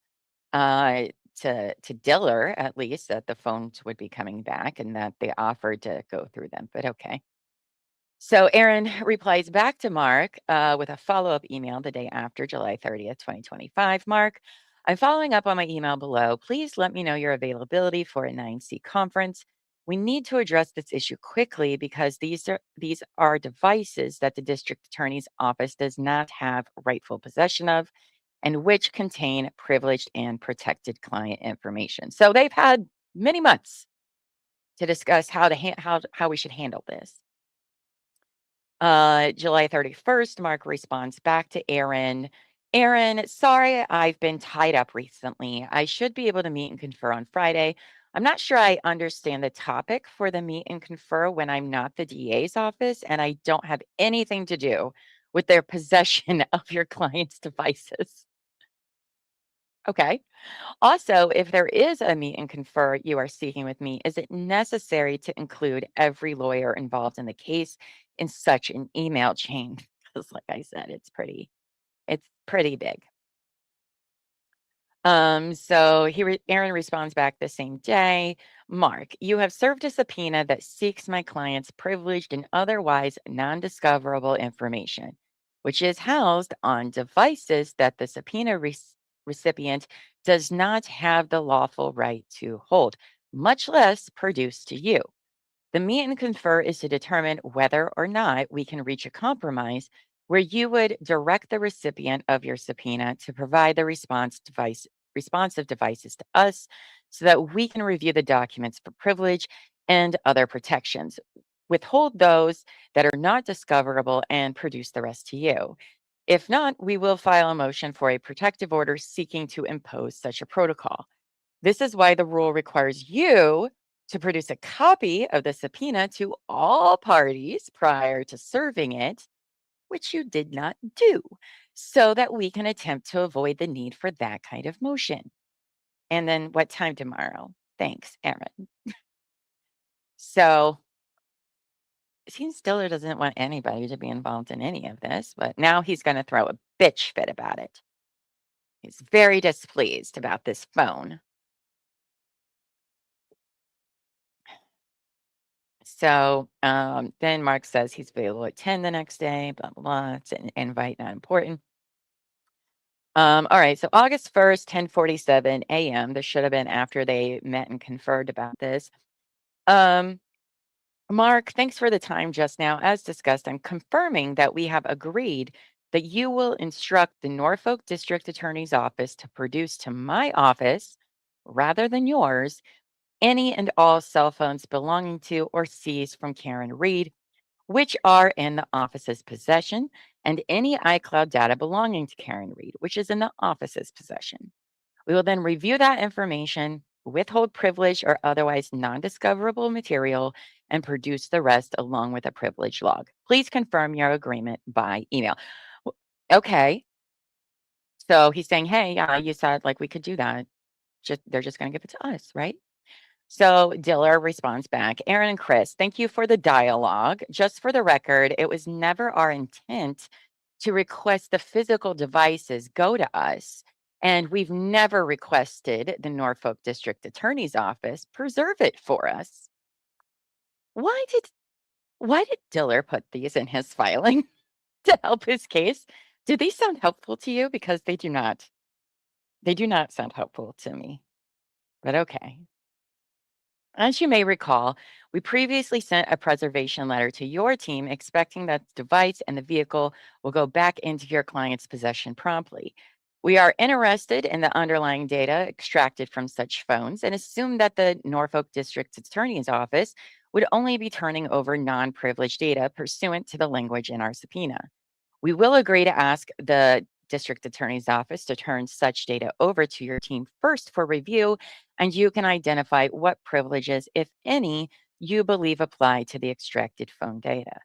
to Diller, at least, that the phones would be coming back and that they offered to go through them. But okay. So Aaron replies back to Mark with a follow-up email the day after, July 30th, 2025. Mark, I'm following up on my email below. Please let me know your availability for a 9C conference. We need to address this issue quickly because these are devices that the district attorney's office does not have rightful possession of and which contain privileged and protected client information. So they've had many months to discuss how we should handle this. July 31st, Mark responds back to Aaron. Aaron, sorry, I've been tied up recently. I should be able to meet and confer on Friday. I'm not sure I understand the topic for the meet and confer when I'm not the DA's office and I don't have anything to do with their possession of your client's devices. Okay. Also, if there is a meet and confer you are seeking with me, is it necessary to include every lawyer involved in the case in such an email chain? Because like I said, it's pretty big. So Aaron responds back the same day. Mark, you have served a subpoena that seeks my client's privileged and otherwise non-discoverable information, which is housed on devices that the subpoena recipient does not have the lawful right to hold, much less produce to you. The meet and confer is to determine whether or not we can reach a compromise where you would direct the recipient of your subpoena to provide the responsive devices to us so that we can review the documents for privilege and other protections, withhold those that are not discoverable, and produce the rest to you. If not, we will file a motion for a protective order seeking to impose such a protocol. This is why the rule requires you to produce a copy of the subpoena to all parties prior to serving it, which you did not do, so that we can attempt to avoid the need for that kind of motion. And then what time tomorrow? Thanks, Aaron. So Sean Stiller doesn't want anybody to be involved in any of this, but now he's going to throw a bitch fit about it. He's very displeased about this phone. So then Mark says he's available at 10 the next day, blah, blah, blah. It's an invite, not important. All right, so August 1st, 10:47 a.m. This should have been after they met and conferred about this. Mark, thanks for the time just now. As discussed, I'm confirming that we have agreed that you will instruct the Norfolk District Attorney's Office to produce to my office, rather than yours, any and all cell phones belonging to or seized from Karen Reed, which are in the office's possession, and any iCloud data belonging to Karen Reed, which is in the office's possession. We will then review that information, withhold privilege or otherwise non-discoverable material, and produce the rest along with a privilege log. Please confirm your agreement by email. Okay. So he's saying, hey, yeah, you said like we could do that. They're just going to give it to us, right? So Diller responds back, Aaron and Chris, thank you for the dialogue. Just for the record, it was never our intent to request the physical devices go to us. And we've never requested the Norfolk District Attorney's Office preserve it for us. Why did Diller put these in his filing to help his case? Do these sound helpful to you? Because they do not. They do not sound helpful to me. But okay. As you may recall, we previously sent a preservation letter to your team expecting that the device and the vehicle will go back into your client's possession promptly. We are interested in the underlying data extracted from such phones and assume that the Norfolk District Attorney's Office would only be turning over non-privileged data pursuant to the language in our subpoena. We will agree to ask the District Attorney's Office to turn such data over to your team first for review, and you can identify what privileges, if any, you believe apply to the extracted phone data.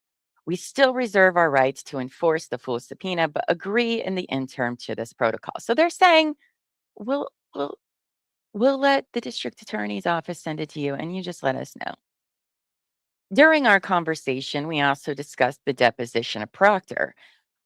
We still reserve our rights to enforce the full subpoena, but agree in the interim to this protocol. So they're saying, we'll let the District Attorney's Office send it to you, and you just let us know. During our conversation, we also discussed the deposition of Proctor.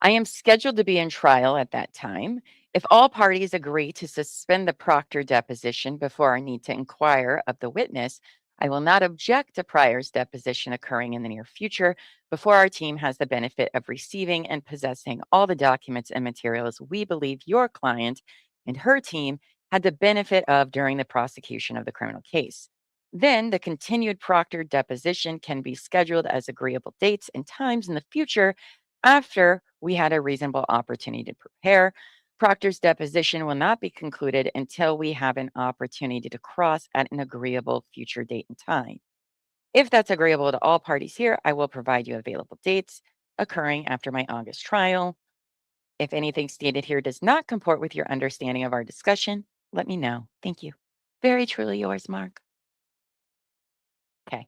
I am scheduled to be in trial at that time. If all parties agree to suspend the Proctor deposition before I need to inquire of the witness, I will not object to Pryor's deposition occurring in the near future before our team has the benefit of receiving and possessing all the documents and materials we believe your client and her team had the benefit of during the prosecution of the criminal case. Then the continued Proctor deposition can be scheduled as agreeable dates and times in the future after we had a reasonable opportunity to prepare. Proctor's deposition will not be concluded until we have an opportunity to cross at an agreeable future date and time. If that's agreeable to all parties here, I will provide you available dates occurring after my August trial. If anything stated here does not comport with your understanding of our discussion, let me know. Thank you. Very truly yours, Mark. Okay.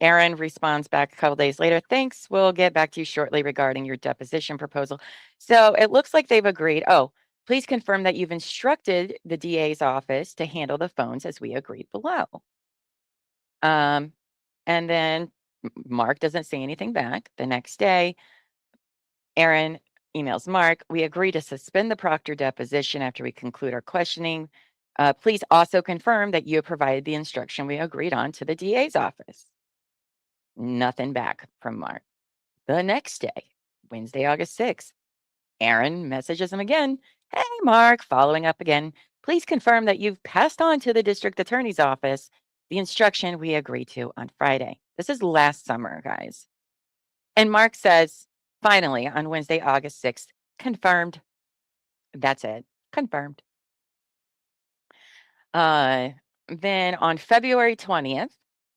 Aaron responds back a couple days later. Thanks. We'll get back to you shortly regarding your deposition proposal. So it looks like they've agreed. Oh, please confirm that you've instructed the DA's office to handle the phones as we agreed below. And then Mark doesn't say anything back. The next day, Aaron emails Mark. We agree to suspend the Proctor deposition after we conclude our questioning. Please also confirm that you have provided the instruction we agreed on to the DA's office. Nothing back from Mark. The next day, Wednesday, August 6th, Aaron messages him again. Hey, Mark, following up again. Please confirm that you've passed on to the district attorney's office the instruction we agreed to on Friday. This is last summer, guys. And Mark says, finally, on Wednesday, August 6th, confirmed. That's it. Confirmed. Then on February 20th,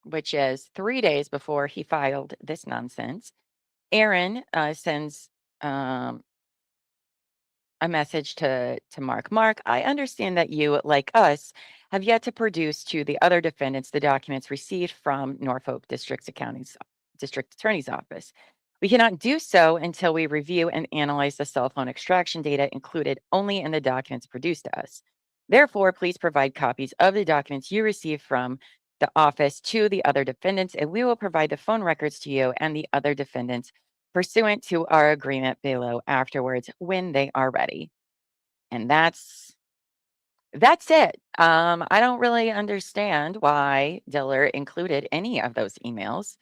which is 3 days before he filed this nonsense, Aaron sends a message to Mark. Mark, I understand that you, like us, have yet to produce to the other defendants the documents received from Norfolk District Attorney's Office. We cannot do so until we review and analyze the cell phone extraction data included only in the documents produced to us. Therefore, please provide copies of the documents you received from the office to the other defendants, and we will provide the phone records to you and the other defendants pursuant to our agreement below afterwards when they are ready. And that's it. I don't really understand why Diller included any of those emails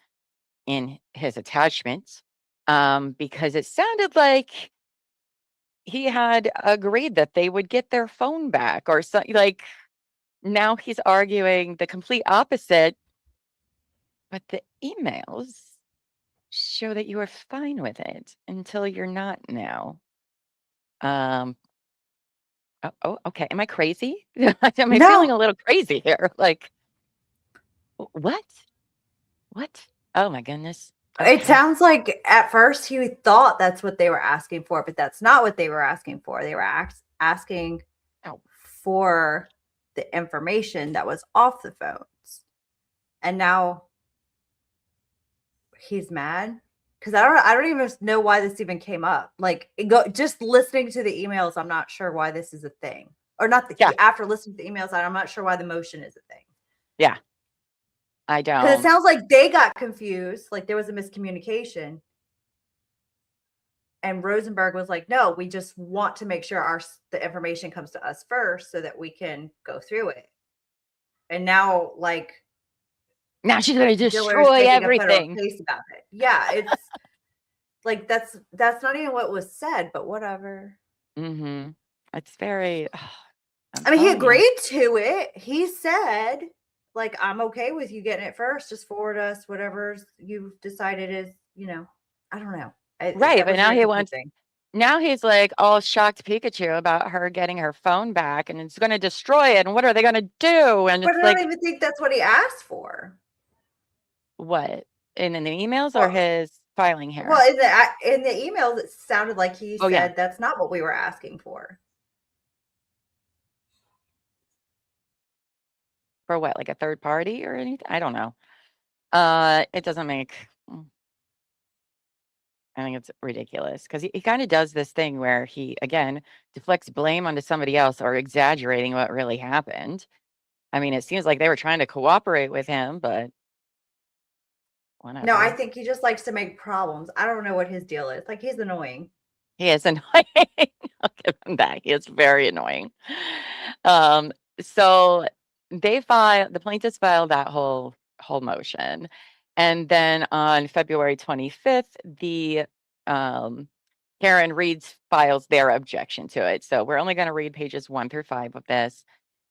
in his attachments, because it sounded like he had agreed that they would get their phone back or something. Like, now he's arguing the complete opposite, but the emails show that you were fine with it until you're not now. Okay. Am I crazy? Am I feeling a little crazy here? Like, what? What? Oh my goodness. It sounds like at first he thought that's what they were asking for, but that's not what they were asking for. They were asking for the information that was off the phones. And now he's mad because I don't even know why this even came up. Like, just listening to the emails, I'm not sure why this is a thing. Or not after listening to the emails, I'm not sure why the motion is a thing. Yeah. I don't. Because it sounds like they got confused, like there was a miscommunication. And Rosenberg was like, no, we just want to make sure the information comes to us first so that we can go through it. And now, now she's going to destroy everything. About it. Yeah, it's like that's not even what was said, but whatever. Mm-hmm. It's very. I mean, he agreed to it. He said, like, I'm okay with you getting it first. Just forward us whatever you've decided is, I don't know. Right, but now he wants. Now he's like all shocked Pikachu about her getting her phone back, and it's going to destroy it. And what are they going to do? And but it's I don't even think that's what he asked for. What, in the emails or his filing here? Well, in the emails, it sounded like he said that's not what we were asking for. For what, like a third party or anything? I don't know. It doesn't make. I think it's ridiculous because he kind of does this thing where he, again, deflects blame onto somebody else or exaggerating what really happened. I mean, it seems like they were trying to cooperate with him, but whatever. No, I think he just likes to make problems. I don't know what his deal is. Like, he's annoying. He is annoying. I'll give him that. He is very annoying. So the plaintiffs filed that whole motion. And then on February 25th, the Karen Reed's files their objection to it. So we're only going to read pages 1 through 5 of this.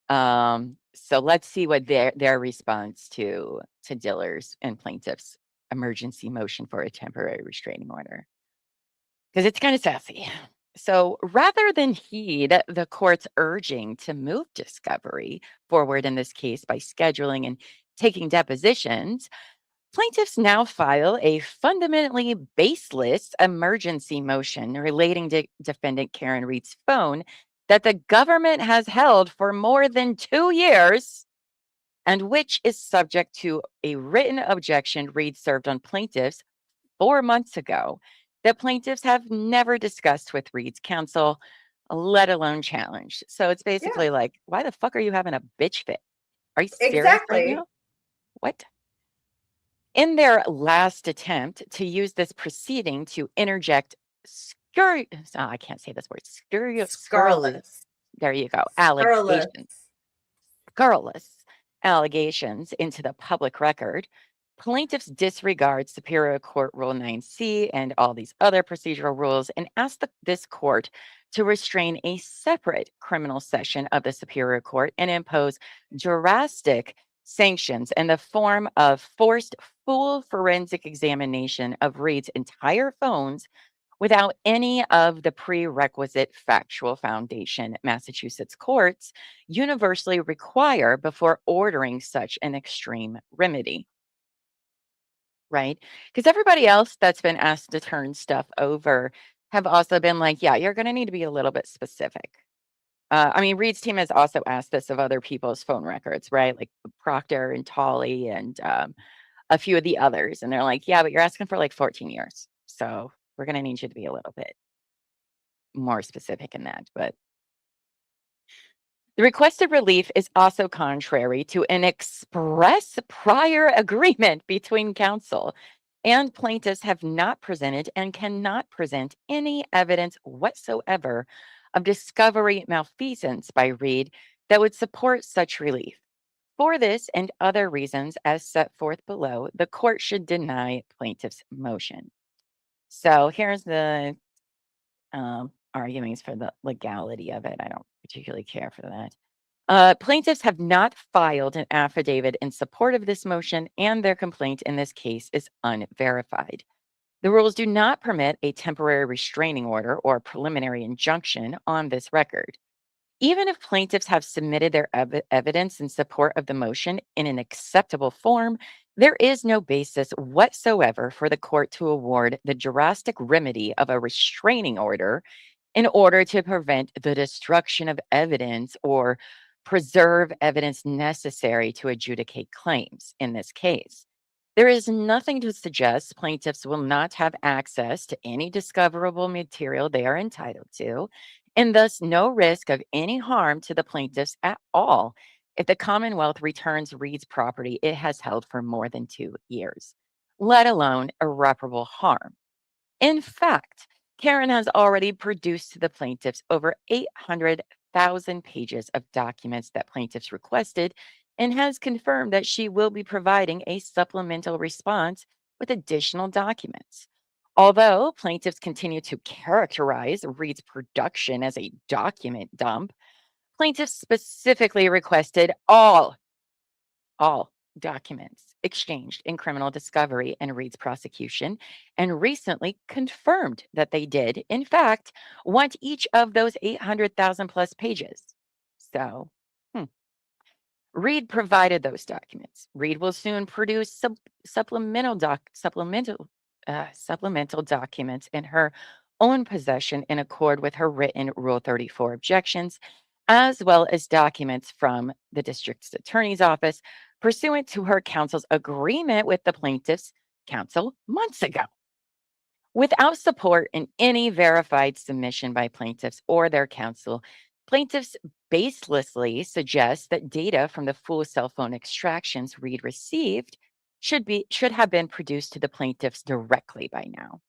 So let's see what their response to Diller's and plaintiff's emergency motion for a temporary restraining order, because it's kind of sassy. So rather than heed the court's urging to move discovery forward in this case by scheduling and taking depositions, plaintiffs now file a fundamentally baseless emergency motion relating to defendant Karen Reed's phone that the government has held for more than 2 years and which is subject to a written objection Reed served on plaintiffs 4 months ago that plaintiffs have never discussed with Reed's counsel, let alone challenged. So it's basically like, why the fuck are you having a bitch fit? Are you serious right now? What? In their last attempt to use this proceeding to interject I can't say this word. Scurrilous. There you go. Scurrilous allegations into the public record, plaintiffs disregard Superior Court Rule 9C and all these other procedural rules and ask this court to restrain a separate criminal session of the Superior Court and impose drastic sanctions in the form of forced full forensic examination of Reed's entire phones without any of the prerequisite factual foundation Massachusetts courts universally require before ordering such an extreme remedy. Right? Because everybody else that's been asked to turn stuff over have also been like, yeah, you're going to need to be a little bit specific. I mean, Reed's team has also asked this of other people's phone records, right? Like Proctor and Tolley and a few of the others. And they're like, yeah, but you're asking for like 14 years. So we're going to need you to be a little bit more specific in that. But the requested relief is also contrary to an express prior agreement between counsel, and plaintiffs have not presented and cannot present any evidence whatsoever of discovery malfeasance by Reed that would support such relief. For this and other reasons as set forth below, the court should deny plaintiff's motion. So here's the arguments for the legality of it. I don't particularly care for that. Plaintiffs have not filed an affidavit in support of this motion, and their complaint in this case is unverified. The rules do not permit a temporary restraining order or preliminary injunction on this record. Even if plaintiffs have submitted their evidence in support of the motion in an acceptable form, there is no basis whatsoever for the court to award the drastic remedy of a restraining order in order to prevent the destruction of evidence or preserve evidence necessary to adjudicate claims in this case. There is nothing to suggest plaintiffs will not have access to any discoverable material they are entitled to, and thus no risk of any harm to the plaintiffs at all if the Commonwealth returns Reed's property it has held for more than 2 years, let alone irreparable harm. In fact, Karen has already produced to the plaintiffs over 800,000 pages of documents that plaintiffs requested and has confirmed that she will be providing a supplemental response with additional documents. Although plaintiffs continue to characterize Reed's production as a document dump, plaintiffs specifically requested all documents exchanged in criminal discovery and Reed's prosecution, and recently confirmed that they did, in fact, want each of those 800,000 plus pages. So, Reed provided those documents. Reed will soon produce supplemental documents in her own possession in accord with her written Rule 34 objections, as well as documents from the district's attorney's office pursuant to her counsel's agreement with the plaintiff's counsel months ago. Without support in any verified submission by plaintiffs or their counsel, plaintiffs baselessly suggest that data from the full cell phone extractions Reed received should have been produced to the plaintiffs directly by now.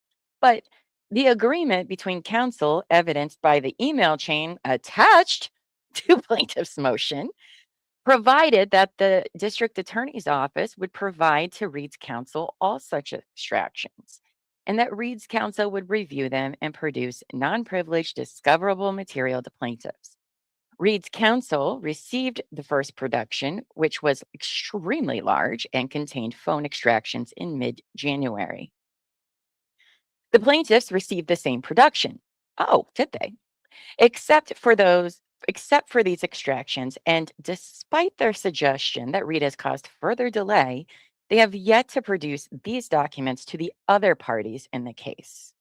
But the agreement between counsel, evidenced by the email chain attached to plaintiff's motion, provided that the district attorney's office would provide to Reed's counsel all such extractions, and that Reed's counsel would review them and produce non-privileged discoverable material to plaintiffs. Reed's counsel received the first production, which was extremely large and contained phone extractions in mid-January. The plaintiffs received the same production. Oh, did they? Except for these extractions, and despite their suggestion that Reed has caused further delay, they have yet to produce these documents to the other parties in the case.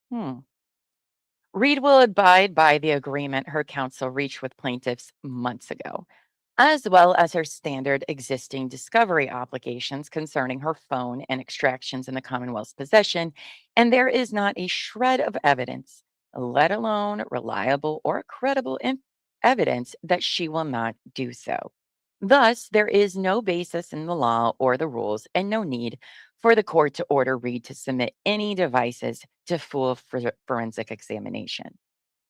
Reed will abide by the agreement her counsel reached with plaintiffs months ago, as well as her standard existing discovery obligations concerning her phone and extractions in the Commonwealth's possession, and there is not a shred of evidence, let alone reliable or credible evidence, that she will not do so. Thus, there is no basis in the law or the rules and no need for the court to order Reed to submit any devices to full forensic examination.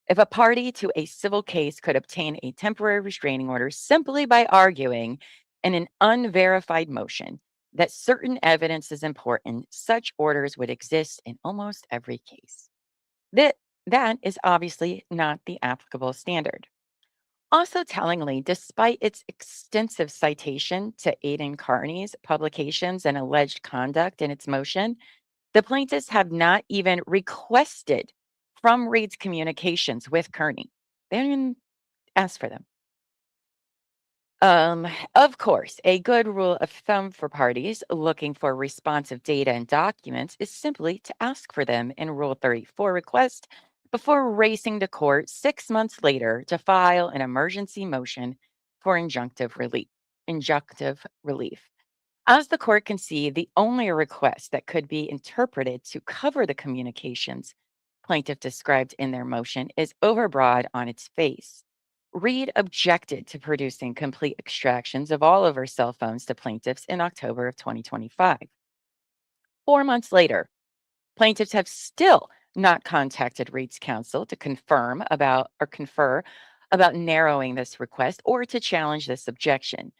If a party to a civil case could obtain a temporary restraining order simply by arguing in an unverified motion that certain evidence is important, such orders would exist in almost every case. That is obviously not the applicable standard. Also tellingly, despite its extensive citation to Aidan Carney's publications and alleged conduct in its motion, the plaintiffs have not even requested from Reed's communications with Kearney. They didn't even ask for them. Of course, a good rule of thumb for parties looking for responsive data and documents is simply to ask for them in Rule 34 request before racing to court 6 months later to file an emergency motion for injunctive relief. As the court can see, the only request that could be interpreted to cover the communications plaintiff described in their motion is overbroad on its face. Reed objected to producing complete extractions of all of her cell phones to plaintiffs in October of 2025. 4 months later, plaintiffs have still not contacted Reed's counsel to confer about narrowing this request or to challenge this objection,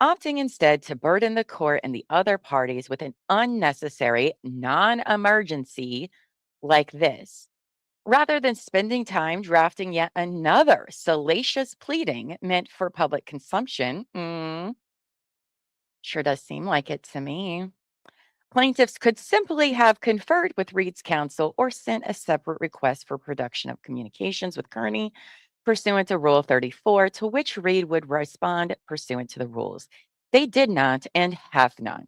opting instead to burden the court and the other parties with an unnecessary non-emergency like this. Rather than spending time drafting yet another salacious pleading meant for public consumption, sure does seem like it to me. Plaintiffs could simply have conferred with Reed's counsel or sent a separate request for production of communications with Kearney pursuant to Rule 34, to which Reed would respond pursuant to the rules. They did not and have not.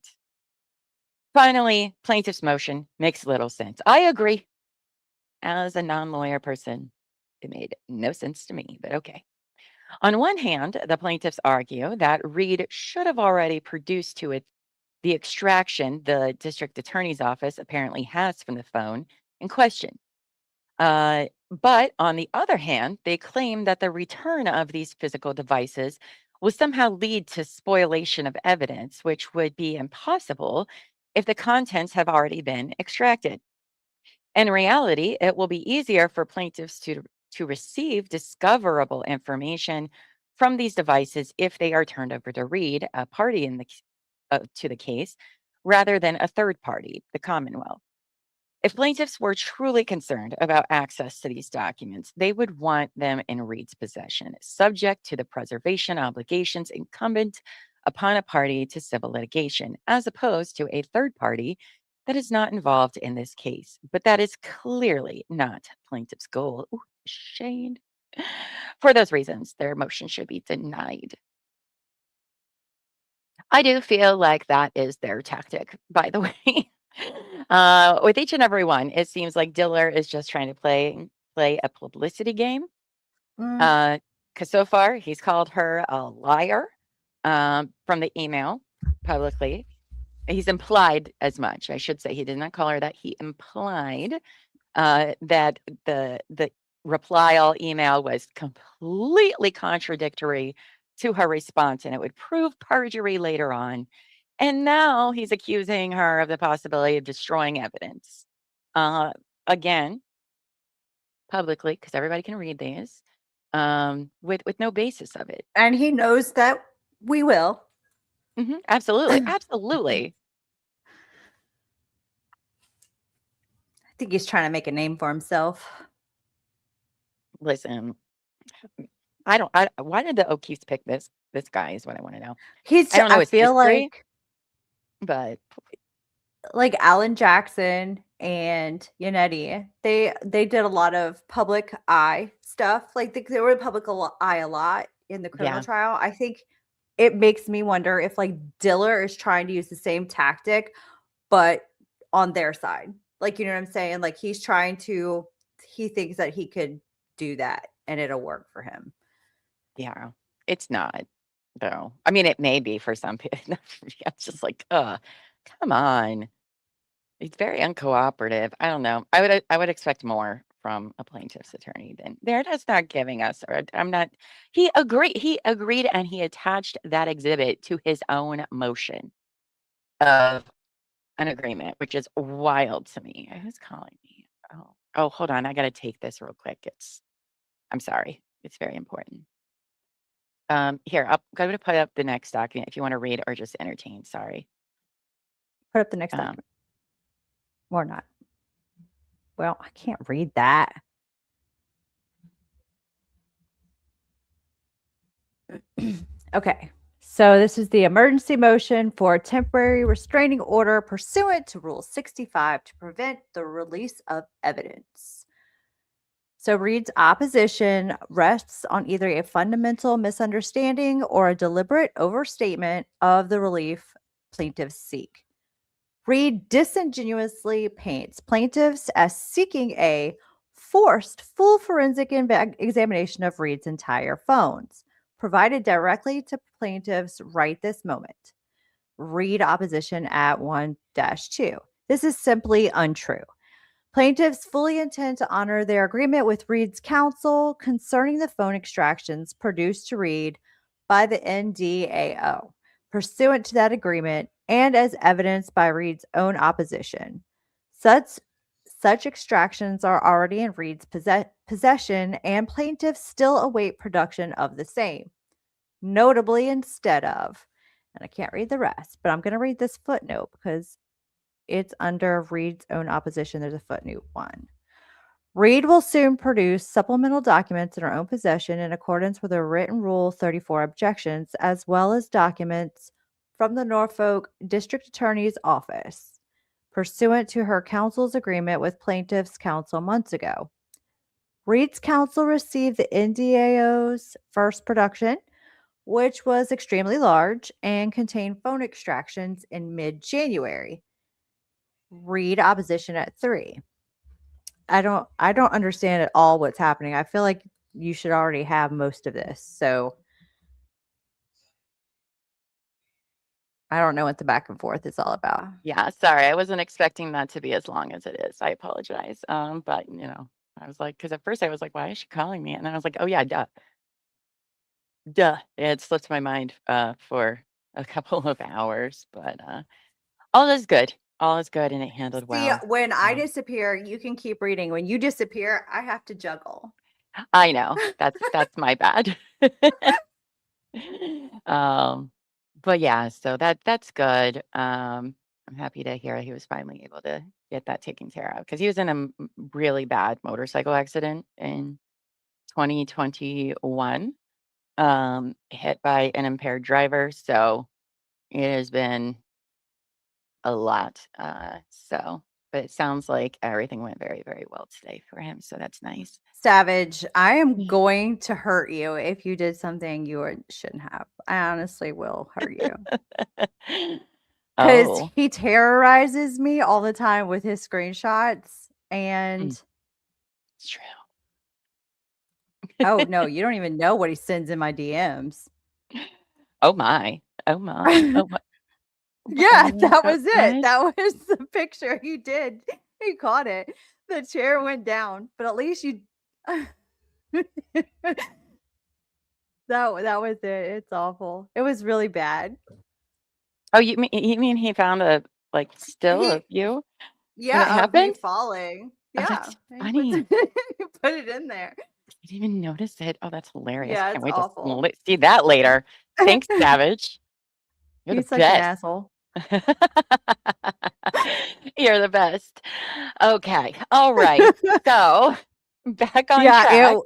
Finally, plaintiff's motion makes little sense. I agree. As a non-lawyer person, it made no sense to me, but okay. On one hand, the plaintiffs argue that Reed should have already produced to it the extraction the district attorney's office apparently has from the phone in question. But on the other hand, they claim that the return of these physical devices will somehow lead to spoliation of evidence, which would be impossible if the contents have already been extracted. In reality, it will be easier for plaintiffs to receive discoverable information from these devices if they are turned over to Reed, a party in to the case, rather than a third party, the Commonwealth. If plaintiffs were truly concerned about access to these documents, they would want them in Reed's possession, subject to the preservation obligations incumbent upon a party to civil litigation, as opposed to a third party that is not involved in this case. But that is clearly not plaintiff's goal. Ooh, shade. For those reasons, their motion should be denied. I do feel like that is their tactic, by the way. With each and every one, it seems like Diller is just trying to play a publicity game. Because so far, he's called her a liar from the email publicly. He's implied as much. I should say he did not call her that. He implied that the reply all email was completely contradictory to her response, and it would prove perjury later on. And now he's accusing her of the possibility of destroying evidence. Again, publicly, because everybody can read these, with no basis of it. And he knows that we will. Absolutely. Absolutely. I think he's trying to make a name for himself. Listen, why did the O'Keefes pick this guy is what I want to know. I don't know I his feel history, like but Alan Jackson and Yannetti, they did a lot of public eye stuff. Like they were in public eye a lot in the criminal yeah. trial. I think it makes me wonder if like Diller is trying to use the same tactic, but on their side. Like, you know what I'm saying? Like he thinks that he could do that and it'll work for him. Yeah. It's not, though. I mean, it may be for some people. It's just like, come on. He's very uncooperative. I don't know. I would expect more from a plaintiff's attorney than they're just not giving us, or I'm not. He agreed and he attached that exhibit to his own motion of an agreement, which is wild to me. Who's calling me? Oh, hold on. I got to take this real quick. I'm sorry. It's very important. Here, I'm going to put up the next document if you want to read or just entertain. Sorry. Put up the next document. Or not. Well, I can't read that. Okay. So this is the emergency motion for a temporary restraining order pursuant to Rule 65 to prevent the release of evidence. So Reed's opposition rests on either a fundamental misunderstanding or a deliberate overstatement of the relief plaintiffs seek. Reed disingenuously paints plaintiffs as seeking a forced full forensic examination of Reed's entire phones, provided directly to plaintiffs right this moment. Reed opposition at 1-2. This is simply untrue. Plaintiffs fully intend to honor their agreement with Reed's counsel concerning the phone extractions produced to Reed by the NDAO, pursuant to that agreement and as evidenced by Reed's own opposition. Such extractions are already in Reed's possession, and plaintiffs still await production of the same. Notably, instead of, and I can't read the rest, but I'm going to read this footnote because it's under Reed's own opposition. There's a footnote 1. Reed will soon produce supplemental documents in her own possession in accordance with her written Rule 34 objections, as well as documents from the Norfolk District Attorney's Office, pursuant to her counsel's agreement with plaintiff's counsel months ago. Reed's counsel received the NDAO's first production, which was extremely large and contained phone extractions in mid-January. Reed opposition at 3. I don't understand at all what's happening. I feel like you should already have most of this. So I don't know what the back and forth is all about. Yeah, sorry. I wasn't expecting that to be as long as it is. I apologize. But I was like, because at first I was like, why is she calling me? And then I was like, oh yeah, duh. It slipped my mind for a couple of hours, but all is good. All is good, and it handled See, well. when I disappear, you can keep reading. When you disappear, I have to juggle. I know. That's my bad. But yeah, so that's good. I'm happy to hear he was finally able to get that taken care of because he was in a really bad motorcycle accident in 2021, hit by an impaired driver. So it has been a lot. But it sounds like everything went very, very well today for him. So that's nice. Savage, I am going to hurt you if you did something you shouldn't have. I honestly will hurt you. Because he terrorizes me all the time with his screenshots. And it's true. Oh, no, you don't even know what he sends in my DMs. Oh, my. Oh, my. Oh, my. Yeah, that was it. That was the picture he did. He caught it. The chair went down, but at least you that was it. It's awful. It was really bad. Oh, you mean he found a still of you? Yeah, of me falling. Oh, Yeah. that's funny. He put it in there. I didn't even notice it. Oh, that's hilarious. Yeah, Can't it's wait awful. to see that later. Thanks, Savage. You're He's the such an best. asshole. You're the best. Okay. All right. So back on track.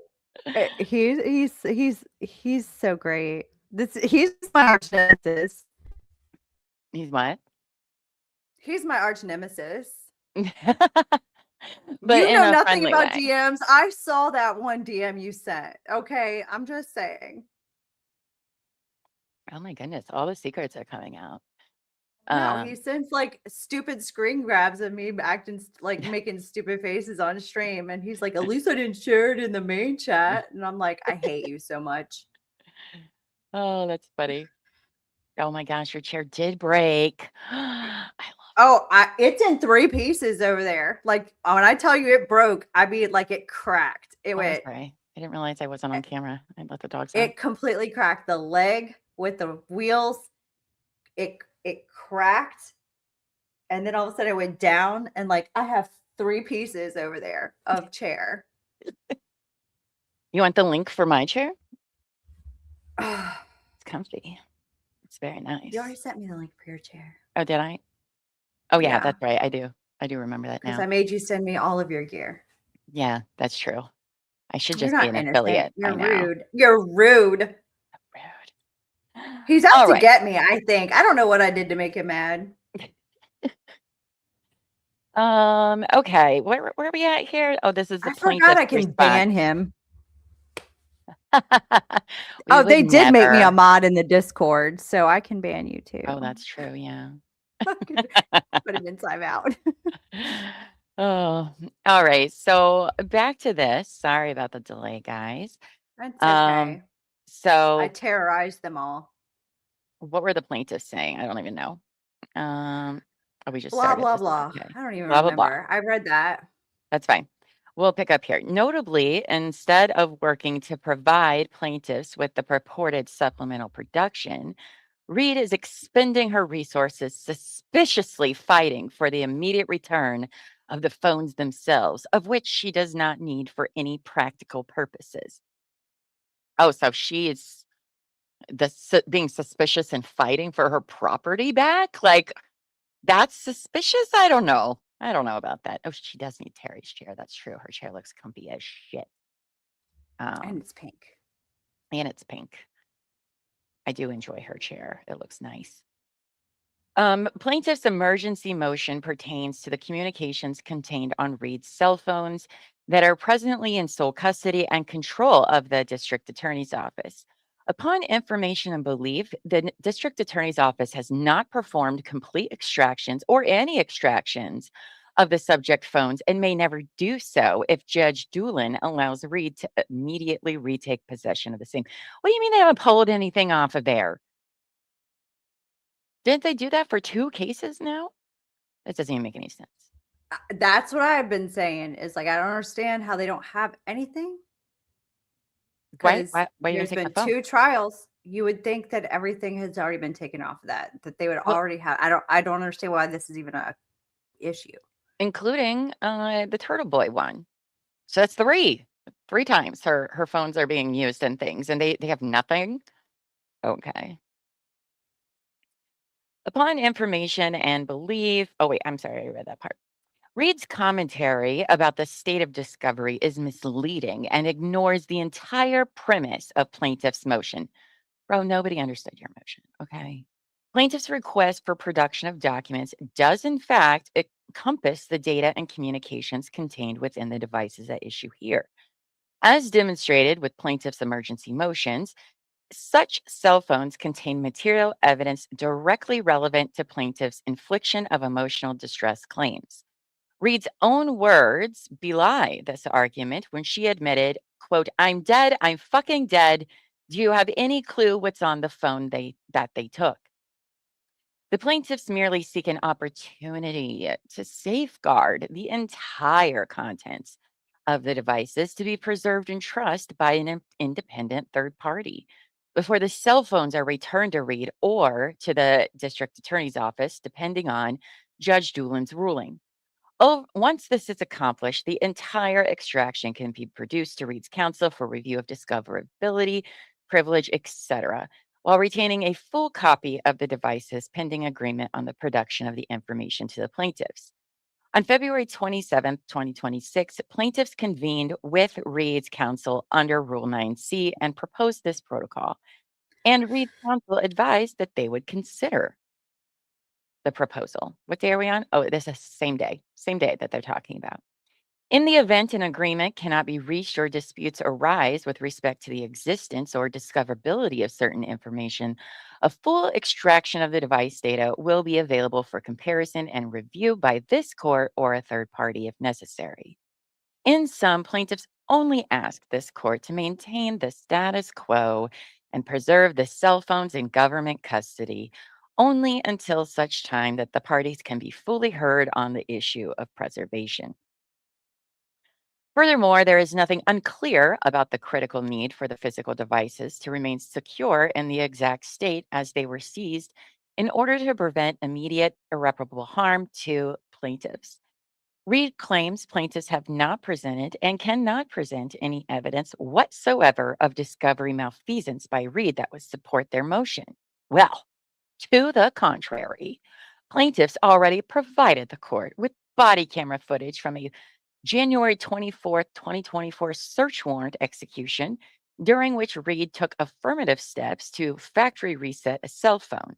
He's so great. He's my arch nemesis. He's what? He's my arch nemesis. But you in know a nothing friendly about way. DMs. I saw that one DM you sent. Okay, I'm just saying. Oh my goodness, all the secrets are coming out. No, he sends stupid screen grabs of me acting making stupid faces on stream, and he's like, "At least I didn't share it in the main chat." And I'm like, "I hate you so much." Oh, that's funny. Oh my gosh, your chair did break. It's in 3 pieces over there. Like when I tell you it broke, I mean it cracked. It went. Sorry. I didn't realize I wasn't on camera. I let the dogs out. It completely cracked. The leg with the wheels, it cracked, and then all of a sudden it went down, and I have 3 pieces over there of chair. You want the link for my chair? It's comfy. It's very nice. You already sent me the link for your chair. Oh, did I? Oh yeah, Yeah. that's right. I do remember that now. Because I made you send me all of your gear. Yeah, that's true. I should You're just be not an innocent. affiliate You're by now. rude. You're rude. He's out All to right. get me, I think. I don't know what I did to make him mad. Okay, where are we at here? Oh, this is the I forgot I plaintiff's can ban response. him. We Oh, would they did make me a never. mod in the Discord, so I can ban you too. Oh, that's true. Yeah. Put him in timeout. Oh, all right. So back to this. Sorry about the delay, guys. That's Um, okay. I so terrorized them all. what were the plaintiffs saying? I don't even know. Oh, we just Blah, started blah, this. blah. Okay. I don't even Blah, blah, blah. remember. I read that. That's fine. We'll pick up here. Notably, instead of working to provide plaintiffs with the purported supplemental production, Reed is expending her resources suspiciously fighting for the immediate return of the phones themselves, of which she does not need for any practical purposes. Oh, so she is being suspicious and fighting for her property back? Like, that's suspicious? I don't know. I don't know about that. Oh, she does need Terry's chair. That's true. Her chair looks comfy as shit. And it's pink. And it's pink. I do enjoy her chair. It looks nice. Plaintiff's emergency motion pertains to the communications contained on Reed's cell phones that are presently in sole custody and control of the district attorney's office. Upon information and belief, the district attorney's office has not performed complete extractions or any extractions of the subject phones and may never do so if Judge Doolin allows Reed to immediately retake possession of the same. What do you mean they haven't pulled anything off of there? Didn't they do that for 2 cases now? That doesn't even make any sense. That's what I've been saying. Is like I don't understand how they don't have anything. Why Because you there's take the been phone? 2 trials. You would think that everything has already been taken off of that they would Well already have. I don't understand why this is even a issue. including, the Turtle Boy one. So that's 3. 3 times her phones are being used and things, and they have nothing? Okay. Upon information and belief oh, wait, I'm sorry, I read that part. Reed's commentary about the state of discovery is misleading and ignores the entire premise of plaintiff's motion. Bro, nobody understood your motion, okay? Plaintiff's request for production of documents does, in fact, encompass the data and communications contained within the devices at issue here. As demonstrated with plaintiff's emergency motions, such cell phones contain material evidence directly relevant to plaintiff's infliction of emotional distress claims. Reed's own words belie this argument when she admitted, quote, "I'm dead, I'm fucking dead. Do you have any clue what's on the phone that they took?" The plaintiffs merely seek an opportunity to safeguard the entire contents of the devices to be preserved in trust by an independent third party before the cell phones are returned to Reed or to the district attorney's office, depending on Judge Doolin's ruling. Once this is accomplished, the entire extraction can be produced to Reed's counsel for review of discoverability, privilege, etc., while retaining a full copy of the devices pending agreement on the production of the information to the plaintiffs. On February 27th, 2026, plaintiffs convened with Reed's counsel under Rule 9C and proposed this protocol. And Reed's counsel advised that they would consider the proposal. What day are we on? Oh, this is same day that they're talking about. In the event an agreement cannot be reached or disputes arise with respect to the existence or discoverability of certain information, a full extraction of the device data will be available for comparison and review by this court or a third party if necessary. In sum, plaintiffs only ask this court to maintain the status quo and preserve the cell phones in government custody only until such time that the parties can be fully heard on the issue of preservation. Furthermore, there is nothing unclear about the critical need for the physical devices to remain secure in the exact state as they were seized in order to prevent immediate irreparable harm to plaintiffs. Reed claims plaintiffs have not presented and cannot present any evidence whatsoever of discovery malfeasance by Reed that would support their motion. Well, to the contrary, plaintiffs already provided the court with body camera footage from a January 24th, 2024 search warrant execution during which Reed took affirmative steps to factory reset a cell phone,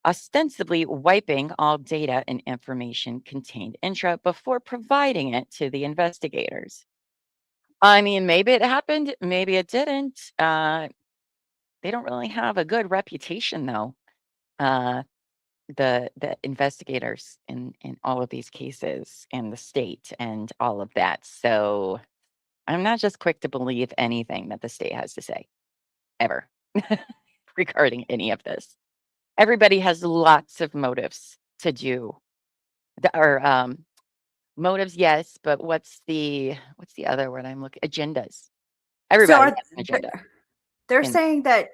ostensibly wiping all data and information contained intra before providing it to the investigators. I mean, maybe it happened, maybe it didn't. They don't really have a good reputation, though. The investigators in all of these cases and the state and all of that. So I'm not just quick to believe anything that the state has to say, ever, regarding any of this. Everybody has lots of motives to do, or motives, yes, but what's the other word I'm looking? Agendas. Everybody has an agenda. They're And- saying that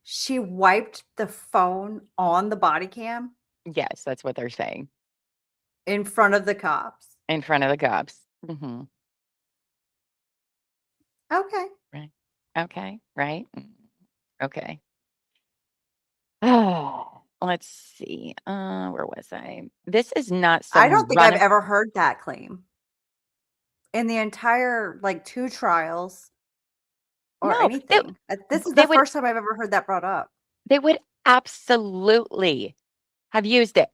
she wiped the phone on the body cam Yes, that's what they're saying in front of the cops. in front of the cops. Hmm. Okay. Right. Okay. Right. Okay. Let's see. Where was I? This is not some I don't think run I've ever heard that claim in the entire like 2 trials or No, anything. This is they the would first time I've ever heard that brought up. they would absolutely have used it.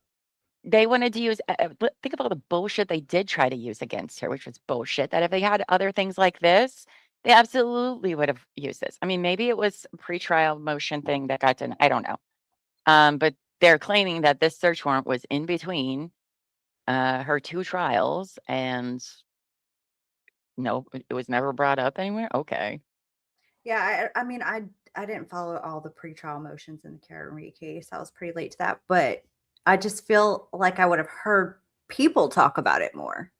They wanted to use think of all the bullshit they did try to use against her, which was bullshit. That if they had other things like this, they absolutely would have used this. I mean, maybe it was a pre-trial motion thing that got done. I don't know. But they're claiming that this search warrant was in between her 2 trials, and no, it was never brought up anywhere. Okay. Yeah, I mean, I didn't follow all the pretrial motions in the Karen Reed case. I was pretty late to that, but I just feel like I would have heard people talk about it more.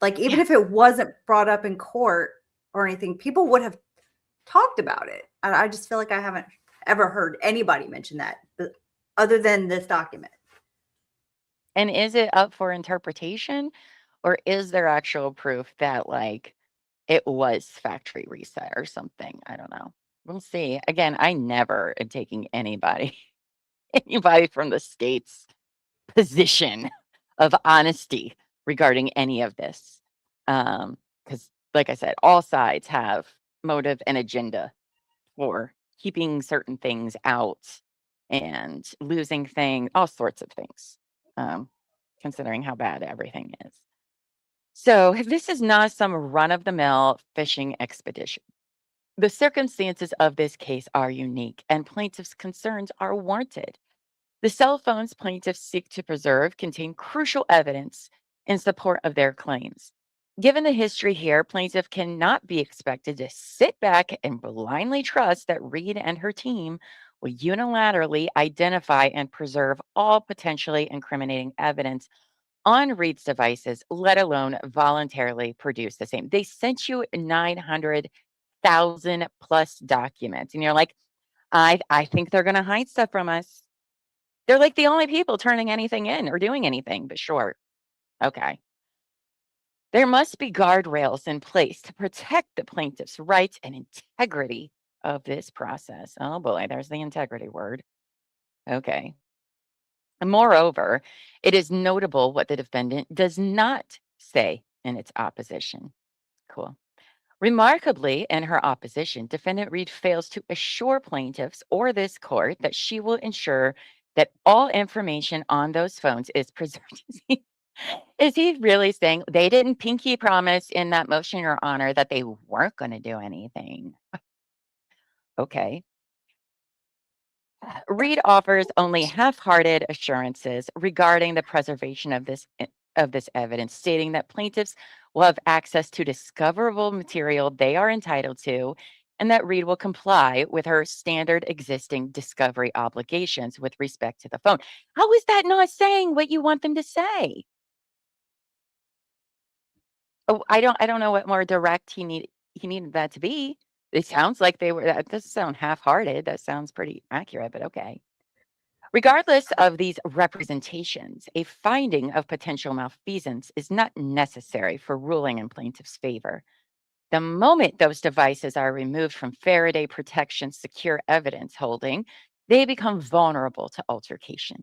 Like even Yeah. if it wasn't brought up in court or anything, people would have talked about it. I just feel like I haven't ever heard anybody mention that, but other than this document. And is it up for interpretation, or is there actual proof that like it was factory reset or something? I don't know. We'll see. Again, I never am taking anybody from the state's position of honesty regarding any of this. Because like I said, all sides have motive and agenda for keeping certain things out and losing things, all sorts of things, considering how bad everything is. So this is not some run-of-the-mill fishing expedition. The circumstances of this case are unique, and plaintiffs' concerns are warranted. The cell phones plaintiffs seek to preserve contain crucial evidence in support of their claims. Given the history here, plaintiff cannot be expected to sit back and blindly trust that Reed and her team will unilaterally identify and preserve all potentially incriminating evidence on Reed's devices, let alone voluntarily produce the same. They sent you 900,000 plus documents, and you're like, I think they're going to hide stuff from us. They're like the only people turning anything in or doing anything, but sure. Okay. There must be guardrails in place to protect the plaintiff's rights and integrity of this process. Oh boy, there's the integrity word. Okay. And moreover, it is notable what the defendant does not say in its opposition. Cool. Remarkably, in her opposition, defendant Reed fails to assure plaintiffs or this court that she will ensure that all information on those phones is preserved. Is he really saying they didn't pinky promise in that motion, Your Honor, that they weren't going to do anything? Okay. Reed offers only half-hearted assurances regarding the preservation of this evidence, stating that plaintiffs will have access to discoverable material they are entitled to, and that Reed will comply with her standard existing discovery obligations with respect to the phone. How is that not saying what you want them to say? Oh, I don't know what more direct he needed that to be. It sounds like they were. That doesn't sound half-hearted. That sounds pretty accurate, but okay. Regardless of these representations, a finding of potential malfeasance is not necessary for ruling in plaintiff's favor. The moment those devices are removed from Faraday protection secure evidence holding, they become vulnerable to altercation.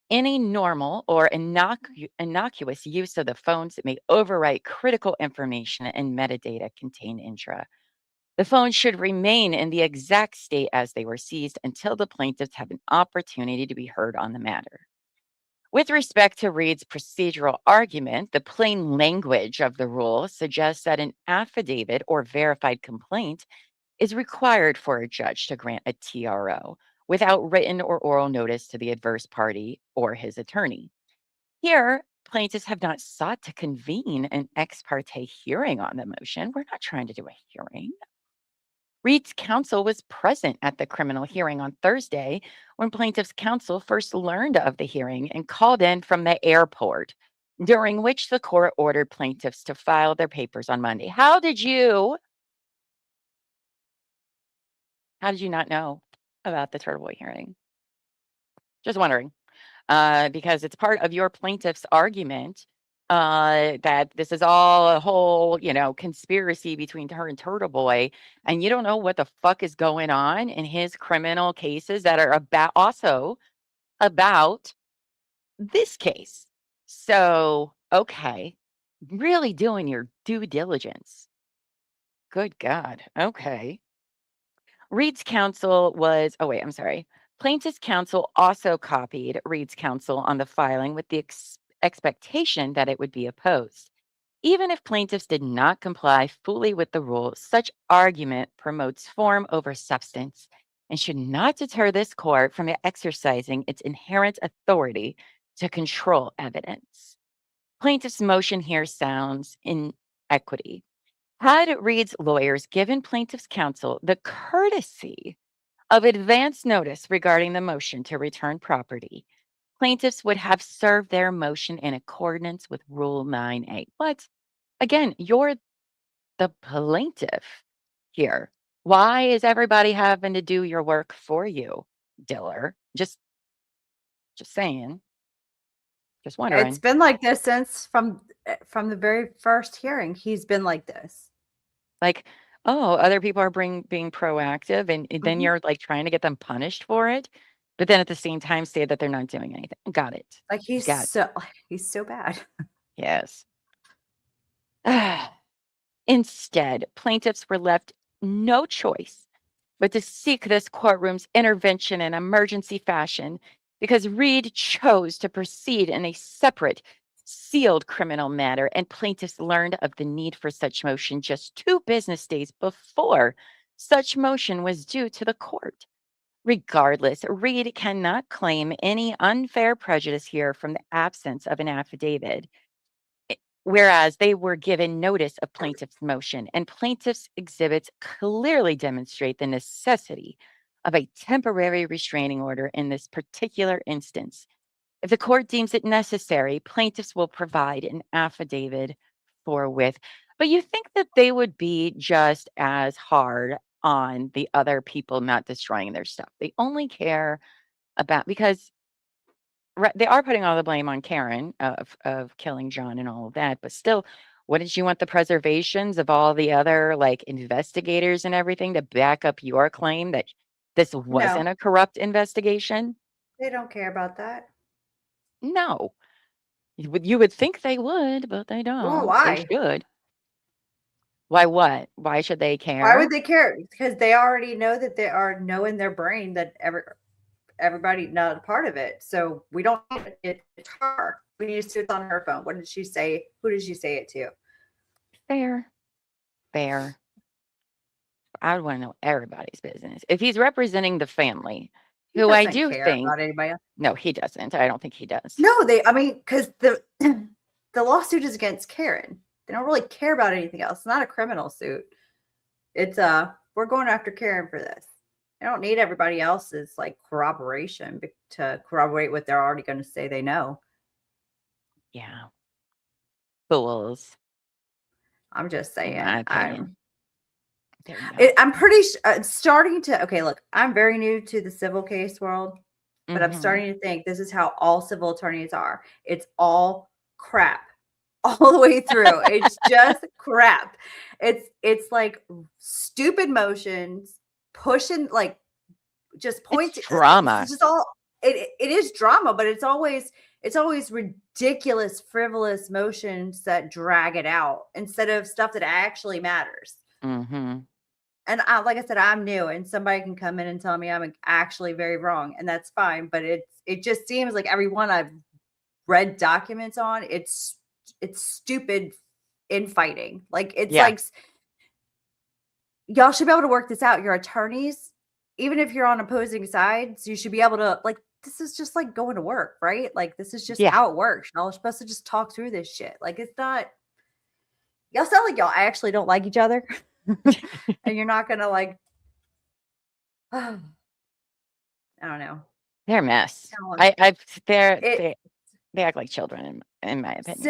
Any normal or innocuous use of the phones may overwrite critical information and metadata contained intra. The phones should remain in the exact state as they were seized until the plaintiffs have an opportunity to be heard on the matter. With respect to Reed's procedural argument, the plain language of the rule suggests that an affidavit or verified complaint is required for a judge to grant a TRO without written or oral notice to the adverse party or his attorney. Here, plaintiffs have not sought to convene an ex parte hearing on the motion. We're not trying to do a hearing. Reed's counsel was present at the criminal hearing on Thursday when plaintiff's counsel first learned of the hearing and called in from the airport, during which the court ordered plaintiffs to file their papers on Monday. How did you not know about the Turtle Boy hearing? Just wondering, because it's part of your plaintiff's argument that this is all a whole, conspiracy between her and Turtle Boy, and you don't know what the fuck is going on in his criminal cases that are also about this case. So, okay, really doing your due diligence. Good God. Okay. Reed's counsel was, I'm sorry. Plaintiff's counsel also copied Reed's counsel on the filing with the expectation that it would be opposed. Even if plaintiffs did not comply fully with the rule, such argument promotes form over substance and should not deter this court from exercising its inherent authority to control evidence. Plaintiff's motion here sounds in equity. Had Reed's lawyers given plaintiff's counsel the courtesy of advance notice regarding the motion to return property, plaintiffs would have served their motion in accordance with Rule 9A. But again, you're the plaintiff here. Why is everybody having to do your work for you, Diller? Just saying. Just wondering. It's been like this since from the very first hearing. He's been like this. Like, oh, other people are being proactive, and then you're like trying to get them punished for it, but then at the same time say that they're not doing anything. Got it. Like he's so bad. Yes. Instead, plaintiffs were left no choice but to seek this courtroom's intervention in emergency fashion because Reed chose to proceed in a separate, sealed criminal matter, and plaintiffs learned of the need for such motion just 2 business days before such motion was due to the court. Regardless, Reed cannot claim any unfair prejudice here from the absence of an affidavit, whereas they were given notice of plaintiff's motion, and plaintiff's exhibits clearly demonstrate the necessity of a temporary restraining order in this particular instance. If the court deems it necessary, plaintiffs will provide an affidavit forthwith. But you think that they would be just as hard on the other people not destroying their stuff? They only care about, because they are putting all the blame on Karen of killing John and all of that, but still, wouldn't you want the preservations of all the other investigators and everything to back up your claim that this wasn't a corrupt investigation? They don't care about that. No. You would think they would, but they don't. Well, why? They should. Why what? Why should they care? Why would they care? Because they already know that they know in their brain that everybody not a part of it. So we don't need it. It's her. We need to see what's on her phone. What did she say? Who did she say it to? Fair. I would want to know everybody's business. If he's representing the family, who I do think about anybody else. No, he doesn't. I don't think he does. No, because the lawsuit is against Karen. They don't really care about anything else. It's not a criminal suit. It's we're going after Karen for this. They don't need everybody else's corroboration to corroborate what they're already going to say they know. Yeah. Fools. I'm just saying. In my opinion. I'm pretty starting to. Okay, look, I'm very new to the civil case world, but I'm starting to think this is how all civil attorneys are. It's all crap all the way through. It's just crap. It's like stupid motions, pushing just points. It's drama. It's just all. It is drama, but it's always ridiculous, frivolous motions that drag it out instead of stuff that actually matters. Mm-hmm. And like I said, I'm new, and somebody can come in and tell me I'm actually very wrong, and that's fine. But it just seems like everyone I've read documents on, it's stupid infighting. Like it's Yeah. like y'all should be able to work this out. Your attorneys, even if you're on opposing sides, you should be able to, like, this is just like going to work, right? Like this is just Yeah. how it works. Y'all are supposed to just talk through this shit. Like it's not. Y'all sound like y'all actually don't like each other, and you're not gonna like. I don't know. They're a mess. Challenge. They act like children, in my opinion.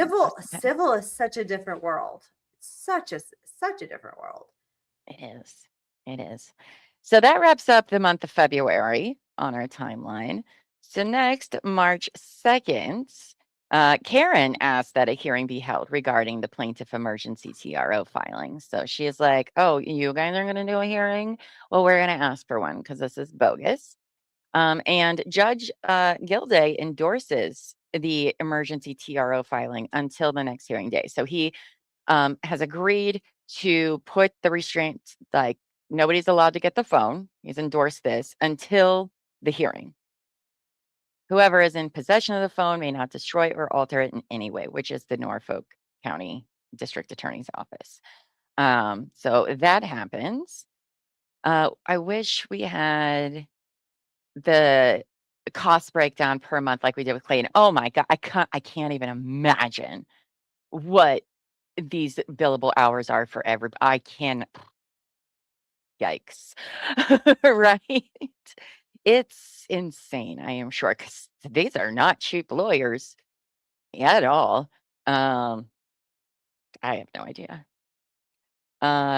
Civil is such a different world. Such a different world. It is. So that wraps up the month of February on our timeline. So next, March 2nd, Karen asked that a hearing be held regarding the plaintiff emergency TRO filing. So she is like, oh, you guys are going to do a hearing? Well, we're going to ask for one because this is bogus. And Judge Gilday endorses the emergency TRO filing until the next hearing day. So he has agreed to put the restraint, like nobody's allowed to get the phone. He's endorsed this until the hearing. Whoever is in possession of the phone may not destroy or alter it in any way, which is the Norfolk County District Attorney's Office. So that happens. I wish we had the cost breakdown per month like we did with Clayton. Oh my God, I can't even imagine what these billable hours are for everybody. I can, yikes, right? It's insane, I am sure, because these are not cheap lawyers at all. I have no idea.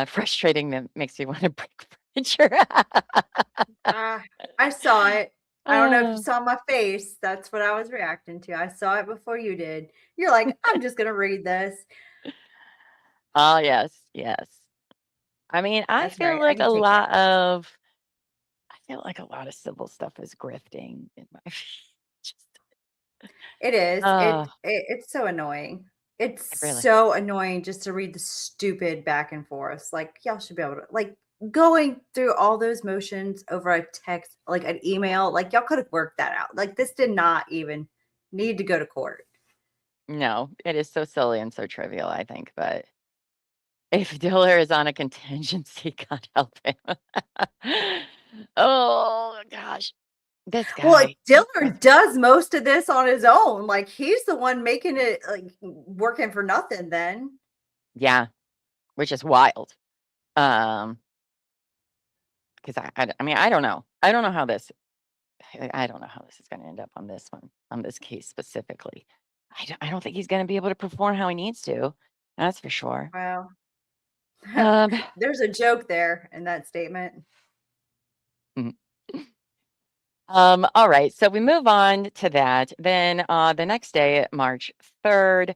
Frustrating that makes me want to break furniture. I saw it. I don't know if you saw my face. That's what I was reacting to. I saw it before you did. You're like, I'm just gonna read this. Oh yes. I mean, I That's feel right. I like can a take lot of civil stuff is grifting in my It is. Oh, It's so annoying. It's really. so annoying just to read the stupid back and forth. Like y'all should be able to, like, going through all those motions over a text, like an email. Like y'all could have worked that out. Like this did not even need to go to court. No, it is so silly and so trivial, I think. But if Diller is on a contingency, God help him. Oh gosh, this Well, guy. Diller does most of this on his own. Like he's the one making it, like, working for nothing then. Yeah, which is wild. Because I mean, I don't know. I don't know how this is going to end up on this one, on this case specifically. I don't think he's going to be able to perform how he needs to. That's for sure. Well, Um, there's a joke there in that statement. all right, so we move on to that. Then the next day, March 3rd,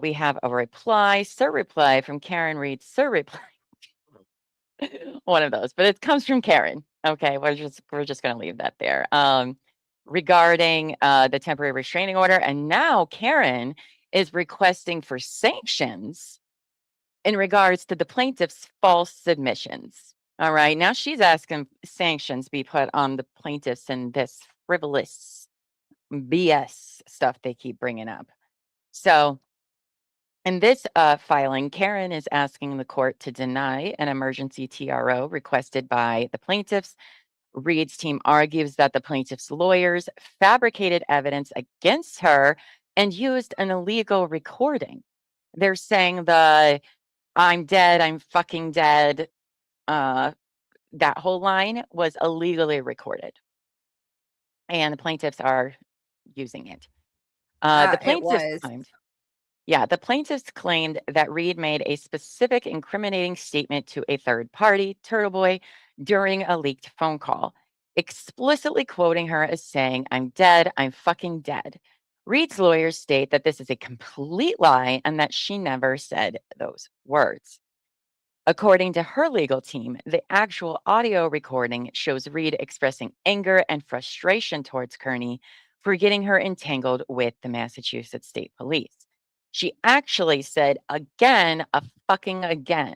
we have a Sir reply from Karen Reed. Sir reply. One of those, but it comes from Karen. Okay, we're just going to leave that there. Regarding the temporary restraining order, and now Karen is requesting for sanctions in regards to the plaintiff's false submissions. All right, now she's asking sanctions be put on the plaintiffs in this frivolous BS stuff they keep bringing up. So in this filing, Karen is asking the court to deny an emergency TRO requested by the plaintiffs. Reed's team argues that the plaintiff's lawyers fabricated evidence against her and used an illegal recording. They're saying the I'm dead, I'm fucking dead, that whole line was illegally recorded. And the plaintiffs are using it. The plaintiffs claimed that Reed made a specific incriminating statement to a third party, Turtle Boy, during a leaked phone call, explicitly quoting her as saying, I'm dead, I'm fucking dead. Reed's lawyers state that this is a complete lie and that she never said those words. According to her legal team, the actual audio recording shows Reed expressing anger and frustration towards Kearney for getting her entangled with the Massachusetts State Police. She actually said again, a fucking again.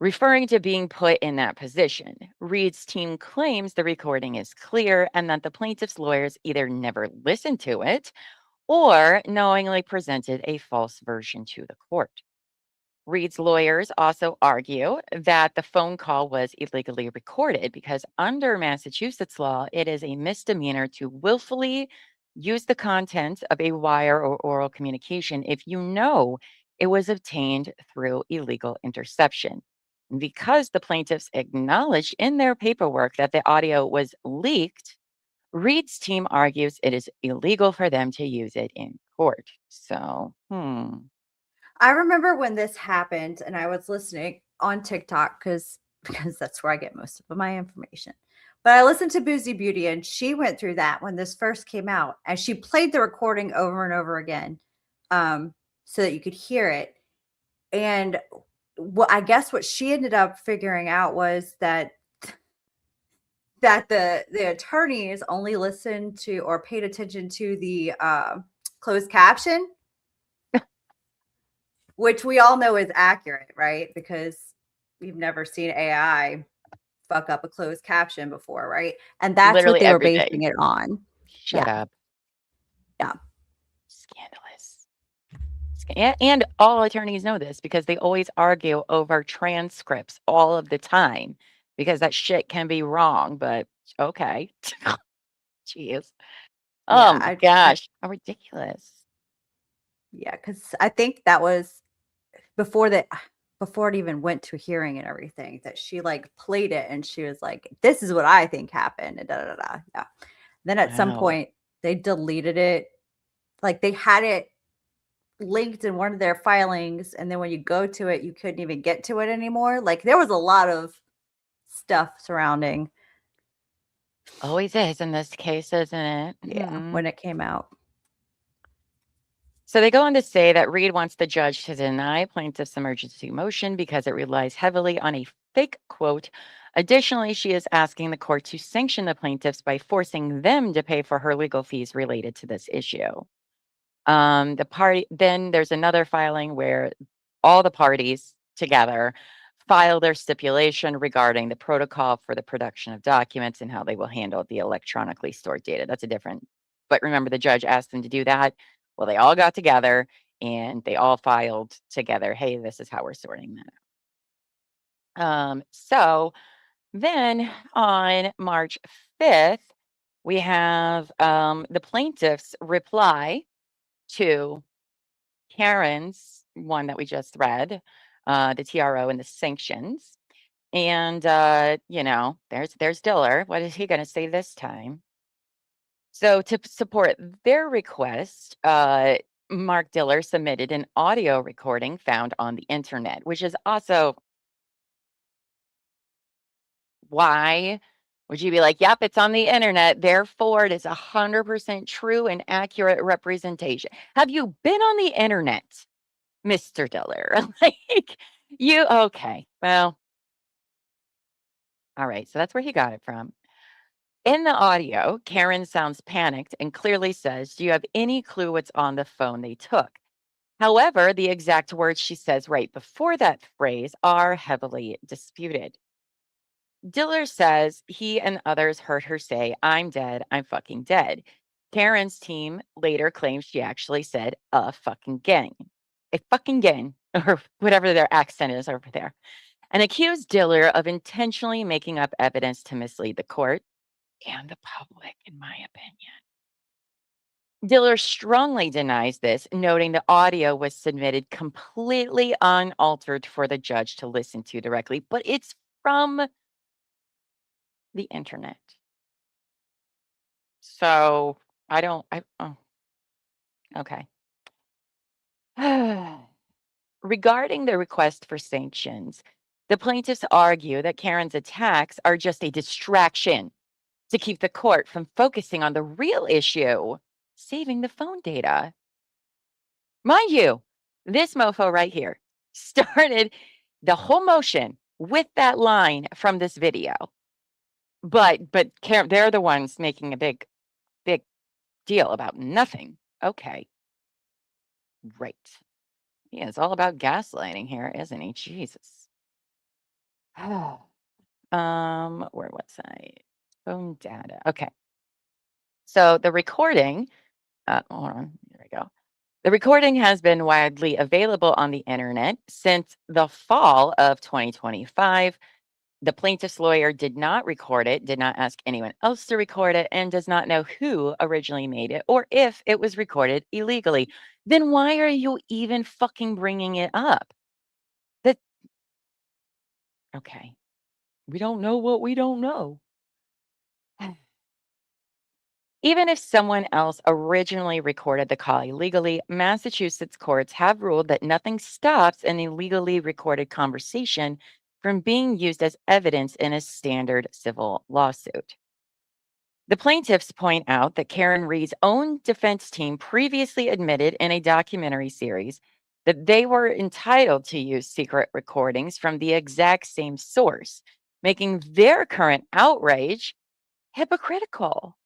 referring to being put in that position. Reed's team claims the recording is clear and that the plaintiff's lawyers either never listened to it or knowingly presented a false version to the court. Reed's lawyers also argue that the phone call was illegally recorded because under Massachusetts law, it is a misdemeanor to willfully use the content of a wire or oral communication if you know it was obtained through illegal interception. And because the plaintiffs acknowledged in their paperwork that the audio was leaked, Reed's team argues it is illegal for them to use it in court. So, I remember when this happened and I was listening on TikTok because that's where I get most of my information. But I listened to Boozy Beauty and she went through that when this first came out and she played the recording over and over again so that you could hear it. And I guess what she ended up figuring out was that the attorneys only listened to or paid attention to the closed caption, which we all know is accurate, right? Because we've never seen AI fuck up a closed caption before, right? And that's literally what they were every day. basing it on. Shut Yeah. up. Yeah. Scandalous. And all attorneys know this because they always argue over transcripts all of the time because that shit can be wrong, but okay. Jeez. Oh Yeah, my gosh. How ridiculous. Yeah, because I think that was before it even went to hearing and everything, that she like played it and she was like, this is what I think happened. And da, da, da. Yeah. Then at some Wow. point they deleted it. Like they had it linked in one of their filings. And then when you go to it, you couldn't even get to it anymore. Like there was a lot of stuff surrounding. Always is in this case, isn't it? Yeah. When it came out. So they go on to say that Reed wants the judge to deny plaintiff's emergency motion because it relies heavily on a fake quote. Additionally, she is asking the court to sanction the plaintiffs by forcing them to pay for her legal fees related to this issue. Then there's another filing where all the parties together file their stipulation regarding the protocol for the production of documents and how they will handle the electronically stored data. That's a different, but remember the judge asked them to do that. Well, they all got together and they all filed together. Hey, this is how we're sorting that out. So then on March 5th, we have the plaintiffs reply to Karen's one that we just read, the TRO and the sanctions. And, there's Diller. What is he going to say this time? So to support their request, Mark Diller submitted an audio recording found on the internet, which is also why would you be like, yep, it's on the internet, therefore it is 100% true and accurate representation. Have you been on the internet, Mr. Diller? Okay, well, all right, so that's where he got it from. In the audio, Karen sounds panicked and clearly says, do you have any clue what's on the phone they took? However, the exact words she says right before that phrase are heavily disputed. Diller says he and others heard her say, I'm dead, I'm fucking dead. Karen's team later claims she actually said, a fucking gang, or whatever their accent is over there, and accused Diller of intentionally making up evidence to mislead the court and the public, in my opinion. Diller strongly denies this, noting the audio was submitted completely unaltered for the judge to listen to directly, but it's from the internet. So okay. Regarding the request for sanctions, the plaintiffs argue that Karen's attacks are just a distraction to keep the court from focusing on the real issue, saving the phone data. Mind you, this mofo right here started the whole motion with that line from this video. But they're the ones making a big deal about nothing. Okay. Right. Yeah, it's all about gaslighting here, isn't he? Jesus. Where was I? Phone data. Okay. So the recording, hold on, there we go. The recording has been widely available on the internet since the fall of 2025. The plaintiff's lawyer did not record it, did not ask anyone else to record it, and does not know who originally made it or if it was recorded illegally. Then why are you even fucking bringing it up? That okay. We don't know what we don't know. Even if someone else originally recorded the call illegally, Massachusetts courts have ruled that nothing stops an illegally recorded conversation from being used as evidence in a standard civil lawsuit. The plaintiffs point out that Karen Reed's own defense team previously admitted in a documentary series that they were entitled to use secret recordings from the exact same source, making their current outrage hypocritical.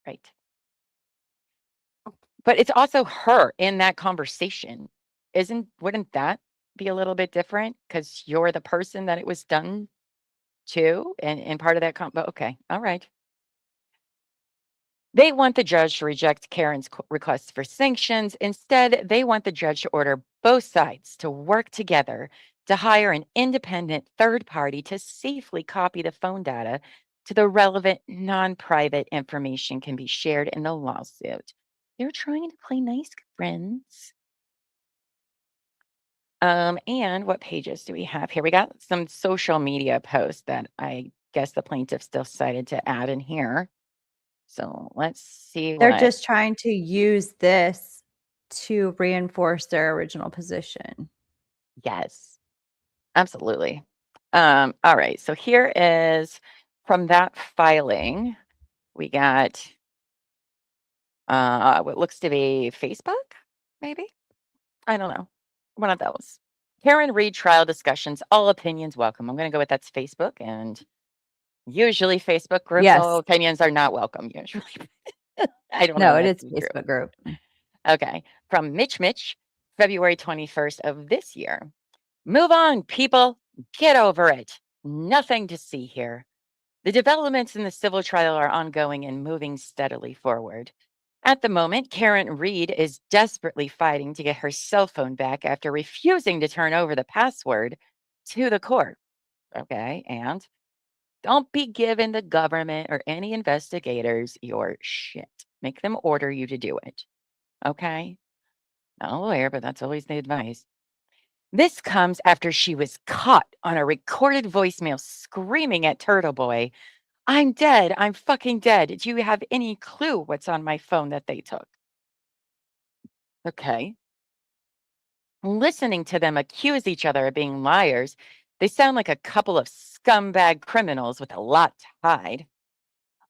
Right. But it's also her in that conversation. Wouldn't that be a little bit different? Because you're the person that it was done to and part of that but okay. All right. They want the judge to reject Karen's request for sanctions. Instead, they want the judge to order both sides to work together to hire an independent third party to safely copy the phone data to the relevant non-private information can be shared in the lawsuit. They're trying to play nice, friends. And what pages do we have here? We got some social media posts that I guess the plaintiff still decided to add in here. So let's see They're what. just trying to use this to reinforce their original position. Yes, absolutely. All right. So here is from that filing, we got what looks to be Facebook, maybe? I don't know. One of those. Karen Reed trial discussions, all opinions welcome. I'm going to go with that's Facebook. And usually Facebook groups, all Yes. opinions are not welcome, usually. I don't know. No, it that is to be true. Facebook group. Okay. From Mitch, February 21st of this year. Move on, people. Get over it. Nothing to see here. The developments in the civil trial are ongoing and moving steadily forward. At the moment, Karen Reed is desperately fighting to get her cell phone back after refusing to turn over the password to the court. Okay. And don't be giving the government or any investigators your shit. Make them order you to do it. Okay. Not a lawyer, but that's always the advice. This comes after she was caught on a recorded voicemail screaming at Turtle Boy, "I'm dead. I'm fucking dead. Do you have any clue what's on my phone that they took?" Okay. Listening to them accuse each other of being liars, they sound like a couple of scumbag criminals with a lot to hide.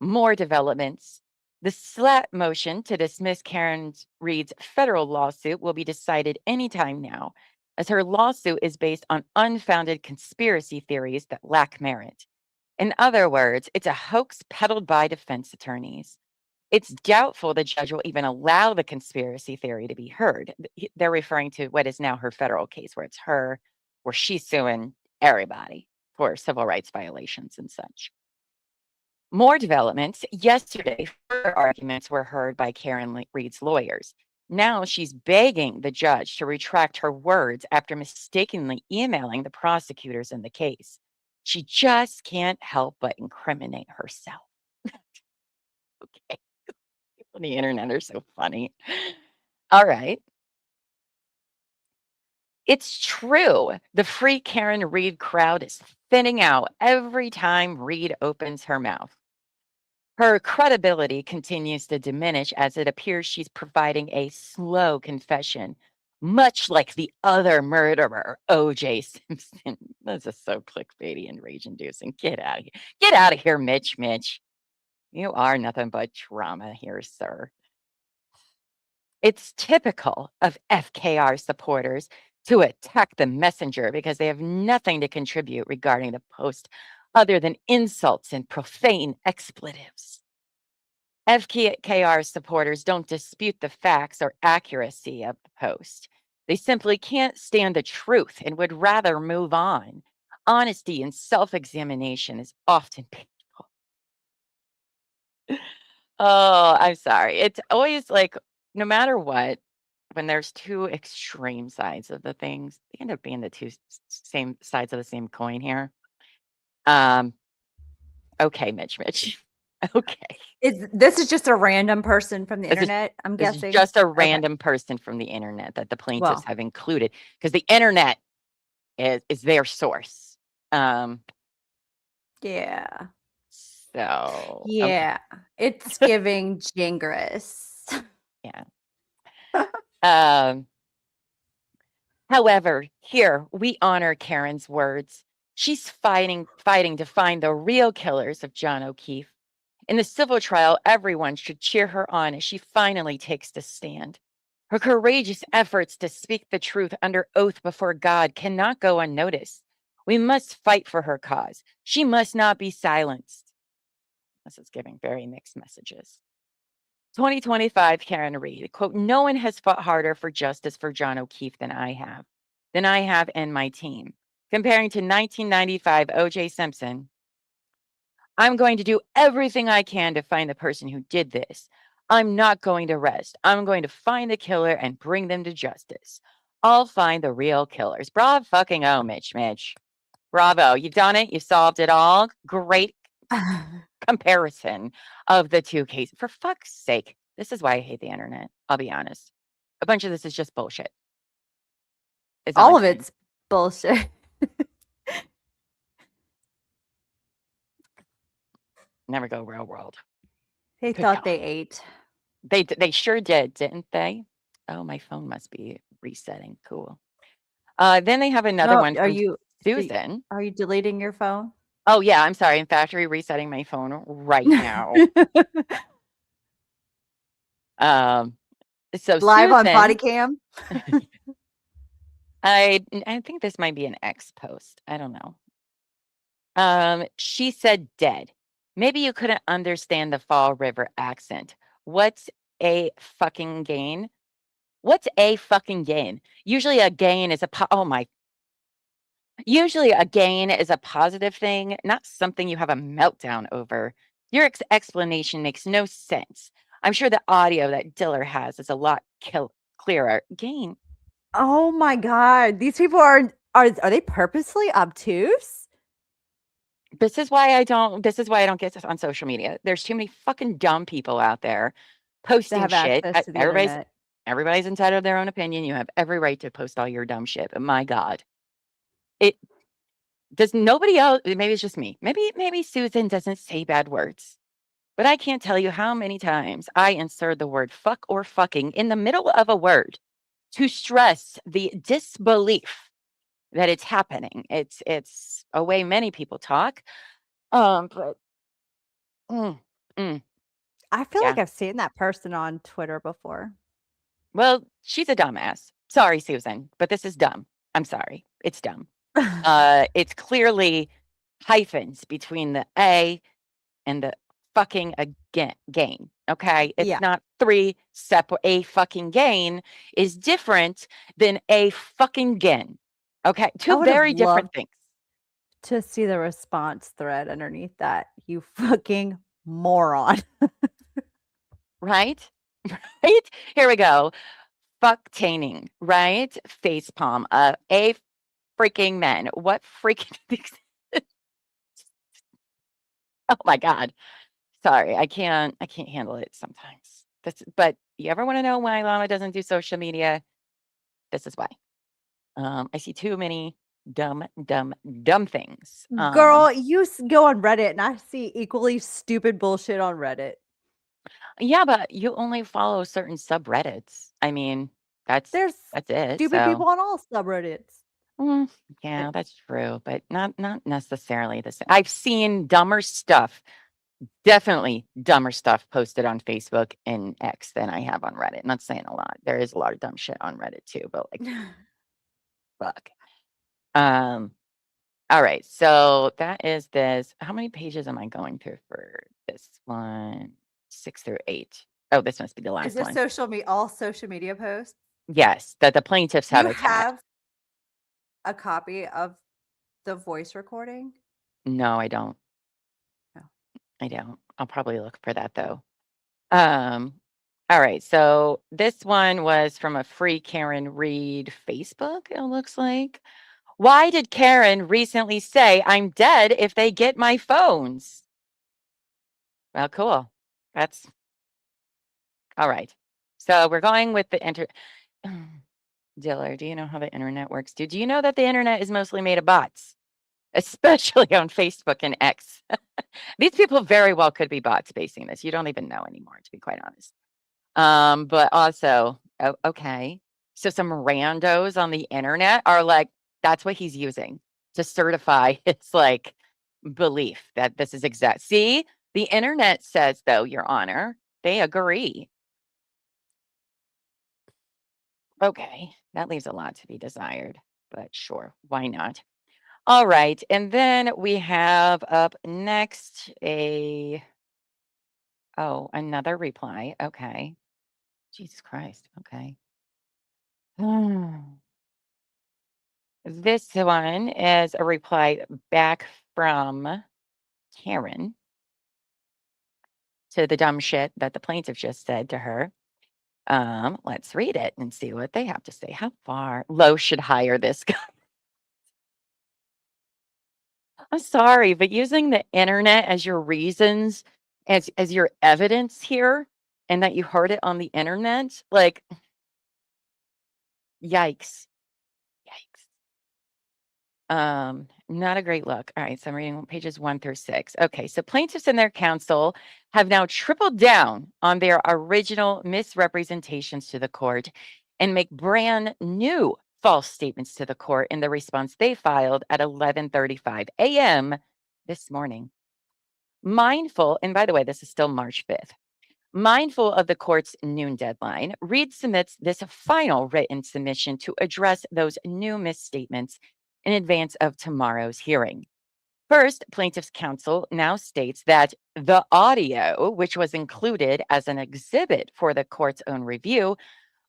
More developments. The SLAT motion to dismiss Karen Reed's federal lawsuit will be decided anytime now, as her lawsuit is based on unfounded conspiracy theories that lack merit. In other words, it's a hoax peddled by defense attorneys. It's doubtful the judge will even allow the conspiracy theory to be heard. They're referring to what is now her federal case, where it's her, where she's suing everybody for civil rights violations and such. More developments. Yesterday, further arguments were heard by Karen Reed's lawyers. Now she's begging the judge to retract her words after mistakenly emailing the prosecutors in the case. She just can't help but incriminate herself. Okay. People on the internet are so funny. All right. It's true. The free Karen Reed crowd is thinning out every time Reed opens her mouth. Her credibility continues to diminish as it appears she's providing a slow confession, much like the other murderer, O.J. Simpson. This is so clickbaity and rage-inducing. Get out of here. Get out of here, Mitch. You are nothing but drama here, sir. It's typical of FKR supporters to attack the messenger because they have nothing to contribute regarding the post other than insults and profane expletives. FKR supporters don't dispute the facts or accuracy of the post. They simply can't stand the truth and would rather move on. Honesty and self-examination is often painful. Oh, I'm sorry. It's always like, no matter what, when there's two extreme sides of the things, they end up being the two same sides of the same coin here. Okay, Mitch. Okay. This is just a random person from the This is internet, I'm This is guessing? just a Okay. random person from the internet that the plaintiffs Well. have included because the internet is their source. Yeah. So okay. Yeah. It's giving Gingress. Yeah. However, here we honor Karen's words. She's fighting to find the real killers of John O'Keefe. In the civil trial, everyone should cheer her on as she finally takes the stand. Her courageous efforts to speak the truth under oath before God cannot go unnoticed. We must fight for her cause. She must not be silenced. This is giving very mixed messages. 2025 Karen Reed, quote, no one has fought harder for justice for John O'Keefe than I have and my team. Comparing to 1995 O.J. Simpson, I'm going to do everything I can to find the person who did this. I'm not going to rest. I'm going to find the killer and bring them to justice. I'll find the real killers. Bravo fucking oh, Mitch. Bravo. You've done it. You solved it all. Great comparison of the two cases. For fuck's sake. This is why I hate the internet. I'll be honest. A bunch of this is just bullshit. All of it's bullshit. Never go real world. They Good thought God. they ate. They sure did, didn't they? Oh, my phone must be resetting. Cool. Then they have another one from Susan. Are you deleting your phone? Oh yeah, I'm sorry. I'm factory resetting my phone right now. So Live on body Susan, cam. I think this might be an X post. I don't know. She said dead. Maybe you couldn't understand the Fall River accent. What's a fucking gain? What's a fucking gain? Usually a gain is Usually a gain is a positive thing, not something you have a meltdown over. Your explanation makes no sense. I'm sure the audio that Diller has is a lot clearer. Gain. Oh my God. These people are they purposely obtuse? This is why I don't get this on social media. There's too many fucking dumb people out there posting have shit. access to the internet. Everybody's entitled to their own opinion. You have every right to post all your dumb shit. But my God. Does nobody else, maybe it's just me. Maybe Susan doesn't say bad words. But I can't tell you how many times I insert the word fuck or fucking in the middle of a word to stress the disbelief that it's happening. It's a way many people talk. But I feel like I've seen that person on Twitter before. Well, she's a dumbass. Sorry, Susan, but this is dumb. I'm sorry. It's dumb. It's clearly hyphens between the A and the fucking gain. Okay. It's not three separate. A fucking gain is different than a fucking gain. Okay. Two very different things. To see the response thread underneath that, you fucking moron. Right? Right? Here we go. Fucktaining, right? Facepalm. A freaking men. What freaking Oh my God. Sorry, I can't handle it sometimes. But you ever want to know why Llama doesn't do social media? This is why. I see too many dumb things. Girl, you go on Reddit and I see equally stupid bullshit on Reddit. Yeah, but you only follow certain subreddits. I mean, that's it. Stupid people on all subreddits. Yeah, that's true, but not necessarily the same. I've seen dumber stuff, definitely dumber stuff posted on Facebook and X than I have on Reddit. Not saying a lot. There is a lot of dumb shit on Reddit too, but like, fuck. All right, so that is this. How many pages am I going through for this one? 6 through 8. Oh, this must be the last Is this one. all social media posts? Yes, that the plaintiffs Do have you attached. have a copy of the voice recording? No, I don't. No. I don't. I'll probably look for that though. All right. So this one was from a free Karen Reed Facebook, it looks like. Why did Karen recently say I'm dead if they get my phones? Well, cool. That's all right. So we're going with the Diller, do you know how the internet works? Do you know that the internet is mostly made of bots, especially on Facebook and X? These people very well could be bots basing this. You don't even know anymore, to be quite honest. But also, okay. So some randos on the internet are like, that's what he's using to certify his like belief that this is exact. See, the internet says, though, Your Honor, they agree. Okay, that leaves a lot to be desired, but sure, why not? All right, and then we have up next another reply. Okay. Jesus Christ. Okay. This one is a reply back from Karen to the dumb shit that the plaintiff just said to her. Let's read it and see what they have to say. How far Lowe should hire this guy? I'm sorry, but using the internet as your reasons, as your evidence here, and that you heard it on the internet, like, yikes. Not a great look. All right, so I'm reading pages 1 through 6. Okay, so plaintiffs and their counsel have now tripled down on their original misrepresentations to the court and make brand new false statements to the court in the response they filed at 11:35 a.m. this morning. Mindful, and by the way, this is still March 5th. Mindful of the court's noon deadline, Reed submits this final written submission to address those new misstatements in advance of tomorrow's hearing. First, plaintiff's counsel now states that the audio, which was included as an exhibit for the court's own review,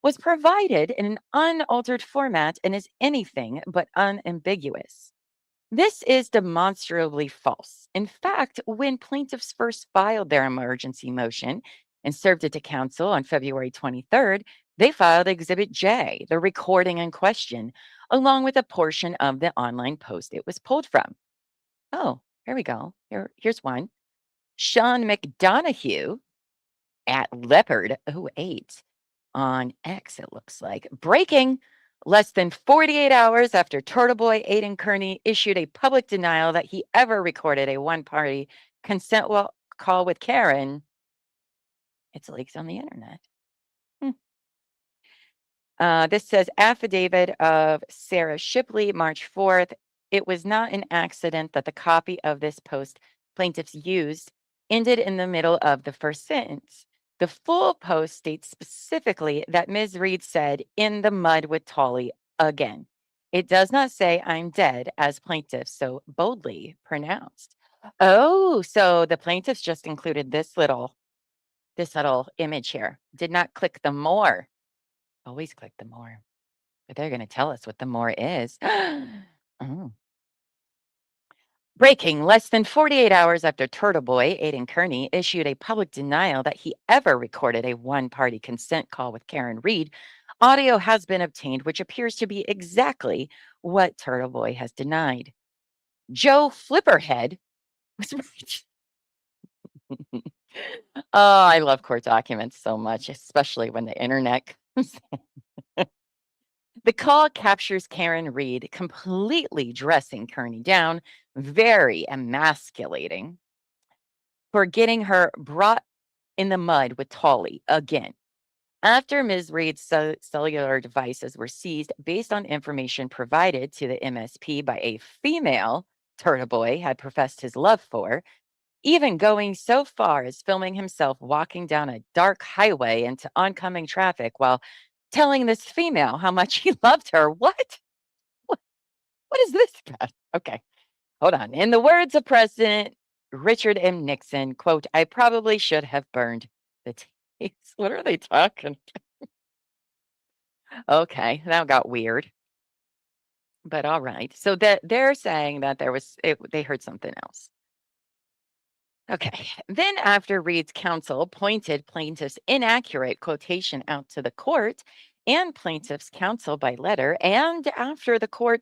was provided in an unaltered format and is anything but unambiguous. This is demonstrably false. In fact, when plaintiffs first filed their emergency motion and served it to counsel on February 23rd, they filed Exhibit J, the recording in question, along with a portion of the online post it was pulled from. Oh, here we go. Here's one. Sean McDonough at Leopard08 on X, it looks like. Breaking. Less than 48 hours after Turtle Boy Aiden Kearney issued a public denial that he ever recorded a one-party consent call with Karen, it's leaked on the internet. This says affidavit of Sarah Shipley, March 4th. It was not an accident that the copy of this post plaintiffs used ended in the middle of the first sentence. The full post states specifically that Ms. Reed said, "in the mud with Tolly" again. It does not say "I'm dead" as plaintiffs so boldly pronounced. Oh, so the plaintiffs just included this little image here. Did not click the more. Always click the more. But they're going to tell us what the more is. Oh. Breaking. Less than 48 hours after Turtle Boy, Aiden Kearney, issued a public denial that he ever recorded a one-party consent call with Karen Reed, audio has been obtained, which appears to be exactly what Turtle Boy has denied. Joe Flipperhead was right. Oh, I love court documents so much, especially when the internet comes in. The call captures Karen Reed completely dressing Kearney down, very emasculating, for getting her brought in the mud with Tolly again. After Ms. Reed's cellular devices were seized based on information provided to the MSP by a female Turtle Boy had professed his love for, even going so far as filming himself walking down a dark highway into oncoming traffic while telling this female how much he loved her. What is this about? Okay, hold on. In the words of President Richard M. Nixon, quote, "I probably should have burned the tapes." What are they talking? Okay, that got weird. But all right. So that they're saying that they heard something else. Okay. Then after Reed's counsel pointed plaintiff's inaccurate quotation out to the court and plaintiff's counsel by letter, and after the court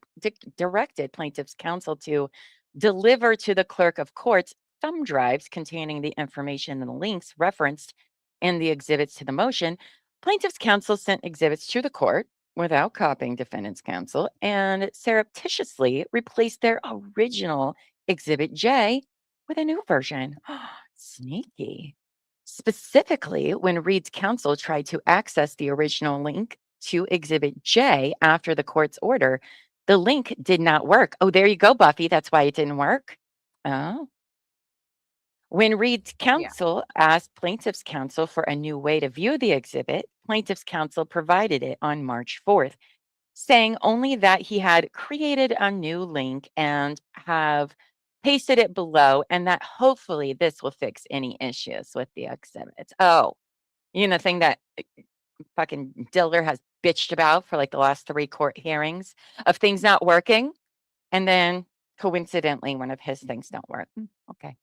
directed plaintiff's counsel to deliver to the clerk of courts thumb drives containing the information and the links referenced in the exhibits to the motion, plaintiff's counsel sent exhibits to the court without copying defendant's counsel and surreptitiously replaced their original exhibit J with a new version. Sneaky. Specifically, when Reed's counsel tried to access the original link to Exhibit J after the court's order, the link did not work. Oh, there you go, Buffy. That's why it didn't work. Oh. When Reed's counsel asked plaintiff's counsel for a new way to view the exhibit, plaintiff's counsel provided it on March 4th, saying only that he had created a new link and have pasted it below, and that hopefully this will fix any issues with the exhibits. Oh, the thing that fucking Diller has bitched about for like the last 3 court hearings of things not working, and then coincidentally one of his things don't work. Okay.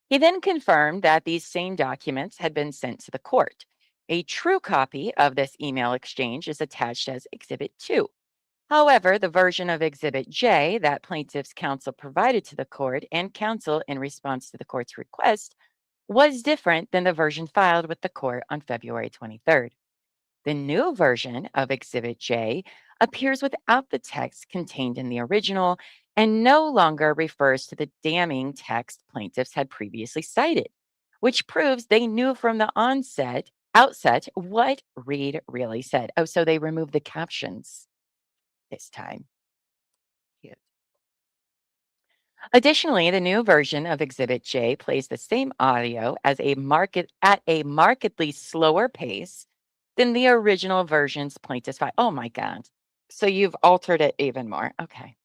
He then confirmed that these same documents had been sent to the court. A true copy of this email exchange is attached as Exhibit 2. However, the version of Exhibit J that plaintiff's counsel provided to the court and counsel in response to the court's request was different than the version filed with the court on February 23rd. The new version of Exhibit J appears without the text contained in the original and no longer refers to the damning text plaintiffs had previously cited, which proves they knew from the outset what Reed really said. Oh, so they removed the captions this time. Cute. Additionally, the new version of Exhibit J plays the same audio at a markedly slower pace than the original version's plaintiff's file. Oh my God. So you've altered it even more. Okay.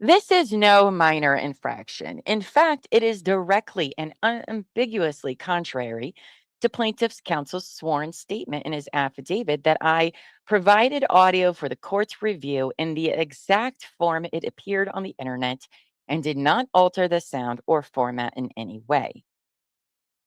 This is no minor infraction. In fact, it is directly and unambiguously contrary to plaintiff's counsel's sworn statement in his affidavit that I provided audio for the court's review in the exact form it appeared on the internet and did not alter the sound or format in any way.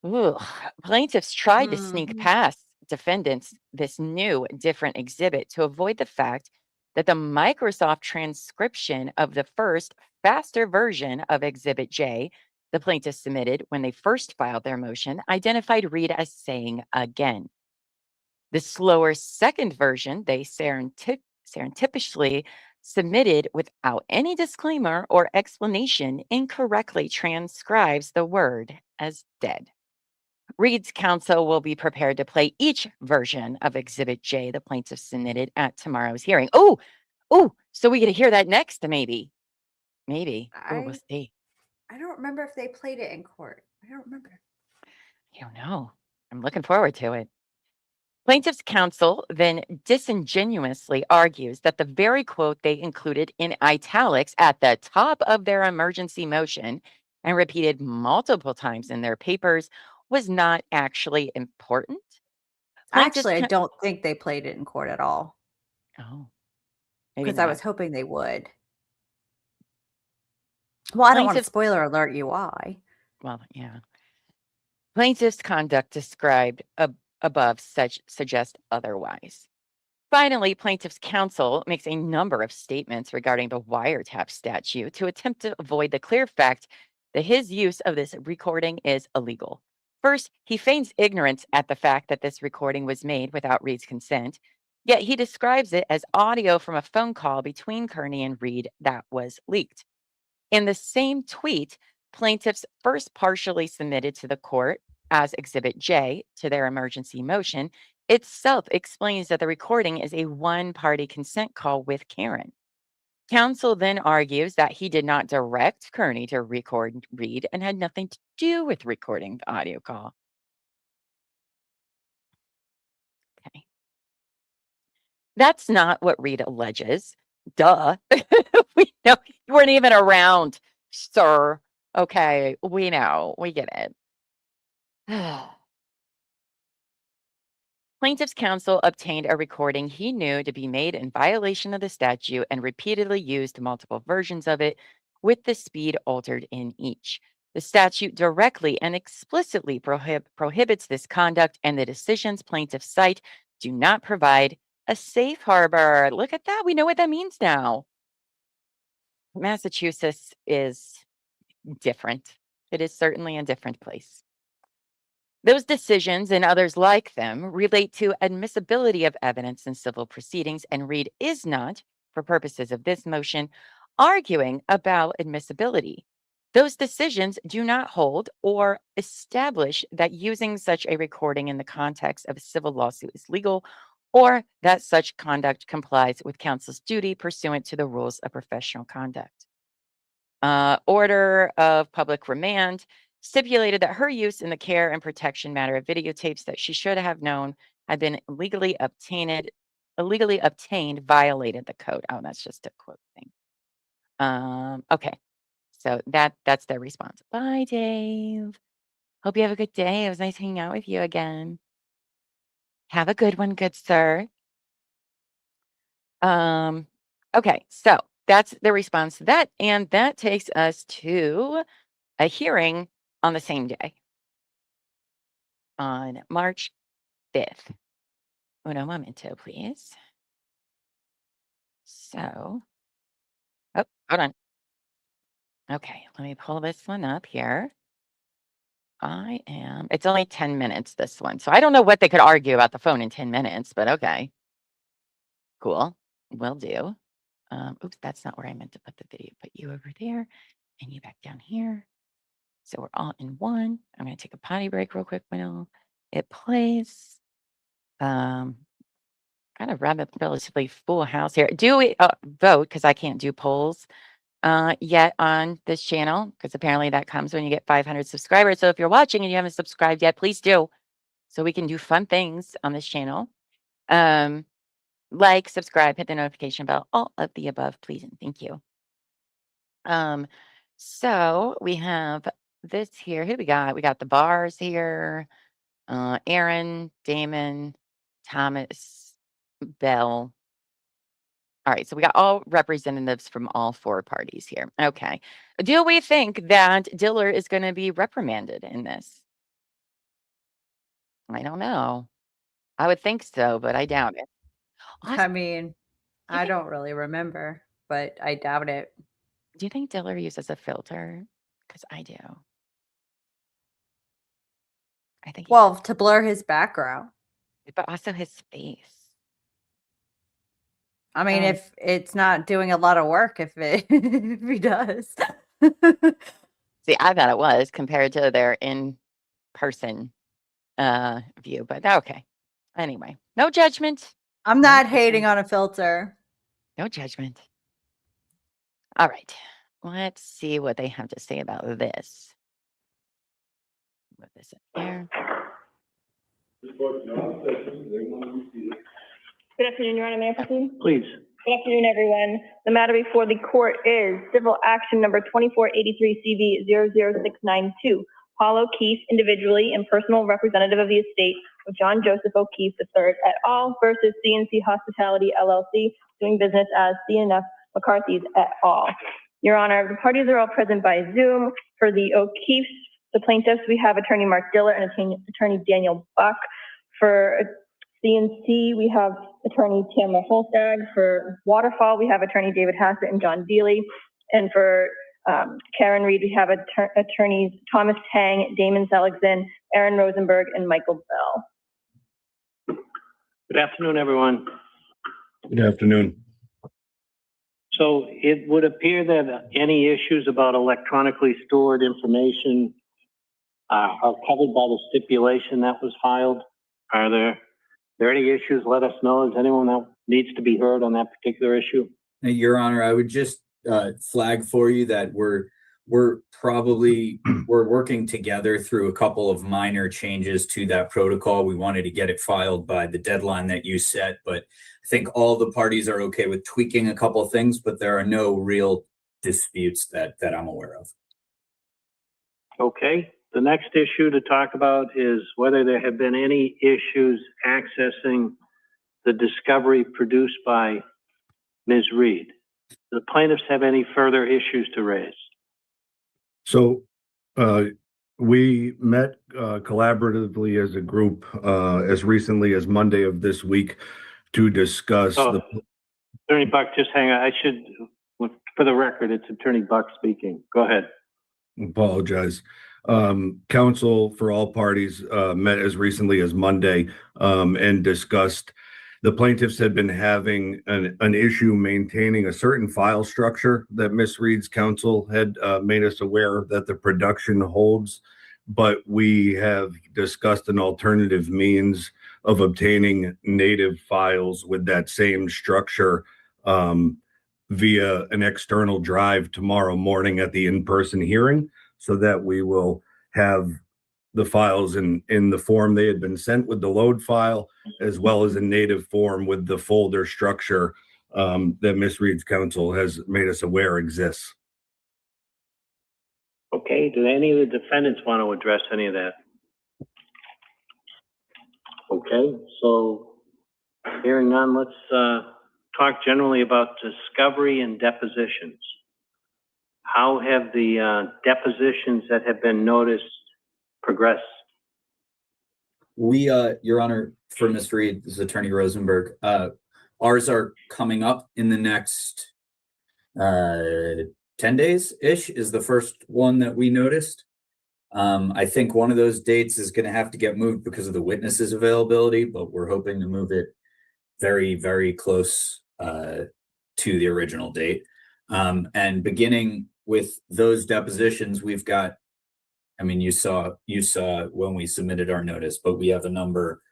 Ooh, plaintiffs tried to sneak past defendants this new different exhibit to avoid the fact that the Microsoft transcription of the first faster version of Exhibit J the plaintiffs submitted when they first filed their motion identified Reed as saying again. The slower second version they surreptitiously submitted without any disclaimer or explanation incorrectly transcribes the word as dead. Reed's counsel will be prepared to play each version of Exhibit J the plaintiff submitted at tomorrow's hearing. Oh, so we get to hear that next, maybe. Maybe. Oh, we'll see. I don't remember if they played it in court. I don't remember. I don't know. I'm looking forward to it. Plaintiff's counsel then disingenuously argues that the very quote they included in italics at the top of their emergency motion and repeated multiple times in their papers was not actually important. Actually, I don't think they played it in court at all. Oh. Because I was hoping they would. Well, I don't want to spoiler alert you why. Well, yeah. Plaintiff's conduct described above suggest otherwise. Finally, plaintiff's counsel makes a number of statements regarding the wiretap statute to attempt to avoid the clear fact that his use of this recording is illegal. First, he feigns ignorance at the fact that this recording was made without Reed's consent, yet he describes it as audio from a phone call between Kearney and Reed that was leaked. In the same tweet, plaintiffs first partially submitted to the court as Exhibit J to their emergency motion itself explains that the recording is a one-party consent call with Karen. Counsel then argues that he did not direct Kearney to record Reed and had nothing to do with recording the audio call. Okay. That's not what Reed alleges. Duh. We know you weren't even around, sir. Okay, we know. We get it. Plaintiff's counsel obtained a recording he knew to be made in violation of the statute and repeatedly used multiple versions of it with the speed altered in each. The statute directly and explicitly prohibits this conduct, and the decisions plaintiffs cite do not provide a safe harbor. Look at that. We know what that means now. Massachusetts is different. It is certainly a different place. Those decisions and others like them relate to admissibility of evidence in civil proceedings, and Reed is not, for purposes of this motion, arguing about admissibility. Those decisions do not hold or establish that using such a recording in the context of a civil lawsuit is legal, or that such conduct complies with counsel's duty pursuant to the rules of professional conduct. Order of public remand stipulated that her use in the care and protection matter of videotapes that she should have known had been illegally obtained violated the code. Oh, that's just a quote thing. Okay, so that's their response. Bye, Dave. Hope you have a good day. It was nice hanging out with you again. Have a good one, good sir. Okay, so that's the response to that, and that takes us to a hearing on the same day, on March 5th. Uno momento, please. So, oh, hold on. Okay, let me pull this one up here. It's only 10 minutes, this one. So I don't know what they could argue about the phone in 10 minutes, but okay. Cool, will do. Oops, that's not where I meant to put the video. Put you over there and you back down here. So we're all in one. I'm going to take a potty break real quick while it plays. Kind of relatively full house here. Do we vote? Because I can't do polls yet on this channel, because apparently that comes when you get 500 subscribers. So if you're watching and you haven't subscribed yet, please do, so we can do fun things on this channel. Like, subscribe, hit the notification bell, all of the above, please and thank you. So we have this here. Who we got? We got the bars here. Aaron, Damon, Thomas, Bell. All right, so we got all representatives from all four parties here. Okay. Do we think that Diller is going to be reprimanded in this? I don't know. I would think so, but I doubt it. I mean, I don't really remember, but I doubt it. Do you think Diller uses a filter? Because I do. I think Well, to blur his background. but also his face. I mean, if it's not doing a lot of work, if it if he does. See, I thought it was compared to their in-person view, but okay. Anyway, no judgment. I'm not hating on a filter. No judgment. All right. Let's see what they have to say about this. Put this in here. Good afternoon, Your Honor. May I proceed? Please. Good afternoon, everyone. The matter before the court is civil action number 2483 CV 00692. Paul O'Keefe, individually and personal representative of the estate of John Joseph O'Keefe III et al. Versus CNC Hospitality LLC, doing business as CNF McCarthy's et al. Your Honor, the parties are all present by Zoom. For the O'Keefes, the plaintiffs, we have attorney Mark Diller and attorney Daniel Buck. For CNC, we have attorney Tamara Holstag. For Waterfall, we have attorney David Hassett and John Dealey. And for Karen Reed, we have attorneys Thomas Tang, Damon Seligson, Aaron Rosenberg, and Michael Bell. Good afternoon, everyone. Good afternoon. So it would appear that any issues about electronically stored information are covered by the stipulation that was filed. Are there any issues? Let us know. Is anyone that needs to be heard on that particular issue? Your Honor, I would just flag for you that we're working together through a couple of minor changes to that protocol. We wanted to get it filed by the deadline that you set, but I think all the parties are okay with tweaking a couple of things, but there are no real disputes that I'm aware of. Okay, the next issue to talk about is whether there have been any issues accessing the discovery produced by Ms. Reed. Do the plaintiffs have any further issues to raise? So we met collaboratively as a group as recently as Monday of this week to discuss Attorney Buck, just hang on. For the record, it's Attorney Buck speaking. Go ahead. Apologize. Counsel for all parties met as recently as Monday and discussed the plaintiffs had been having an issue maintaining a certain file structure that Ms. Reed's counsel had made us aware that the production holds, but we have discussed an alternative means of obtaining native files with that same structure via an external drive tomorrow morning at the in-person hearing, so that we will have the files in the form they had been sent with the load file, as well as a native form with the folder structure that Ms. Reed's counsel has made us aware exists. Okay, do any of the defendants want to address any of that? Okay, so hearing none, let's talk generally about discovery and depositions. How have the depositions that have been noticed progressed? We, Your Honor, for Ms. Reed, this is Attorney Rosenberg. Ours are coming up in the next 10 days-ish is the first one that we noticed. I think one of those dates is going to have to get moved because of the witnesses' availability, but we're hoping to move it very, very close to the original date. And beginning with those depositions, we've got, I mean, you saw when we submitted our notice, but we have a number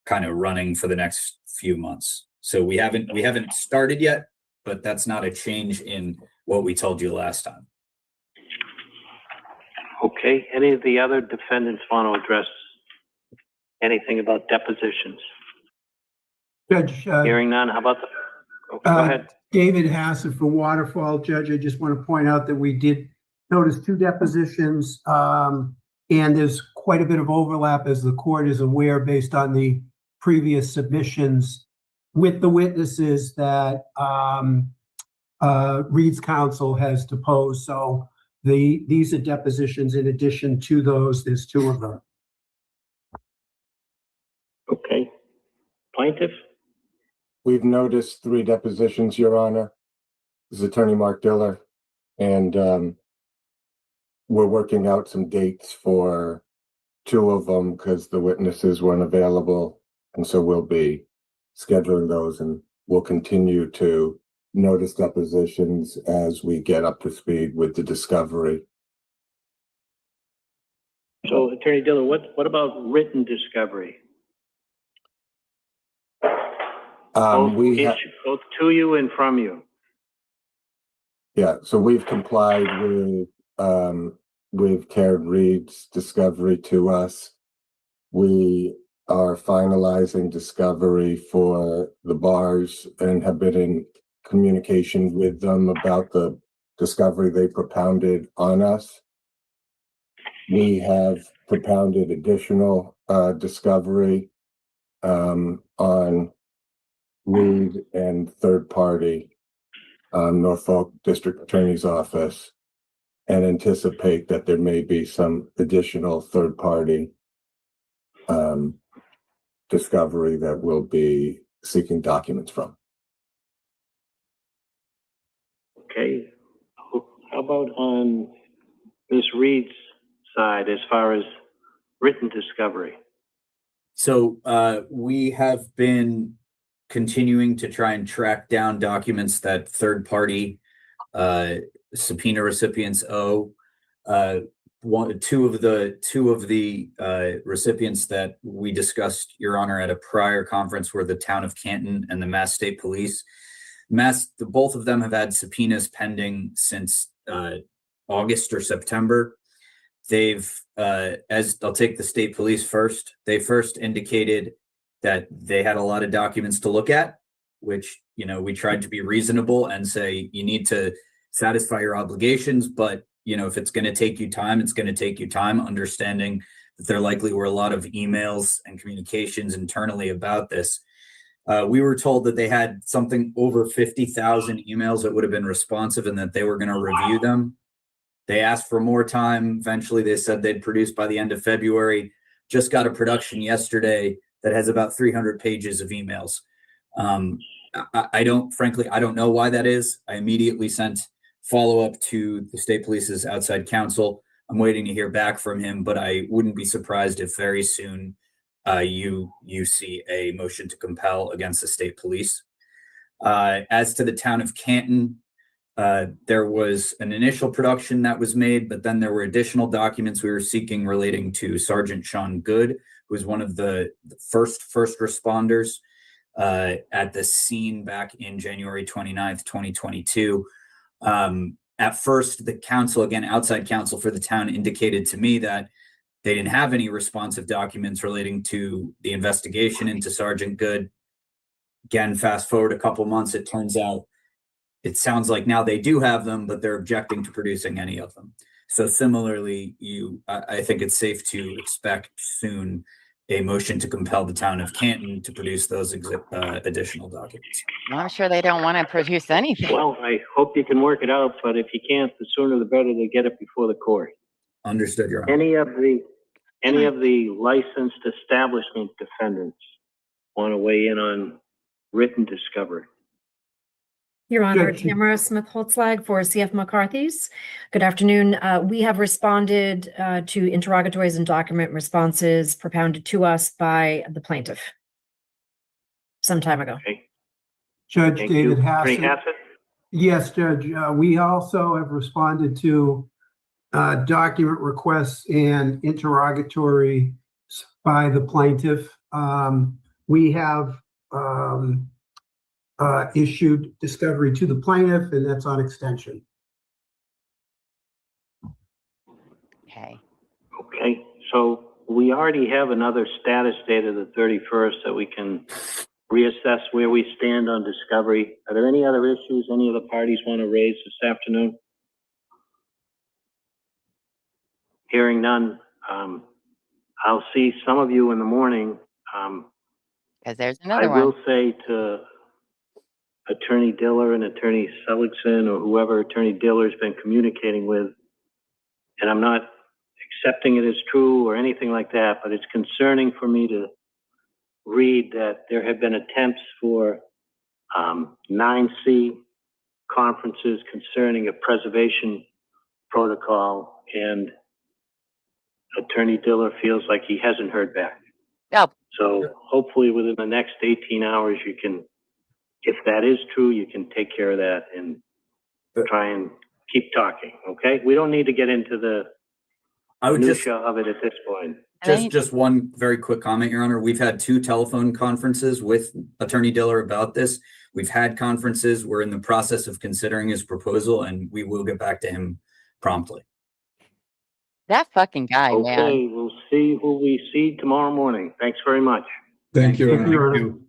kind of running for the next few months. So we haven't started yet, but that's not a change in what we told you last time. Okay, any of the other defendants want to address anything about depositions? Judge, hearing none, how about go ahead. David Hassett for Waterfall. Judge, I just want to point out that we did notice 2 depositions, and there's quite a bit of overlap, as the court is aware, based on the previous submissions with the witnesses that Reed's counsel has deposed. So these are depositions in addition to those. There's 2 of them. Okay. Plaintiff? We've noticed 3 depositions, Your Honor. This is Attorney Mark Diller, and we're working out some dates for 2 of them because the witnesses weren't available, and so we'll be scheduling those, and we'll continue to notice depositions as we get up to speed with the discovery. So, Attorney Diller, what about written discovery? Both to you and from you. Yeah, so we've complied with Karen Reed's discovery to us. We are finalizing discovery for the bars and have been in communication with them about the discovery they propounded on us. We have propounded additional discovery on Reed and third party Norfolk District Attorney's Office, and anticipate that there may be some additional third party discovery that we'll be seeking documents from. Okay. How about on Ms. Reed's side as far as written discovery? So we have been continuing to try and track down documents that third party subpoena recipients owe. Two of the recipients that we discussed, Your Honor, at a prior conference were the Town of Canton and the Mass State Police. Both of them have had subpoenas pending since August or September. They've, as I'll take the state police first, they first indicated that they had a lot of documents to look at, which, you know, we tried to be reasonable and say, you need to satisfy your obligations, but, if it's going to take you time, it's going to take you time, understanding that there likely were a lot of emails and communications internally about this. We were told that they had something over 50,000 emails that would have been responsive and that they were going to review them. They asked for more time. Eventually, they said they'd produce by the end of February. Just got a production yesterday that has about 300 pages of emails. I don't know why that is. I immediately sent follow-up to the state police's outside counsel. I'm waiting to hear back from him, but I wouldn't be surprised if very soon you see a motion to compel against the state police. As to the town of Canton, there was an initial production that was made, but then there were additional documents we were seeking relating to Sergeant Sean Good, who was one of the first responders at the scene back in January 29th, 2022. At first, the council, again, outside counsel for the town, indicated to me that they didn't have any responsive documents relating to the investigation into Sergeant Good. Again, fast forward a couple months, it turns out it sounds like now they do have them, but they're objecting to producing any of them. So similarly, I think it's safe to expect soon a motion to compel the town of Canton to produce those additional documents. Well, I'm sure they don't want to produce anything. Well, I hope you can work it out, but if you can't, the sooner the better to get it before the court. Understood, Your Honor. Any of the licensed establishment defendants want to weigh in on written discovery? Your Honor, Tamara Smith-Holtzlag for CF McCarthy's. Good afternoon. We have responded to interrogatories and document responses propounded to us by the plaintiff some time ago. Okay. Judge Thank David you. Hassett. Attorney Hassett? Yes, Judge. We also have responded to document requests and interrogatory by the plaintiff. We have issued discovery to the plaintiff, and that's on extension. Okay, so we already have another status date of the 31st that we can reassess where we stand on discovery. Are there any other issues any of the parties want to raise this afternoon? Hearing none, I'll see some of you in the morning. Because there's another one. I will one. say to Attorney Diller and Attorney Seligson, or whoever Attorney Diller's been communicating with, and I'm not accepting it as true or anything like that, but it's concerning for me to read that there have been attempts for 9C conferences concerning a preservation protocol, and Attorney Diller feels like he hasn't heard back. Yep. So hopefully within the next 18 hours, you can, if that is true, you can take care of that and try and keep talking, okay? We don't need to get into the minutia of it at this point. Just one very quick comment, Your Honor. We've had 2 telephone conferences with Attorney Diller about this. We've had conferences. We're in the process of considering his proposal, and we will get back to him promptly. That fucking guy, Okay, man. we'll see who we see tomorrow morning. Thanks very much. Thank you.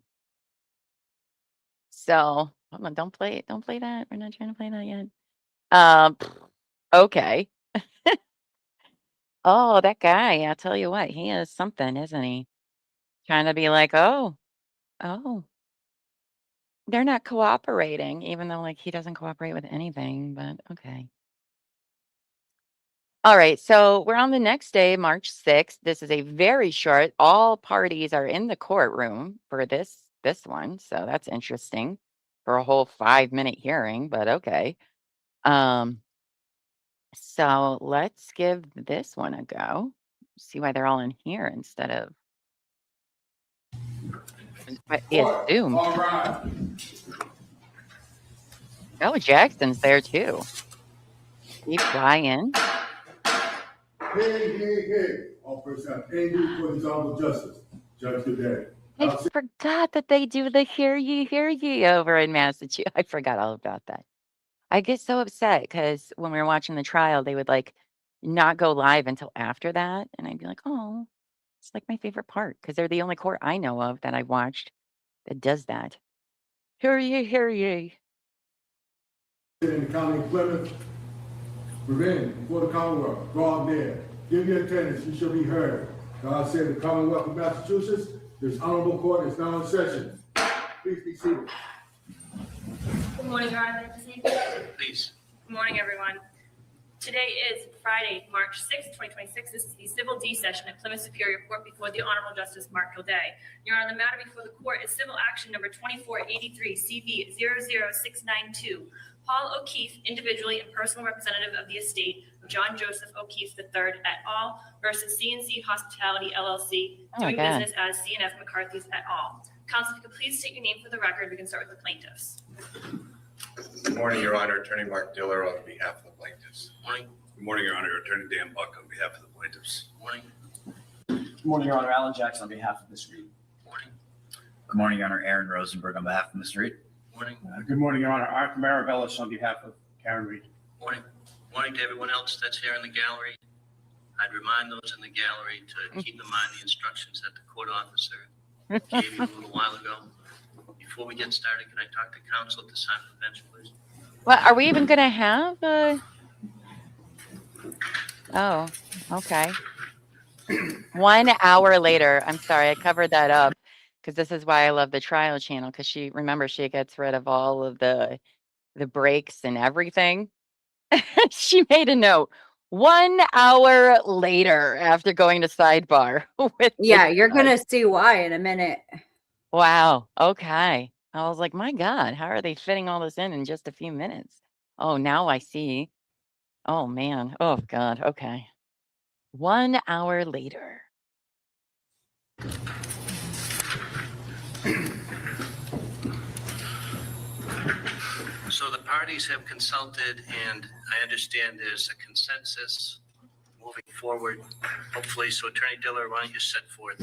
So, hold on, don't play that. We're not trying to play that yet. Okay. Oh, that guy, I'll tell you what, he is something, isn't he? Trying to be like, oh, they're not cooperating, even though like he doesn't cooperate with anything, but okay. All right, so we're on the next day, March 6th. This is a very short, all parties are in the courtroom for this one, so that's interesting for a whole 5-minute hearing, but okay. So let's give this one a go. See why they're all in here instead of Zoom. All right. Oh, Jackson's there too. Keep flying. Hey. Officer Andrew for the Honorable Justice. Judge, good day. I forgot that they do the hear ye over in Massachusetts. I forgot all about that. I get so upset because when we were watching the trial, they would like not go live until after that. And I'd be like, oh, it's like my favorite part because they're the only court I know of that I've watched that does that. Hear ye. In the County of Plymouth, Within, before the Commonwealth, draw near. Give your attendance, you shall be heard. God save the Commonwealth of Massachusetts. This honorable court is now in session. Please be seated. Good morning, Your Honor. Please. Good morning, everyone. Today is Friday, March 6th, 2026. This is the Civil D session at Plymouth Superior Court before the Honorable Justice Mark Gilday. Your Honor, the matter before the court is civil action number 2483 CV 00692. Paul O'Keefe, individually and personal representative of the estate of John Joseph O'Keefe III et al. Versus CNC Hospitality LLC, doing business as CNF McCarthy's et al. Counsel, if you could please state your name for the record, we can start with the plaintiffs. Good morning, Your Honor. Attorney Mark Diller on behalf of the plaintiffs. Morning. Good morning, Your Honor. Attorney Dan Buck on behalf of the plaintiffs. Morning. Good morning, Your Honor. Alan Jackson on behalf of Ms. Reed. Morning. Good morning, Your Honor. Aaron Rosenberg on behalf of Ms. Reed. Morning. Good morning, Your Honor. Art Maravellis on behalf of Karen Reed. Morning. Morning to everyone else that's here in the gallery. I'd remind those in the gallery to keep in mind the instructions that the court officer gave you a little while ago. Before we get started, can I talk to counsel at this time of the bench, please? Well, are we even going to have a... Oh, okay. 1 hour later. I'm sorry, I covered that up because this is why I love the trial channel, because she gets rid of all of the breaks and everything. She made a note. 1 hour later after going to sidebar. Yeah, you're going to see why in a minute. Wow. Okay. I was like, my God, how are they fitting all this in just a few minutes? Oh, now I see. Oh, man. Oh, God. Okay. 1 hour later. So the parties have consulted, and I understand there's a consensus moving forward, hopefully. So Attorney Diller, why don't you set forth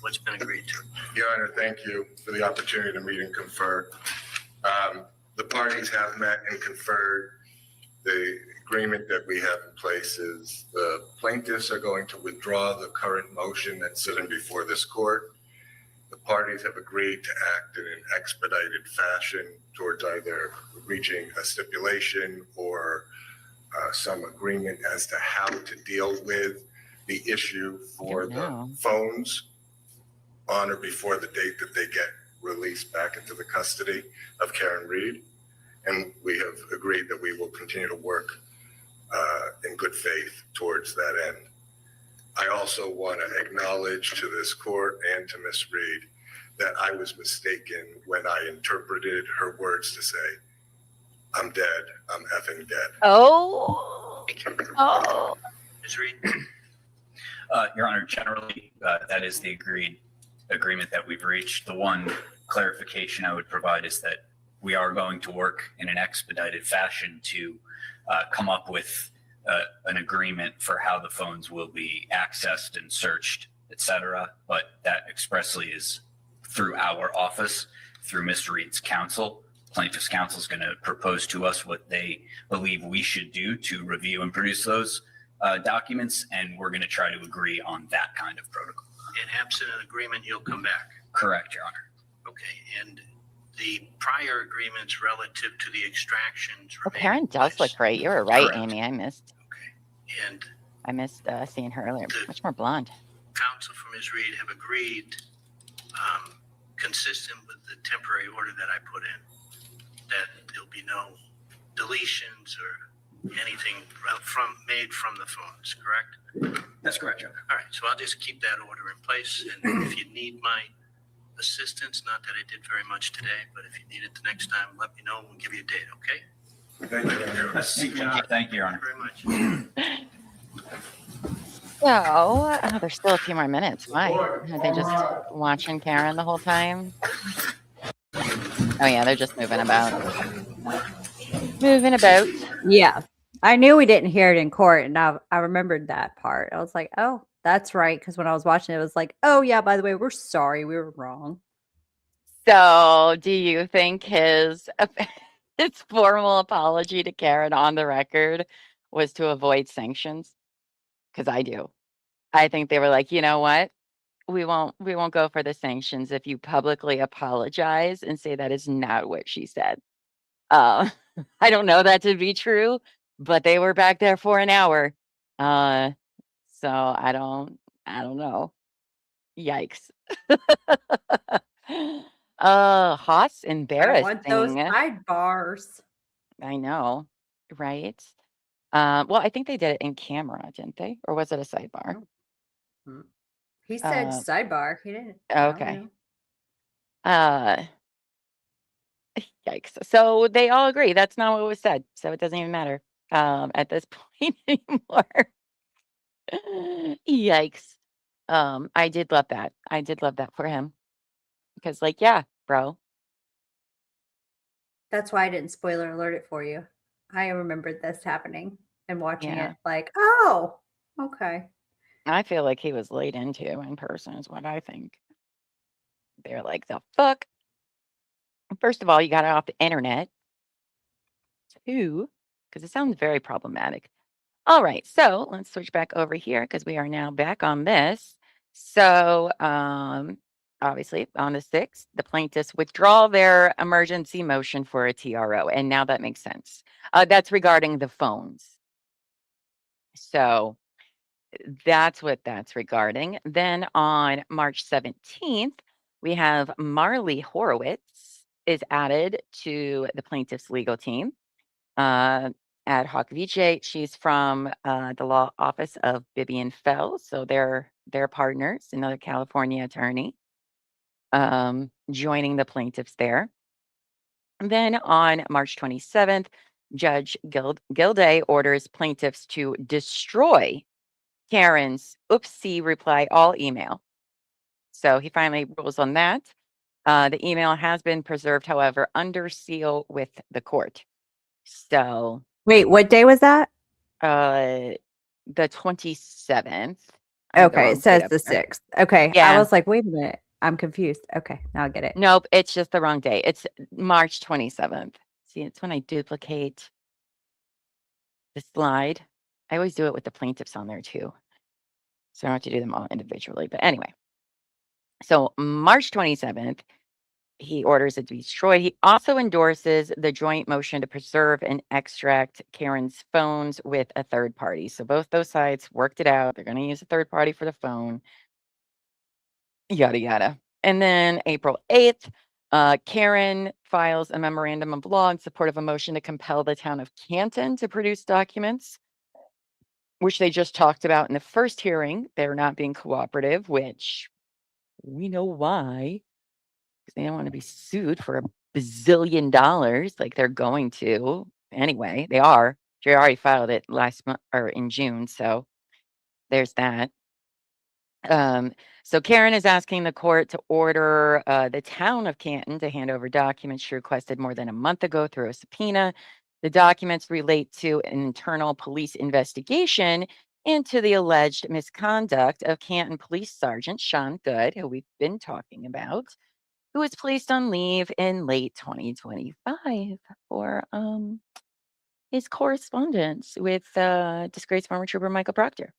what's been agreed to? Your Honor, thank you for the opportunity to meet and confer. The parties have met and conferred. The agreement that we have in place is the plaintiffs are going to withdraw the current motion that's sitting before this court. The parties have agreed to act in an expedited fashion towards either reaching a stipulation or some agreement as to how to deal with the issue for the phones on or before the date that they get released back into the custody of Karen Reed. And we have agreed that we will continue to work in good faith towards that end. I also want to acknowledge to this court and to Ms. Reed that I was mistaken when I interpreted her words to say, I'm dead, I'm effing dead. Oh. Oh. Ms. Reed? Your Honor, generally, that is the agreement that we've reached. The one clarification I would provide is that we are going to work in an expedited fashion to come up with an agreement for how the phones will be accessed and searched, et cetera. But that expressly is through our office, through Mr. Reed's counsel. Plaintiff's counsel is going to propose to us what they believe we should do to review and produce those documents, and we're going to try to agree on that kind of protocol. And absent an agreement, you'll come back. Correct, Your Honor. Okay, and the prior agreements relative to the extractions. Oh, Karen does look great. You were right, Correct. Amy. I missed seeing her earlier. Much more blonde. Counsel for Ms. Reed have agreed, consistent with the temporary order that I put in, that there'll be no deletions or anything made from the phones, correct? That's correct, Your Honor. All right, so I'll just keep that order in place, and if you need my assistance, not that I did very much today, but if you need it the next time, let me know and we'll give you a date, okay? Thank you, Your Honor. Thank you, Your Honor. Very much. So, there's still a few more minutes. Why? Are they just watching Karen the whole time? Oh, yeah, they're just moving about. Moving about. Yeah. I knew we didn't hear it in court, and I remembered that part. I was like, oh, that's right. Because when I was watching it, it was like, oh, yeah, by the way, we're sorry. We were wrong. So, do you think his formal apology to Karen on the record was to avoid sanctions? Because I do. I think they were like, you know what? We won't go for the sanctions if you publicly apologize and say that is not what she said. I don't know that to be true, but they were back there for an hour. So I don't know. Yikes. Haas, I want those embarrassing. sidebars. I know, right? Well, I think they did it in camera, didn't they? Or was it a sidebar? He said Uh, sidebar. He didn't. I don't okay. know. Yikes. So they all agree that's not what was said. So it doesn't even matter at this point anymore. Yikes. I did love that. I did love that for him. Because, like, yeah, bro. That's why I didn't spoiler alert it for you. I remembered this happening and watching Yeah. it like, oh, okay. I feel like he was laid into in person, is what I think. They're like, the fuck? First of all, you got it off the internet. Two, because it sounds very problematic. All right, so let's switch back over here because we are now back on this. So, obviously, on the 6th, the plaintiffs withdraw their emergency motion for a TRO, and now that makes sense. That's regarding the phones. So that's what that's regarding. Then on March 17th, we have Marley Horowitz is added to the plaintiff's legal team. Ad hoc VJ. She's from the law office of Bibby and Fell, so they're partners. Another California attorney joining the plaintiffs there. And then on March 27th, Judge Gilday orders plaintiffs to destroy Karen's oopsie reply all email. So he finally rules on that. The email has been preserved, however, under seal with the court. So Wait, what day was that? the 27th. Okay, it says the 6th. Okay, I Yeah. was like, wait a minute, I'm confused. Okay, now I get it. Nope, it's just the wrong day. It's March 27th. See, it's when I duplicate the slide. I always do it with the plaintiffs on there too. So I don't have to do them all individually. But anyway, so March 27th, he orders it to be destroyed. He also endorses the joint motion to preserve and extract Karen's phones with a third party. So both those sides worked it out. They're going to use a third party for the phone. Yada, yada. And then April 8th, Karen files a memorandum of law in support of a motion to compel the town of Canton to produce documents, which they just talked about in the first hearing. They're not being cooperative, which we know why. Because they don't want to be sued for $1 bazillion like they're going to. Anyway, they are. They already filed it last month or in June. So there's that. So Karen is asking the court to order the town of Canton to hand over documents she requested more than a month ago through a subpoena. The documents relate to an internal police investigation into the alleged misconduct of Canton Police Sergeant Sean Good, who we've been talking about, who was placed on leave in late 2025 for his correspondence with disgraced former trooper Michael Proctor,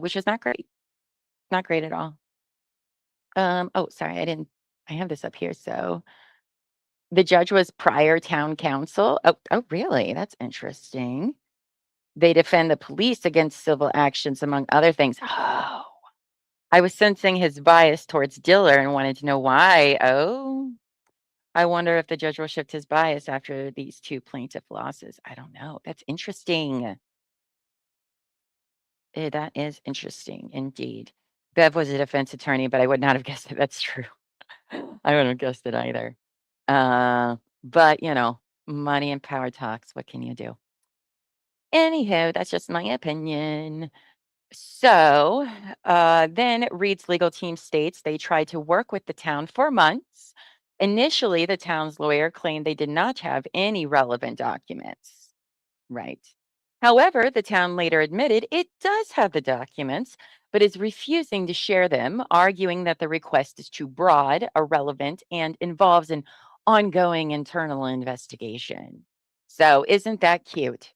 which is not great. Not great at all. Oh, sorry, I have this up here. So the judge was prior town council. Oh, really? That's interesting. They defend the police against civil actions, among other things. Oh, I was sensing his bias towards Diller and wanted to know why. Oh, I wonder if the judge will shift his bias after these two plaintiff losses. I don't know. That's interesting. That is interesting indeed. Bev was a defense attorney, but I would not have guessed that that's true. I wouldn't have guessed it either. But money and power talks. What can you do? Anyhow, that's just my opinion. So then Reed's legal team states they tried to work with the town for months. Initially, the town's lawyer claimed they did not have any relevant documents. Right. However, the town later admitted it does have the documents, but is refusing to share them, arguing that the request is too broad, irrelevant, and involves an ongoing internal investigation. So isn't that cute?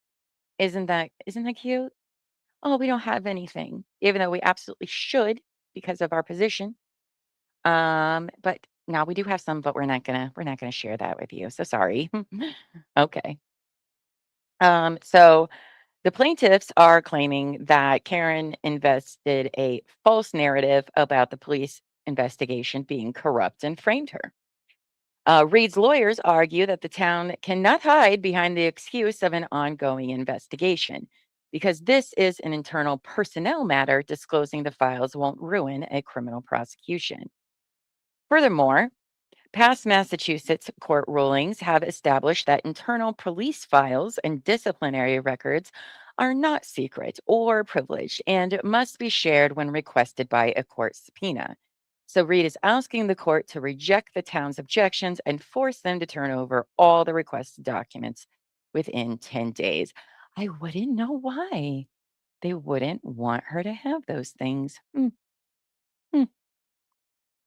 Isn't that cute? Oh, we don't have anything, even though we absolutely should because of our position. But now we do have some, but we're not gonna share that with you. So sorry. Okay. So the plaintiffs are claiming that Karen invested a false narrative about the police investigation being corrupt and framed her. Reed's lawyers argue that the town cannot hide behind the excuse of an ongoing investigation because this is an internal personnel matter. Disclosing the files won't ruin a criminal prosecution. Furthermore, past Massachusetts court rulings have established that internal police files and disciplinary records are not secret or privileged and must be shared when requested by a court subpoena. So Reed is asking the court to reject the town's objections and force them to turn over all the requested documents within 10 days. I wouldn't know why they wouldn't want her to have those things.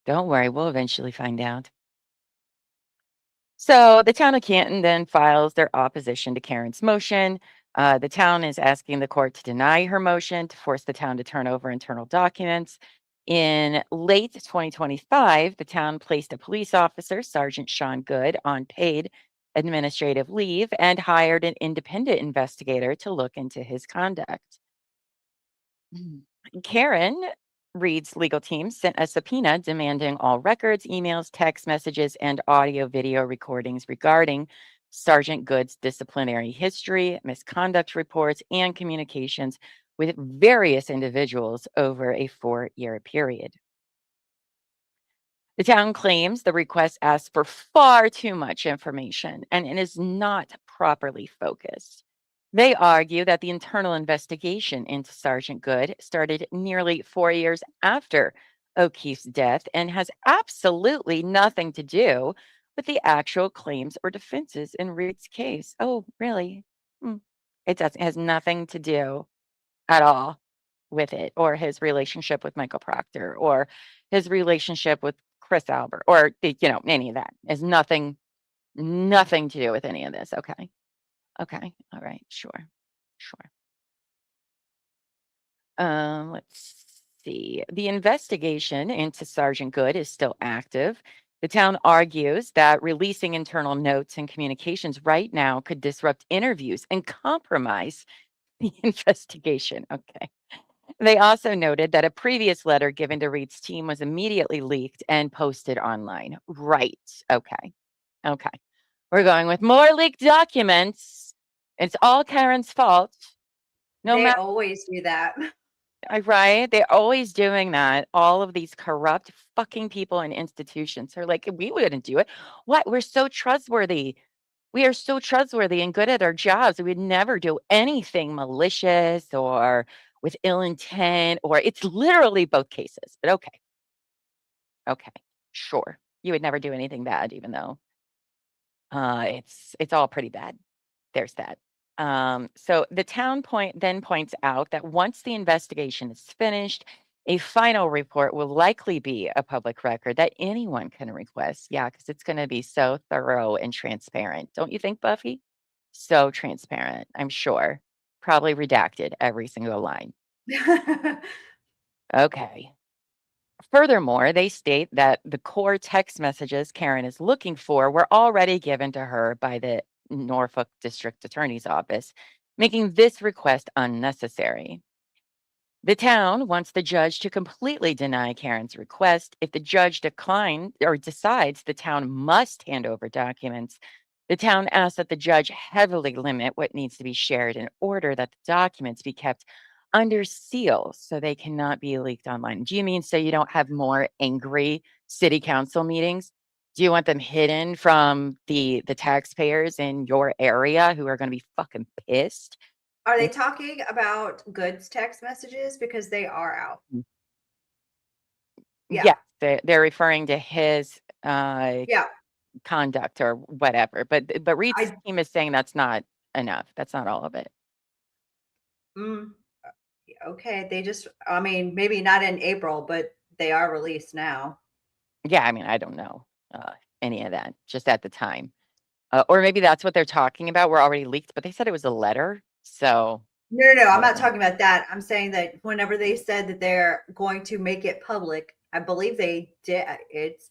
Don't worry, we'll eventually find out. So the town of Canton then files their opposition to Karen's motion. The town is asking the court to deny her motion to force the town to turn over internal documents. In late 2025, the town placed a police officer, Sergeant Sean Good, on paid administrative leave and hired an independent investigator to look into his conduct. Karen Reed's legal team sent a subpoena demanding all records, emails, text messages, and audio video recordings regarding Sergeant Good's disciplinary history, misconduct reports, and communications with various individuals over a 4-year period. The town claims the request asks for far too much information and it is not properly focused. They argue that the internal investigation into Sergeant Good started nearly 4 years after O'Keefe's death and has absolutely nothing to do with the actual claims or defenses in Reed's case. Oh, really? It doesn't. It has nothing to do at all with it, or his relationship with Michael Proctor, or his relationship with Chris Albert, or any of that. Has nothing to do with any of this. Okay. All right. Sure. Let's see. The investigation into Sergeant Good is still active. The town argues that releasing internal notes and communications right now could disrupt interviews and compromise the investigation. Okay. They also noted that a previous letter given to Reed's team was immediately leaked and posted online. Right. Okay. We're going with more leaked documents. It's all Karen's fault. No They matter. always do that. Right? They're always doing that. All of these corrupt fucking people and institutions are like, we wouldn't do it. What? We're so trustworthy. We are so trustworthy and good at our jobs. We would never do anything malicious or with ill intent, or it's literally both cases. But okay, sure. You would never do anything bad, even though it's all pretty bad. There's that. So the town then points out that once the investigation is finished, a final report will likely be a public record that anyone can request. Yeah, because it's going to be so thorough and transparent. Don't you think, Buffy? So transparent, I'm sure. Probably redacted every single line. Okay. Furthermore, they state that the core text messages Karen is looking for were already given to her by the Norfolk District Attorney's Office, making this request unnecessary. The town wants the judge to completely deny Karen's request. If the judge declines or decides the town must hand over documents, the town asks that the judge heavily limit what needs to be shared in order that the documents be kept under seal so they cannot be leaked online. Do you mean so you don't have more angry city council meetings? Do you want them hidden from the taxpayers in your area who are going to be fucking pissed? Are they talking about Good's text messages? Because they are out. Yeah, they're referring to his conduct or whatever. But Reed's team is saying that's not enough. That's not all of it. Okay, maybe not in April, but they are released now. Yeah, I don't know any of that, just at the time. Or maybe that's what they're talking about. We're already leaked, but they said it was a letter. So No, I'm not talking about that. I'm saying that whenever they said that they're going to make it public, I believe they did. It's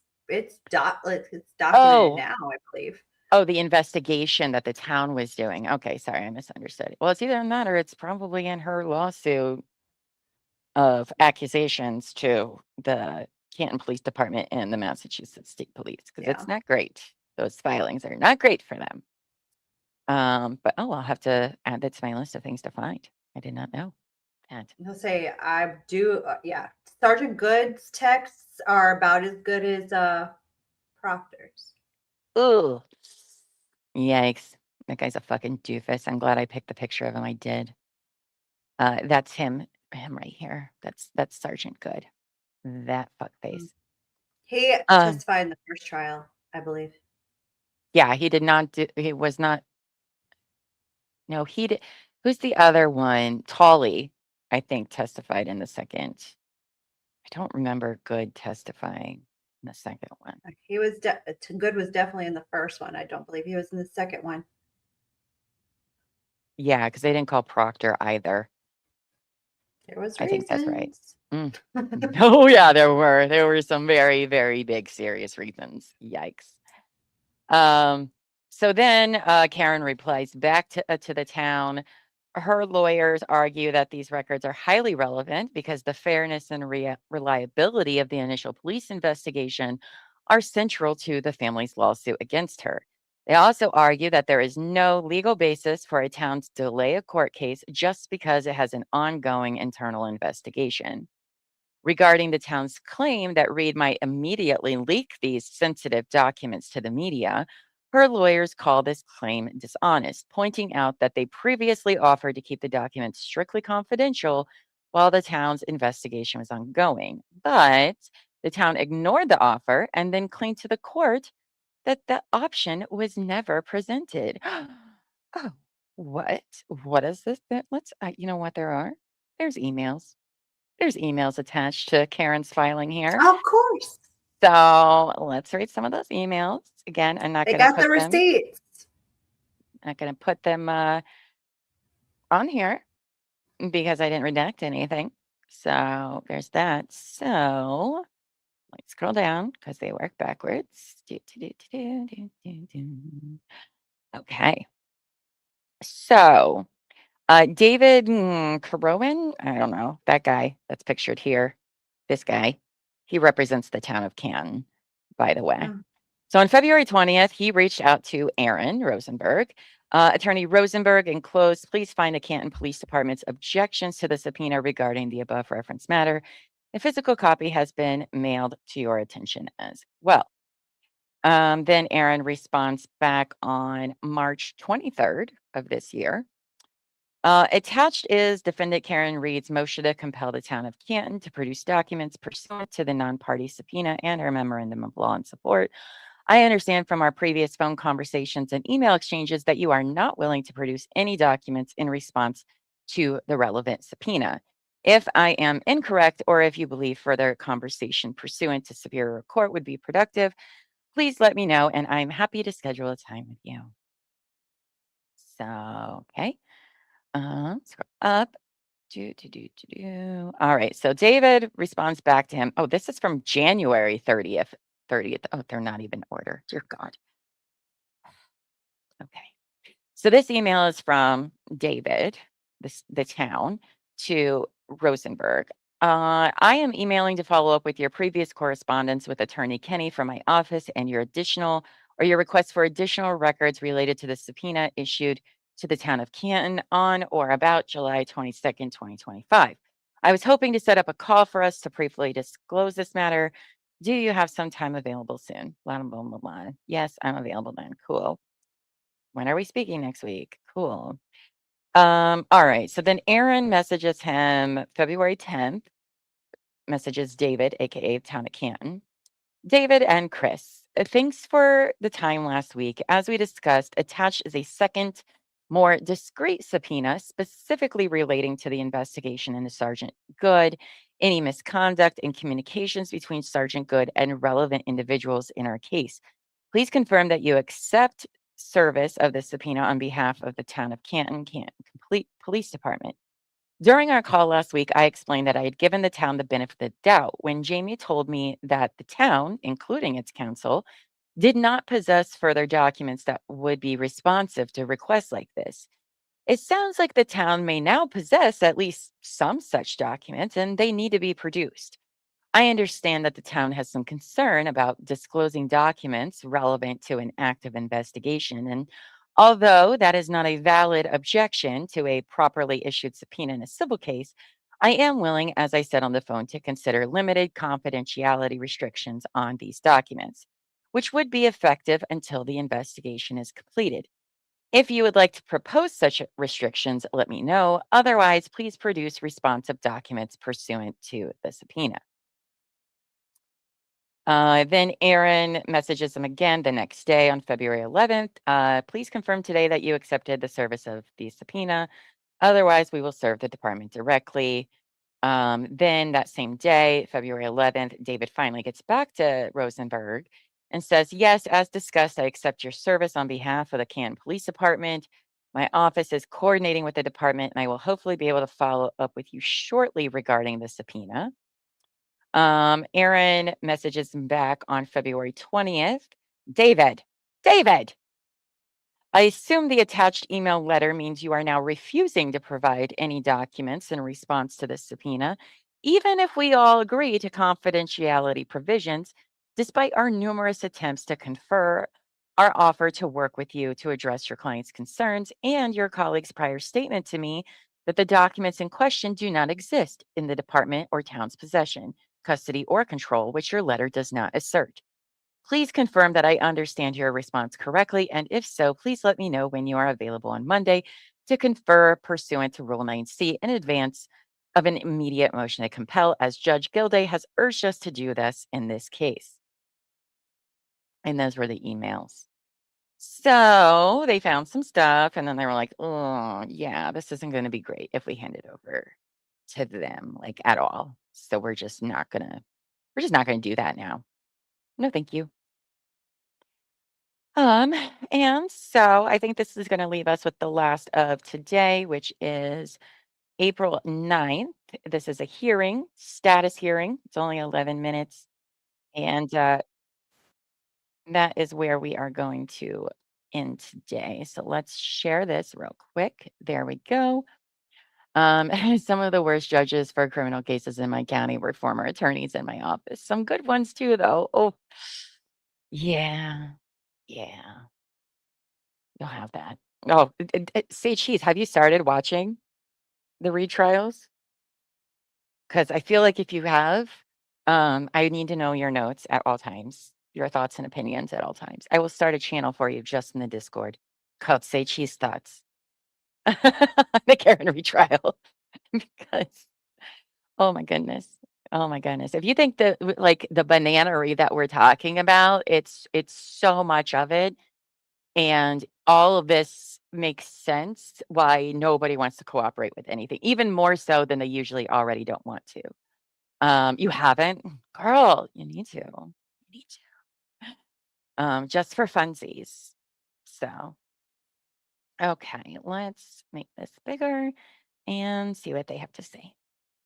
documented now, I believe. Oh, the investigation that the town was doing. Okay, sorry, I misunderstood. Well, it's either in that or it's probably in her lawsuit of accusations to the Canton Police Department and the Massachusetts State Police, because it's not great. Those filings are not great for them. But I'll have to add that to my list of things to find. I did not know that. He'll say, I do, yeah. Sergeant Good's texts are about as good as Proctor's. Ugh. Yikes. That guy's a fucking doofus. I'm glad I picked the picture of him. I did. That's him right here. That's Sergeant Good. That fuckface. He testified in the first trial, I believe. Yeah, he did not do, he was not. No, he did. Who's the other one? Tolly, I think, testified in the second. I don't remember Good testifying in the second one. He was Good was definitely in the first one. I don't believe he was in the second one. Yeah, because they didn't call Proctor either. There was I think that's right. reasons. Oh yeah, there were some very, very big serious reasons. Yikes. So then Karen replies back to the town. Her lawyers argue that these records are highly relevant because the fairness and reliability of the initial police investigation are central to the family's lawsuit against her. They also argue that there is no legal basis for a town to delay a court case just because it has an ongoing internal investigation. Regarding the town's claim that Reed might immediately leak these sensitive documents to the media, her lawyers call this claim dishonest, pointing out that they previously offered to keep the documents strictly confidential while the town's investigation was ongoing. But the town ignored the offer and then claimed to the court that the option was never presented. Oh, what? What is this? Let's, you know what there are? There's emails. There's emails attached to Karen's filing here. Of course. So let's read some of those emails. Again, I'm not They going to got the put them. receipts. Not going to put them on here because I didn't redact anything. So there's that. So let's scroll down because they work backwards. Okay. So David Carowan, I don't know, that guy that's pictured here, this guy, he represents the town of Canton, by the way. So on February 20th, he reached out to Aaron Rosenberg. Attorney Rosenberg enclosed, please find the Canton Police Department's objections to the subpoena regarding the above referenced matter. A physical copy has been mailed to your attention as well. Then Aaron responds back on March 23rd of this year. Attached is defendant Karen Reed's motion to compel the town of Canton to produce documents pursuant to the non-party subpoena and her memorandum of law and support. I understand from our previous phone conversations and email exchanges that you are not willing to produce any documents in response to the relevant subpoena. If I am incorrect, or if you believe further conversation pursuant to Superior Court would be productive, please let me know, and I'm happy to schedule a time with you. So, okay. Scroll up. All right. So David responds back to him. Oh, this is from January 30th. Oh, they're not even in order. Dear God. Okay. So this email is from David, the town, to Rosenberg. I am emailing to follow up with your previous correspondence with Attorney Kenny from my office and your request for additional records related to the subpoena issued to the town of Canton on or about July 22nd, 2025. I was hoping to set up a call for us to briefly disclose this matter. Do you have some time available soon? Blah, blah, blah, blah. Yes, I'm available then. Cool. When are we speaking next week? Cool. All right. So then Aaron messages him February 10th, messages David, aka Town of Canton. David and Chris, thanks for the time last week. As we discussed, attached is a second, more discreet subpoena specifically relating to the investigation into Sergeant Good, any misconduct in communications between Sergeant Good and relevant individuals in our case. Please confirm that you accept service of the subpoena on behalf of the town of Canton Complete Police Department. During our call last week, I explained that I had given the town the benefit of the doubt when Jamie told me that the town, including its council, did not possess further documents that would be responsive to requests like this. It sounds like the town may now possess at least some such documents, and they need to be produced. I understand that the town has some concern about disclosing documents relevant to an active investigation. And although that is not a valid objection to a properly issued subpoena in a civil case, I am willing, as I said on the phone, to consider limited confidentiality restrictions on these documents, which would be effective until the investigation is completed. If you would like to propose such restrictions, let me know. Otherwise, please produce responsive documents pursuant to the subpoena. Then Aaron messages him again the next day on February 11th. Please confirm today that you accepted the service of the subpoena. Otherwise, we will serve the department directly. Then that same day, February 11th, David finally gets back to Rosenberg and says, yes, as discussed, I accept your service on behalf of the Canton Police Department. My office is coordinating with the department, and I will hopefully be able to follow up with you shortly regarding the subpoena. Aaron messages him back on February 20th. David, I assume the attached email letter means you are now refusing to provide any documents in response to this subpoena, even if we all agree to confidentiality provisions, despite our numerous attempts to confer our offer to work with you to address your client's concerns and your colleague's prior statement to me that the documents in question do not exist in the department or town's possession, custody, or control, which your letter does not assert. Please confirm that I understand your response correctly, and if so, please let me know when you are available on Monday to confer pursuant to Rule 9C in advance of an immediate motion to compel, as Judge Gilday has urged us to do this in this case. And those were the emails. So they found some stuff, and then they were like, oh, yeah, this isn't going to be great if we hand it over to them, like, at all. So we're just not going to do that now. No, thank you. And so I think this is going to leave us with the last of today, which is April 9th. This is a hearing, status hearing. It's only 11 minutes. And that is where we are going to end today. So let's share this real quick. There we go. Some of the worst judges for criminal cases in my county were former attorneys in my office. Some good ones too, though. Oh, yeah. You'll have that. Oh, say cheese. Have you started watching the retrials? Because I feel like if you have, I need to know your notes at all times, your thoughts and opinions at all times. I will start a channel for you just in the Discord called Say Cheese Thoughts. The Karen retrial. Because, oh my goodness. Oh my goodness. If you think that like the bananery that we're talking about, it's so much of it. And all of this makes sense why nobody wants to cooperate with anything, even more so than they usually already don't want to. You haven't? Girl, you need to. You need to. Just for funsies. So, okay, let's make this bigger and see what they have to say.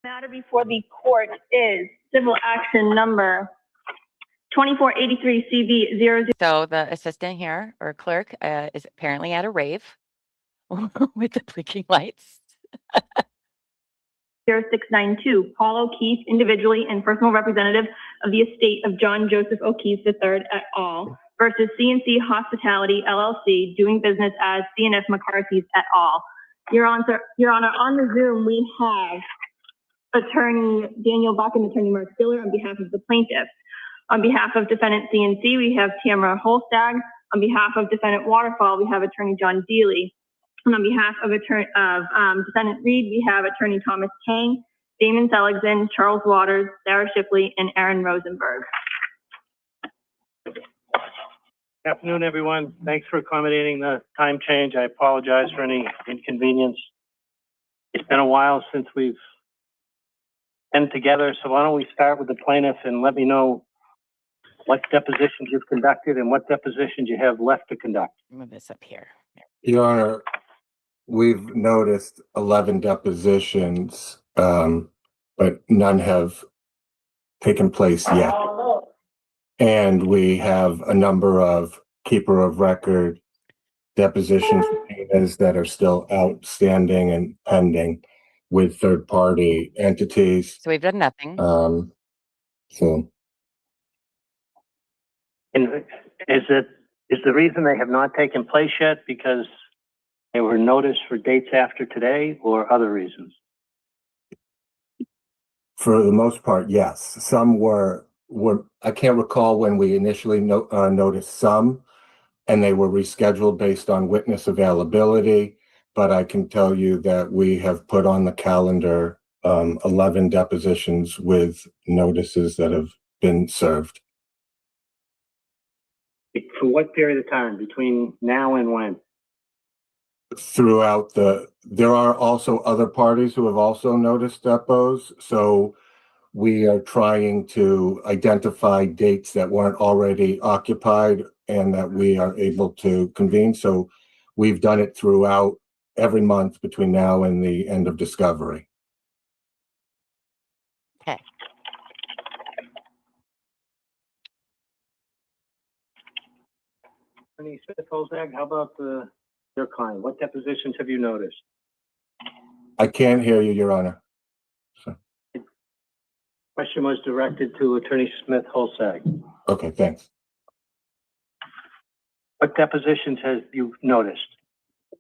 Matter before the court is civil action number 2483 CV 00. So the assistant here or clerk is apparently at a rave with the blinking lights. 0692, Paul O'Keefe, individually and personal representative of the estate of John Joseph O'Keefe III et al. Versus CNC Hospitality LLC, doing business as CNF McCarthy's et al. Your Honor, on the Zoom we have Attorney Daniel Buck and Attorney Mark Stiller on behalf of the plaintiff. On behalf of defendant CNC, we have Tamara Holstag. On behalf of defendant Waterfall, we have Attorney John Deely. And on behalf of defendant Reed, we have Attorney Thomas Tang, Damon Seligson, Charles Waters, Sarah Shipley, and Aaron Rosenberg. Good afternoon, everyone. Thanks for accommodating the time change. I apologize for any inconvenience. It's been a while since we've been together, so why don't we start with the plaintiff and let me know what depositions you've conducted and what depositions you have left to conduct. Move this up here. Your Honor, we've noticed 11 depositions, but none have taken place yet. And we have a number of keeper of record deposition subpoenas that are still outstanding and pending with third-party entities. So we've done nothing. So And is the reason they have not taken place yet because they were noticed for dates after today, or other reasons? for the most part, yes. Some were I can't recall when we initially noticed some, and they were rescheduled based on witness availability. But I can tell you that we have put on the calendar 11 depositions with notices that have been served. For what period of time between now and when? Throughout there are also other parties who have also noticed depots. So we are trying to identify dates that weren't already occupied and that we are able to convene. So we've done it throughout every month between now and the end of discovery. Okay. Attorney Smith-Holzag, how about your client? What depositions have you noticed? I can't hear you, Your Honor. Question was directed to Attorney Smith-Holzag. Okay, thanks. What depositions have you noticed?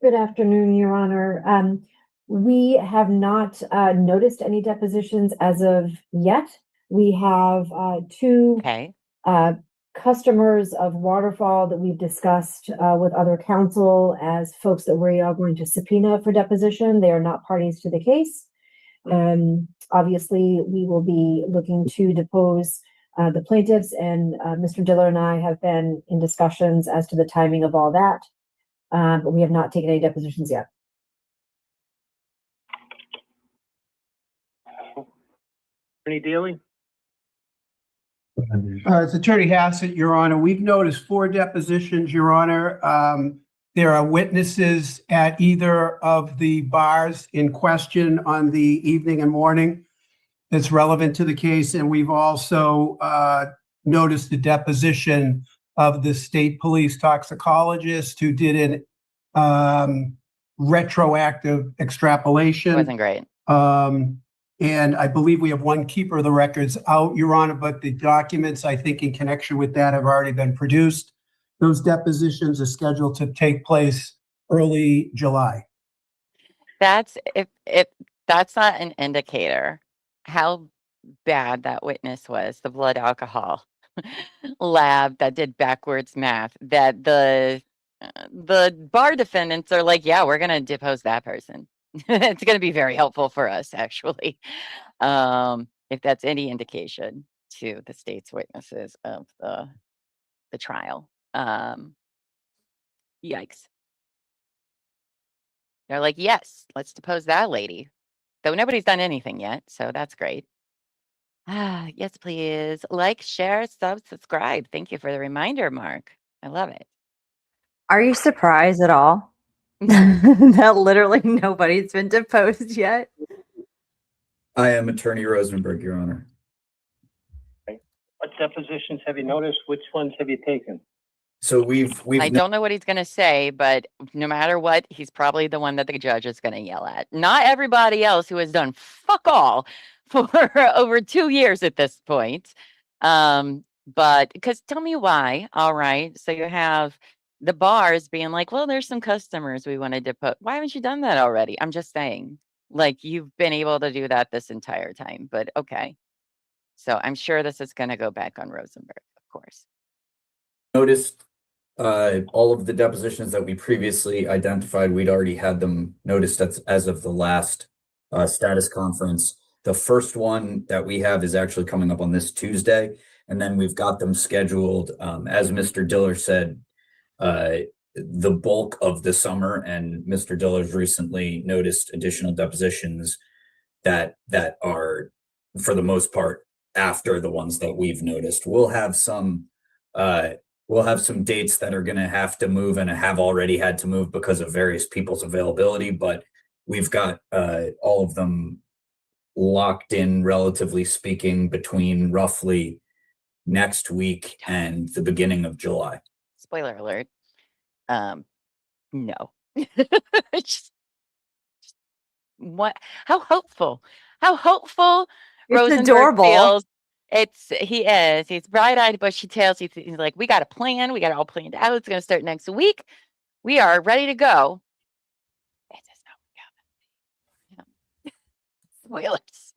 Good afternoon, Your Honor. We have not noticed any depositions as of yet. We have two customers of Waterfall that we've discussed with other counsel as folks that we are going to subpoena for deposition. They are not parties to the case. Obviously, we will be looking to depose the plaintiffs, and Mr. Diller and I have been in discussions as to the timing of all that, but we have not taken any depositions yet. Attorney Daly? It's Attorney Hassett, Your Honor. We've noticed 4 depositions, Your Honor. There are witnesses at either of the bars in question on the evening and morning that's relevant to the case. And we've also noticed the deposition of the state police toxicologist who did an retroactive extrapolation. Wasn't great. And I believe we have one keeper of the records out, Your Honor, but the documents, I think, in connection with that have already been produced. Those depositions are scheduled to take place early July. That's if that's not an indicator how bad that witness was, the blood alcohol lab that did backwards math, that the bar defendants are like, yeah, we're going to depose that person. It's going to be very helpful for us, actually, if that's any indication to the state's witnesses of the trial. Yikes. They're like, yes, let's depose that lady. Though nobody's done anything yet, so that's great. Yes, please. Like, share, subscribe. Thank you for the reminder, Mark. I love it. Are you surprised at all that literally nobody's been deposed yet? I am Attorney Rosenberg, Your Honor. What depositions have you noticed? Which ones have you taken? So we've I don't know what he's going to say, but no matter what, he's probably the one that the judge is going to yell at. Not everybody else who has done fuck all for over 2 years at this point. But because tell me why. All right. So you have the bars being like, well, there's some customers we wanted to put. Why haven't you done that already? I'm just saying, like, you've been able to do that this entire time, but okay. So I'm sure this is going to go back on Rosenberg, of course. Noticed all of the depositions that we previously identified. We'd already had them noticed as of the last status conference. The first one that we have is actually coming up on this Tuesday, and then we've got them scheduled, as Mr. Diller said, the bulk of the summer, and Mr. Diller's recently noticed additional depositions that are, for the most part, after the ones that we've noticed. We'll have some dates that are going to have to move and have already had to move because of various people's availability, but we've got all of them locked in, relatively speaking, between roughly next week and the beginning of July. Spoiler alert. No. Just what? How hopeful? How hopeful It's Rosenberg adorable. feels. He is. He's bright-eyed, bushy tails. He's like, we got a plan. We got it all planned out. It's going to start next week. We are ready to go. It does not work out. Spoilers.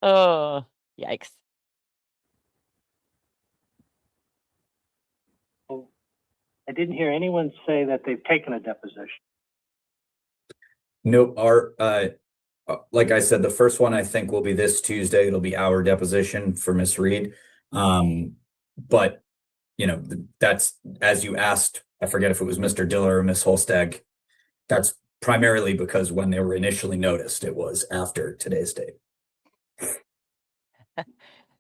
Oh, yikes. I didn't hear anyone say that they've taken a deposition. Nope. Like I said, the first one I think will be this Tuesday. It'll be our deposition for Miss Reed. But that's, as you asked, I forget if it was Mr. Diller or Miss Holstag. That's primarily because when they were initially noticed, it was after today's date.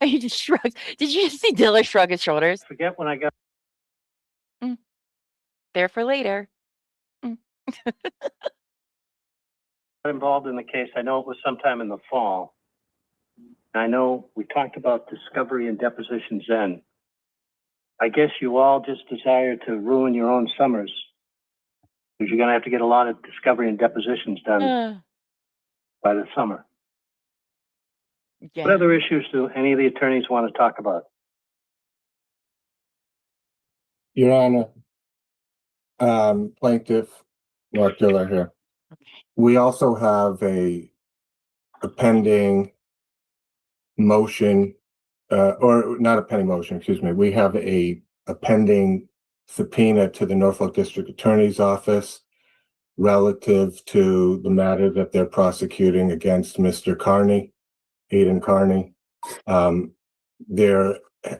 He just shrugs. Did you see Diller shrug his shoulders? Forget when I got There for later. involved in the case. I know it was sometime in the fall. I know we talked about discovery and depositions then. I guess you all just desire to ruin your own summers, because you're going to have to get a lot of discovery and depositions done by the summer. Yeah. What other issues do any of the attorneys want to talk about? Your Honor, Plaintiff Mark Diller here. We also have a pending motion, or not a pending motion, excuse me. We have a pending subpoena to the Norfolk District Attorney's Office relative to the matter that they're prosecuting against Mr. Carney, Aidan Carney.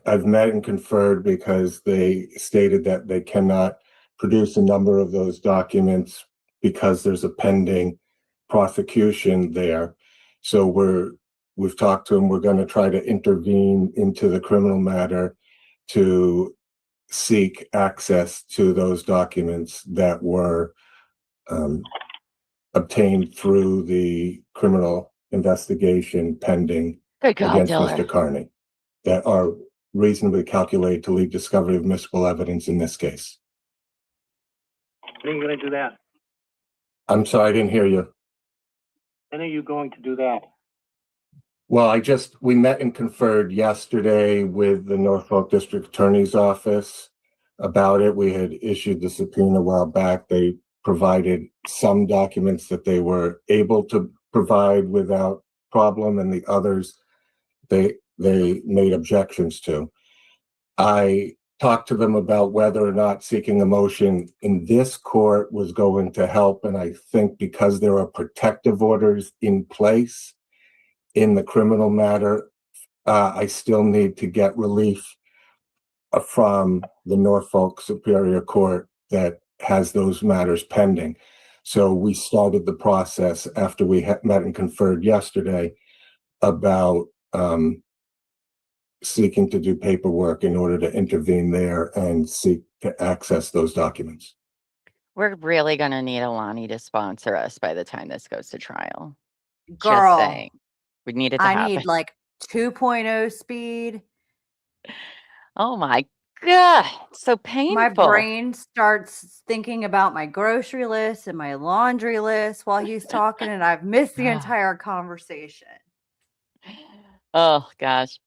I've met and conferred because they stated that they cannot produce a number of those documents because there's a pending prosecution there. So we've talked to them. We're going to try to intervene into the criminal matter to seek access to those documents that were obtained through the criminal investigation pending against Mr. Carney that are reasonably calculated to lead discovery of admissible evidence in this case. When are you going to do that? I'm sorry, I didn't hear you. When are you going to do that? Well, we met and conferred yesterday with the Norfolk District Attorney's Office about it. We had issued the subpoena a while back. They provided some documents that they were able to provide without problem, and the others they made objections to. I talked to them about whether or not seeking a motion in this court was going to help, and I think because there are protective orders in place in the criminal matter, I still need to get relief from the Norfolk Superior Court that has those matters pending. So we started the process after we met and conferred yesterday about seeking to do paperwork in order to intervene there and seek to access those documents. We're really going to need Alani to sponsor us by the time this goes to trial. Girl, Just saying. We need it to happen. I need like 2.0 speed. Oh my God. So painful. My brain starts thinking about my grocery list and my laundry list while he's talking, and I've missed the entire conversation. Oh gosh.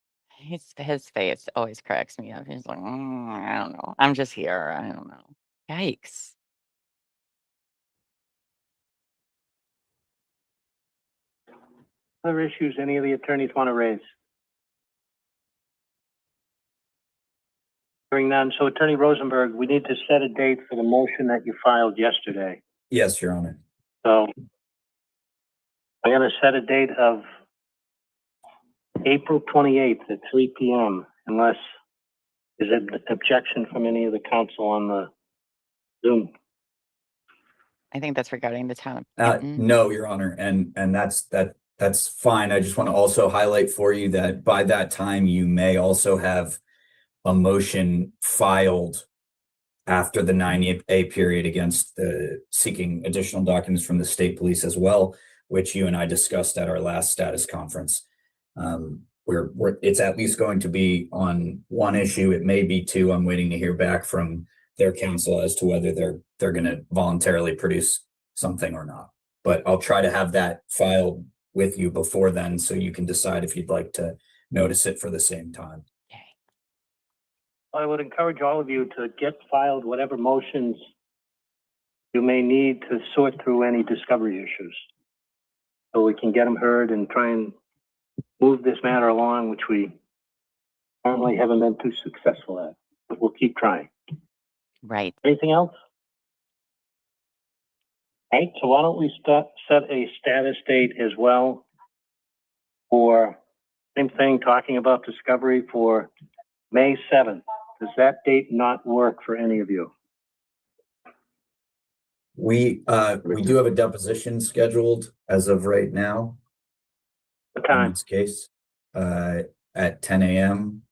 His face always cracks me up. He's like, I don't know. I'm just here. I don't know. Yikes. Other issues any of the attorneys want to raise? Hearing none. So Attorney Rosenberg, we need to set a date for the motion that you filed yesterday. Yes, Your Honor. So I'm going to set a date of April 28th at 3 p.m. unless there's an objection from any of the counsel on the Zoom. I think that's regarding the town. No, Your Honor, and that's fine. I just want to also highlight for you that by that time you may also have a motion filed after the 90-day period against the seeking additional documents from the state police as well, which you and I discussed at our last status conference. it's at least going to be on one issue. It may be two. I'm waiting to hear back from their counsel as to whether they're going to voluntarily produce something or not. But I'll try to have that filed with you before then, so you can decide if you'd like to notice it for the same time. I would encourage all of you to get filed whatever motions you may need to sort through any discovery issues, so we can get them heard and try and move this matter along, which we apparently haven't been too successful at, but we'll keep trying. Right. Anything else? All right, so why don't we set a status date as well for, same thing, talking about discovery for May 7th. Does that date not work for any of you? We do have a deposition scheduled as of right now. What time? In this case, at 10 a.m.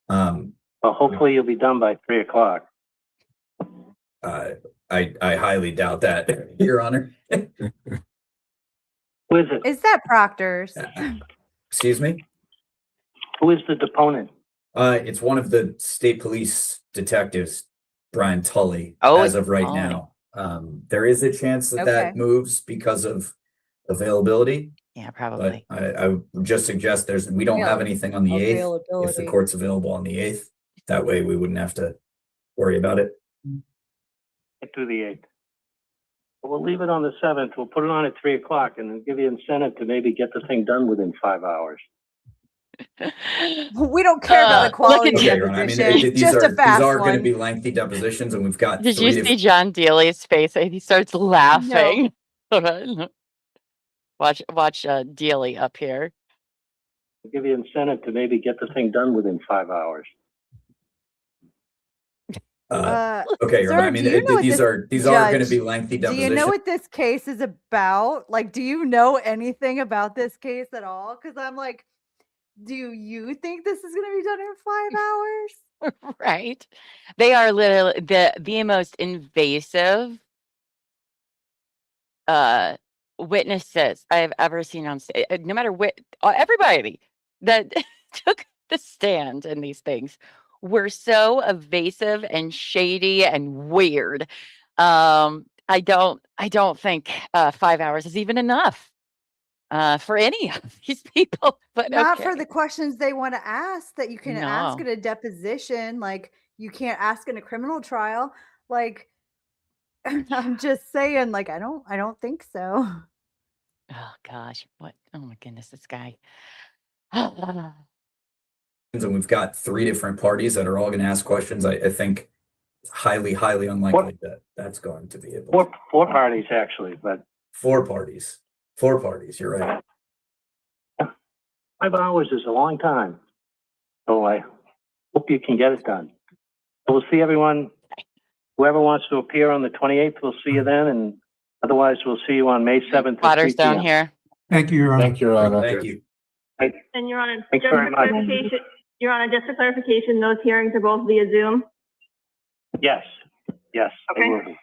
Well, hopefully you'll be done by 3 o'clock. I highly doubt that, Your Honor. Who is it? Is that Proctor's? Excuse me? Who is the deponent? It's one of the state police detectives, Brian Tully, Oh, as of right Tully. now. There is a chance that that Okay. moves because of availability, Yeah, but probably. I would just suggest we don't have anything on the 8th. If the Availability. court's available on the 8th, that way we wouldn't have to worry about it. Get through the 8th. But we'll leave it on the 7th. We'll put it on at 3 o'clock and then give you incentive to maybe get the thing done within 5 hours. We don't care about the Look quality at Okay, Your Honor. I deposition. mean, Just a fast these are going to one. be lengthy depositions, and we've got Did three you see different. John Dealey's face? He starts laughing. Watch Dealey up here. We'll give you incentive to maybe get the thing done within 5 hours. Okay, Your sir, Honor. I mean, do you know what these this are going to judge- be lengthy Do depositions. you know what this case is about? Like, do you know anything about this case at all? Because I'm like, do you think this is going to be done in 5 hours? Right. They are literally the most invasive witnesses I've ever seen on stage. No matter what, everybody that took the stand in these things were so evasive and shady and weird. I don't think 5 hours is even enough for any of these people. But Not okay. for the questions they want to ask that you can ask No. at a deposition. Like, you can't ask in a criminal trial. Like, I'm just saying, like, I don't think so. Oh gosh, what? Oh my goodness, this guy. And we've got three different parties that are all going to ask questions. I think it's highly, highly unlikely that that's going to be able. Four parties actually, but Four parties. You're right. 5 hours is a long time. So I hope you can get it done. So we'll see everyone. Whoever wants to appear on the 28th, we'll see you then. And otherwise, we'll see you on May 7th. at 3 Waters down p.m. here. Thank you, Your Honor. Thank you, Your Honor. Thank you. And Your Honor, Thanks just very for much. clarification, Your Honor, just for clarification, those hearings are both via Zoom? Yes, they Okay. will be.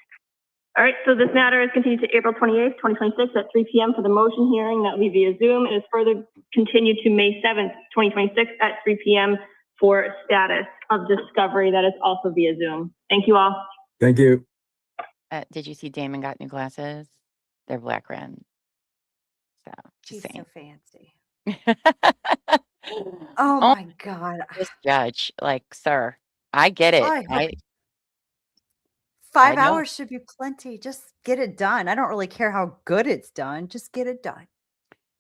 All right, so this matter is continued to April 28th, 2026 at 3 p.m. for the motion hearing. That will be via Zoom. It is further continued to May 7th, 2026 at 3 p.m. for status of discovery. That is also via Zoom. Thank you all. Thank you. Did you see Damon got new glasses? They're black red. So just She's saying. so fancy. Oh my God. This judge, like, sir, I get it. I- I 5 know. hours should be plenty. Just get it done. I don't really care how good it's done. Just get it done.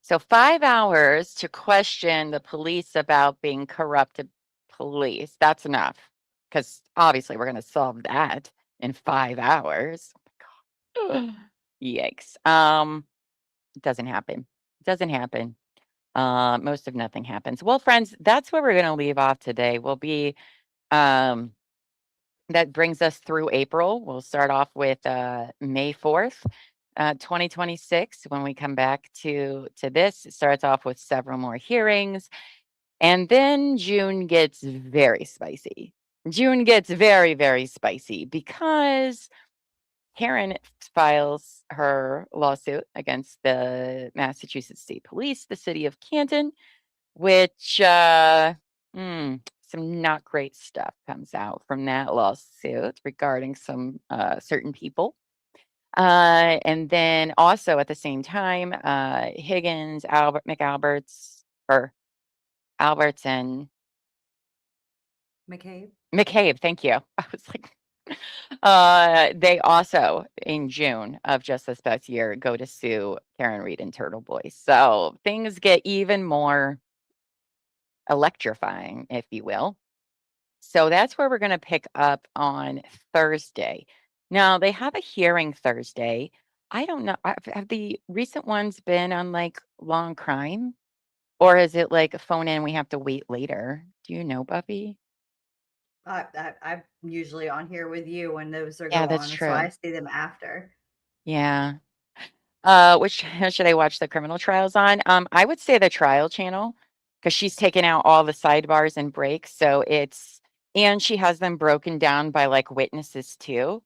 So 5 hours to question the police about being corrupted police. That's enough. Because obviously we're going to solve that in 5 hours. Oh my God. Yikes. It doesn't happen. It doesn't happen. Most of nothing happens. Well, friends, that's where we're going to leave off today. We'll be, that brings us through April. We'll start off with May 4th, 2026. When we come back to this, it starts off with several more hearings. And then June gets very spicy. June gets very, very spicy because Karen files her lawsuit against the Massachusetts State Police, the city of Canton, which some not great stuff comes out from that lawsuit regarding some certain people. And then also at the same time, Higgins, Alberts, and McCabe, thank you. I was like, they also in June of just this past year go to sue Karen Reed and Turtle Boy. So things get even more electrifying, if you will. So that's where we're going to pick up on Thursday. Now they have a hearing Thursday. I don't know. Have the recent ones been on like long crime? Or is it like a phone in, we have to wait later? Do you know, Buffy? I'm usually on here with you when those are Yeah, going that's on, so true. I see them after. Yeah. Which should I watch the criminal trials on? I would say the trial channel because she's taken out all the sidebars and breaks. So and she has them broken down by like witnesses too,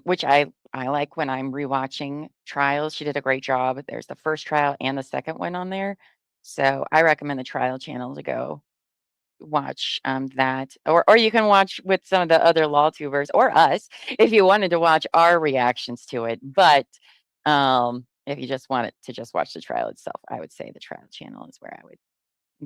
which I like when I'm rewatching trials. She did a great job. There's the first trial and the second one on there. So I recommend the trial channel to go watch that, or you can watch with some of the other law tubers or us if you wanted to watch our reactions to it. But if you just wanted to just watch the trial itself, I would say the trial channel is where I would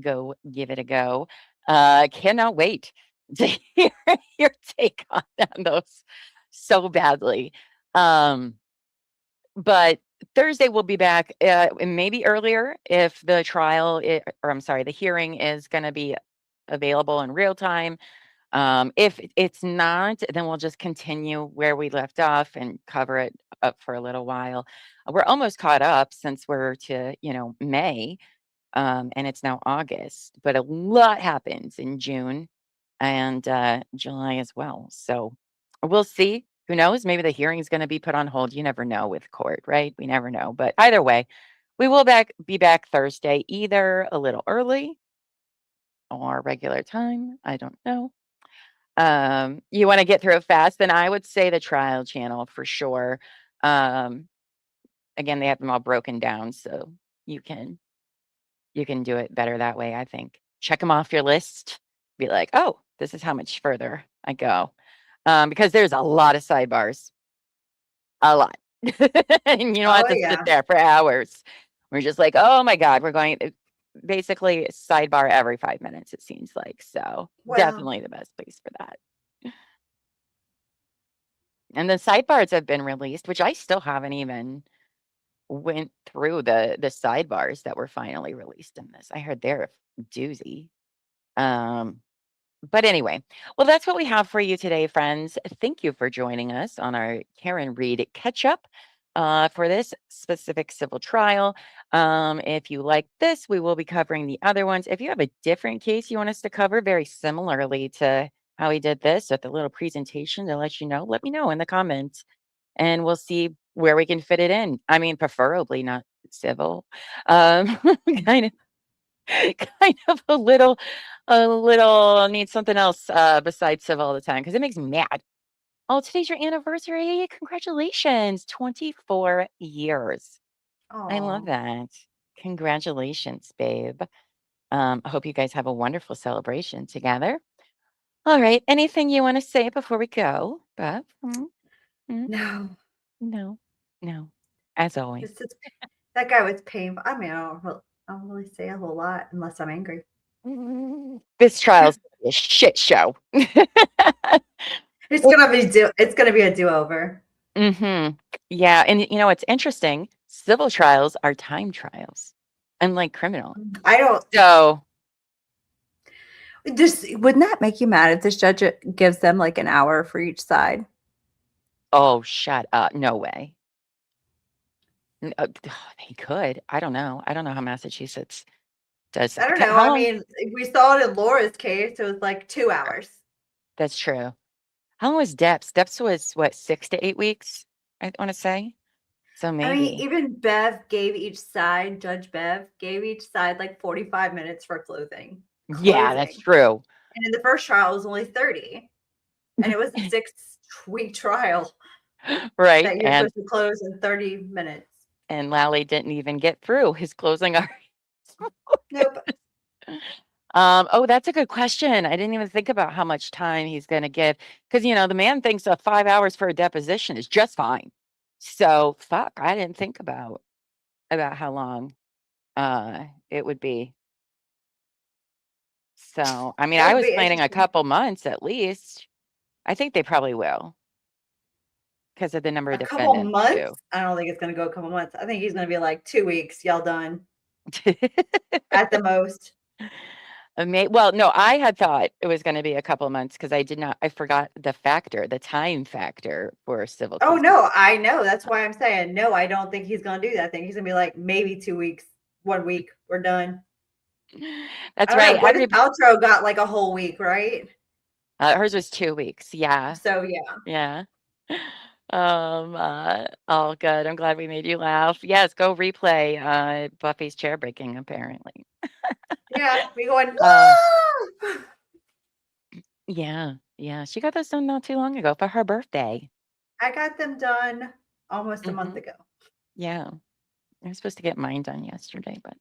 go give it a go. Cannot wait to hear your take on those so badly. But Thursday we'll be back, maybe earlier if the the hearing is going to be available in real time. If it's not, then we'll just continue where we left off and cover it up for a little while. We're almost caught up since we're to, May, and it's now August, but a lot happens in June and July as well. So we'll see. Who knows? Maybe the hearing is going to be put on hold. You never know with court, right? We never know. But either way, we will be back Thursday, either a little early or regular time. I don't know. You want to get through it fast, then I would say the trial channel for sure. Again, they have them all broken down, so you can do it better that way, I think. Check them off your list. Be like, oh, this is how much further I go. Because there's a lot of sidebars. A lot. And you don't have to sit there for hours. We're just like, oh my God, we're going basically sidebar every 5 minutes, it seems like. So definitely the best place for that. And the sidebars have been released, which I still haven't even went through the sidebars that were finally released in this. I heard they're a doozy. But anyway, well, that's what we have for you today, friends. Thank you for joining us on our Karen Reed catch up for this specific civil trial. If you like this, we will be covering the other ones. If you have a different case you want us to cover very similarly to how we did this with a little presentation to let you know, let me know in the comments and we'll see where we can fit it in. I mean, preferably not civil, kind of a little need something else besides civil all the time because it makes me mad. Oh, today's your anniversary. Congratulations. 24 years. I love that. Congratulations, babe. I hope you guys have a wonderful celebration together. All right. Anything you want to say before we go, Beth? No. As always. That guy was painful. I mean, I don't really say a whole lot unless I'm angry. This trial's a shit show. It's gonna be a do-over. Yeah, and it's interesting. Civil trials are time trials, unlike criminal. So wouldn't that make you mad if this judge gives them like an hour for each side? Oh, shut up. No way. They could. I don't know. I don't know how Massachusetts does that. I don't know. I mean, we saw it in Laura's case. It was like 2 hours. That's true. How long was Depp's? Depp's was what, 6 to 8 weeks, I want to say. So maybe. I mean, even Judge Bev gave each side like 45 minutes for closing. Yeah, that's true. And in the first trial, it was only 30. And it was a 6-week trial. Right. that you're And supposed to close in 30 minutes. Lally didn't even get through his closing argument. Nope. Oh, that's a good question. I didn't even think about how much time he's going to give because, the man thinks 5 hours for a deposition is just fine. So, fuck, I didn't think about how long it would be. So, I mean, I It'll was be planning a interesting. couple months at least. I think they probably will because of the number of A couple defendants months? too. I don't think it's going to go a couple months. I think he's going to be like 2 weeks. Y'all done at the most. Well, no, I had thought it was going to be a couple months because I forgot the time factor for civil Oh cases. no, I know. That's why I'm saying no. I don't think he's going to do that thing. He's going to be like maybe 2 weeks, 1 week. We're done. That's I don't right. know. Gwyneth Paltrow got like a whole week, right? Hers was 2 weeks. Yeah. So yeah. Yeah. All good. I'm glad we made you laugh. Yes, go replay Buffy's chair breaking, apparently. Yeah, we going. Yeah. She got those done not too long ago for her birthday. I got them done almost a month ago. Yeah. I was supposed to get mine done yesterday, but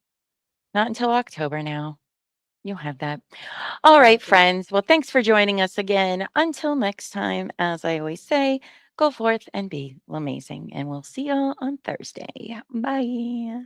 not until October now. You'll have that. All right, friends. Well, thanks for joining us again. Until next time, as I always say, go forth and be amazing. And we'll see you on Thursday. Bye.